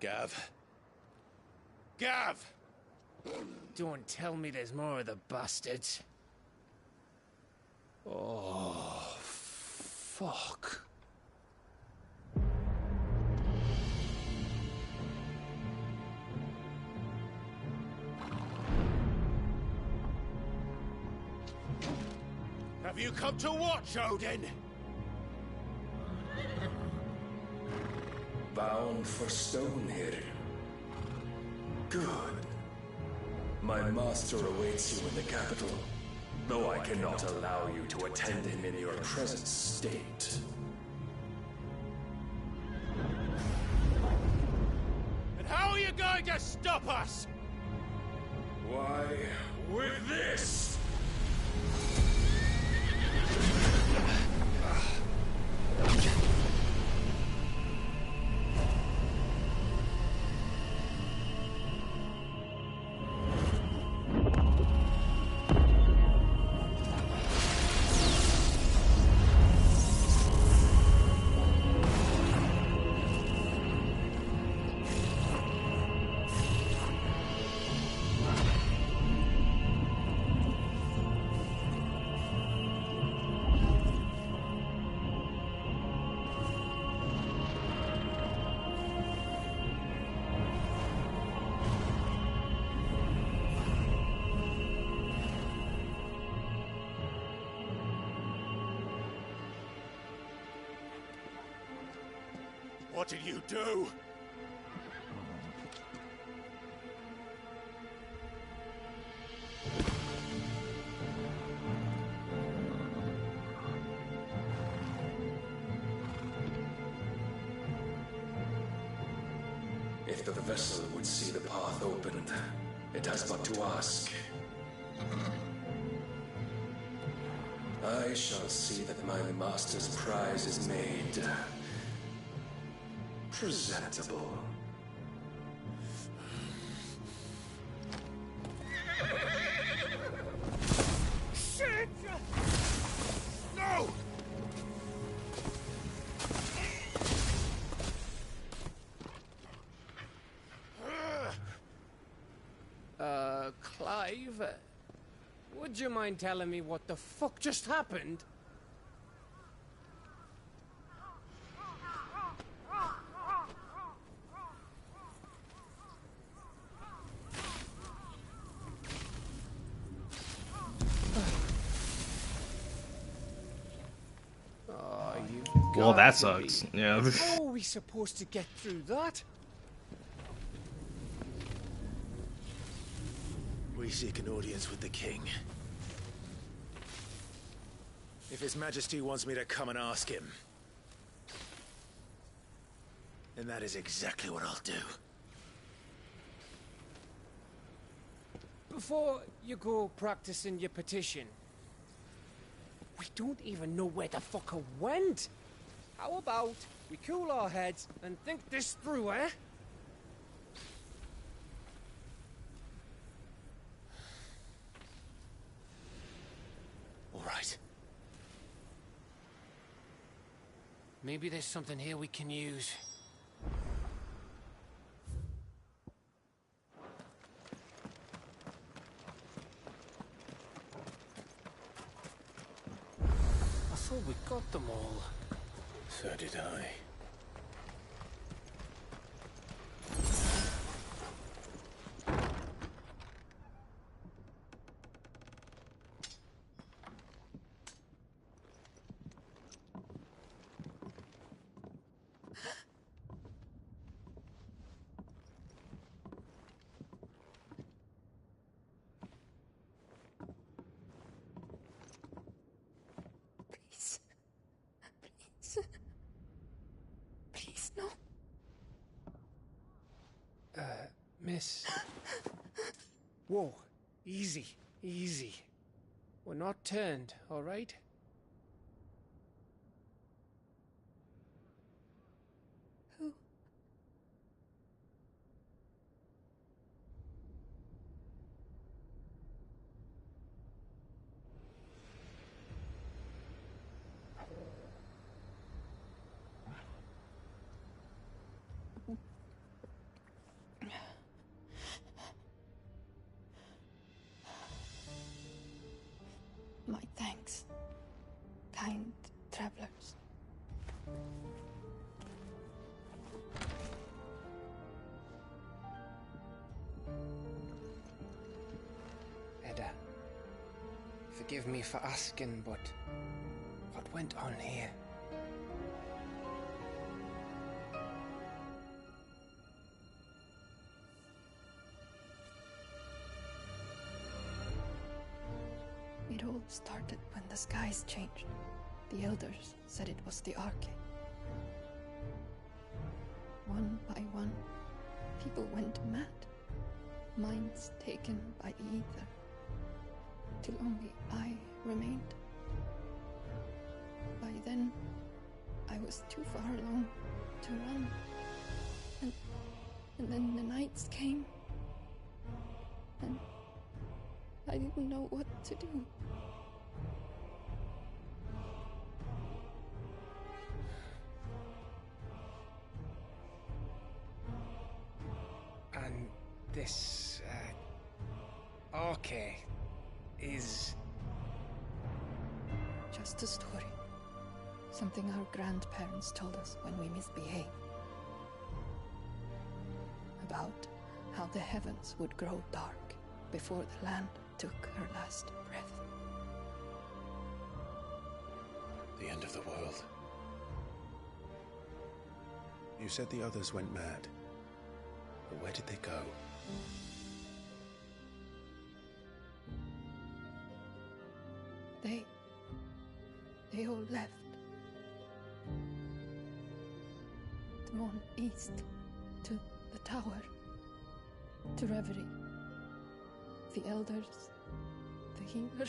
Gav. Gav! Don't tell me there's more of the bastards. Oh, fuck. Have you come to watch, Odin? Bound for Stonehill. Good. My master awaits you in the capital, though I cannot allow you to attend him in your present state. And how are you going to stop us? Why, with this! What did you do? If the vessel would see the path opened, it has but to ask. I shall see that my master's prize is made presentable. Shit! No! Clive, would you mind telling me what the fuck just happened? Well, that sucks. Yeah. How are we supposed to get through that? We seek an audience with the king. If His Majesty wants me to come and ask him, then that is exactly what I'll do. Before you go practicing your petition, we don't even know where the fucker went. How about we cool our heads and think this through, eh? All right. Maybe there's something here we can use. I thought we got them all. So did I. Please, no. Miss. Whoa, easy, easy. We're not turned, all right? Who? Forgive me for asking, but what went on here? It all started when the skies changed. The elders said it was the Arche. One by one, people went mad. Minds taken by the ether. Till only I remained. By then, I was too far along to run. And then the nights came. And I didn't know what to do. And this, Arche is... Just a story. Something our grandparents told us when we misbehaved. About how the heavens would grow dark before the land took her last breath. The end of the world. You said the others went mad. But where did they go? They all left. Gone east to the tower, to Reverie. The elders, the healer,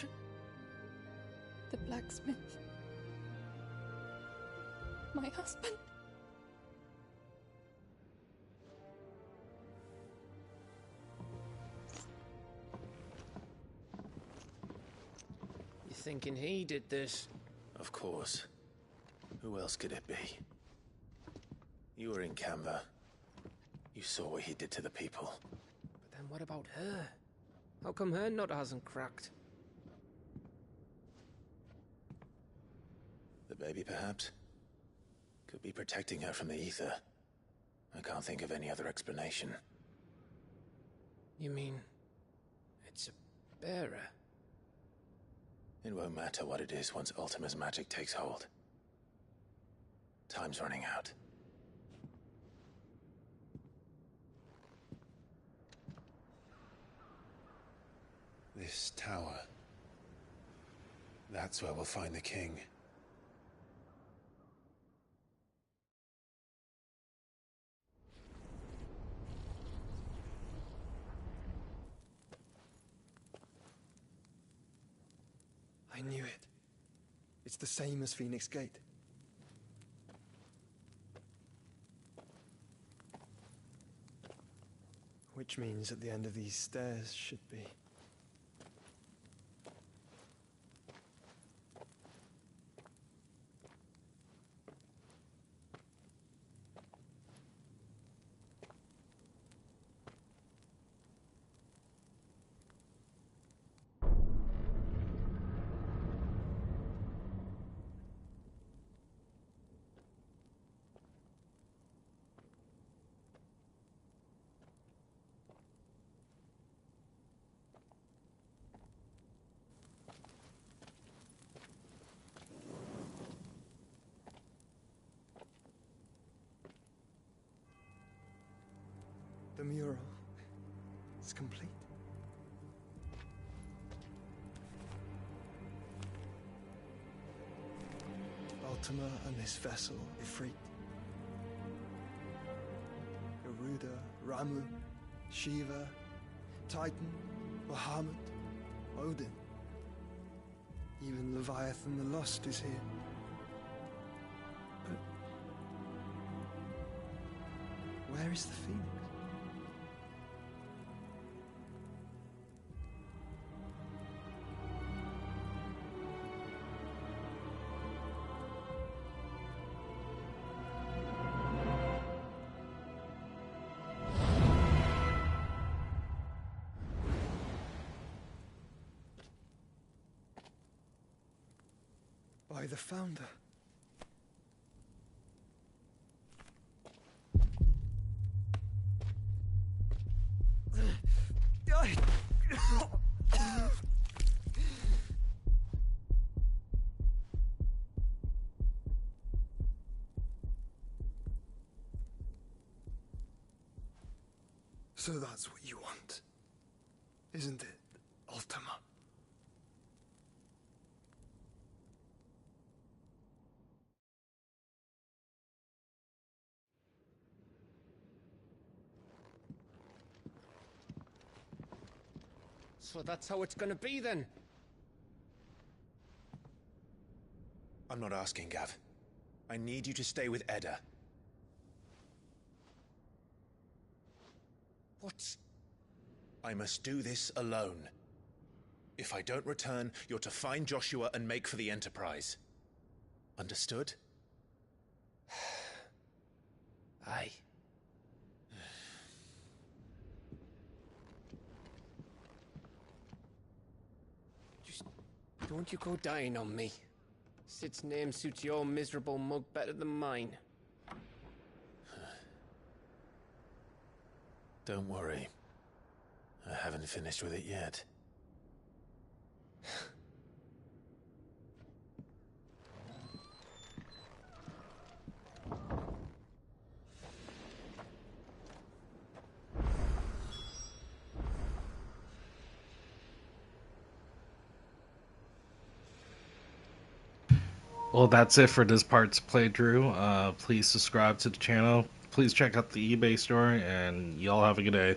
the blacksmith, my husband. You thinking he did this? Of course. Who else could it be? You were in Canva. You saw what he did to the people. But then what about her? How come her nut hasn't cracked? The baby, perhaps? Could be protecting her from the ether. I can't think of any other explanation. You mean... it's a bearer? It won't matter what it is once Ultima's magic takes hold. Time's running out. This tower. That's where we'll find the king. I knew it. It's the same as Phoenix Gate. Which means at the end of these stairs should be... The mural is complete. Ultima and this vessel, Ifrit. Garuda, Ramu, Shiva, Titan, Bahamut, Odin. Even Leviathan the Lost is here. But where is the Phoenix? By the Founder. So that's what you want, isn't it, Ultima? So that's how it's gonna be then? I'm not asking, Gav. I need you to stay with Edda. What? I must do this alone. If I don't return, you're to find Joshua and make for the Enterprise. Understood? Aye. Just don't you go dying on me. Sid's name suits your miserable mug better than mine. Don't worry. I haven't finished with it yet. Well, that's it for this part's playthrough. Please subscribe to the channel. Please check out the eBay store, and y'all have a good day.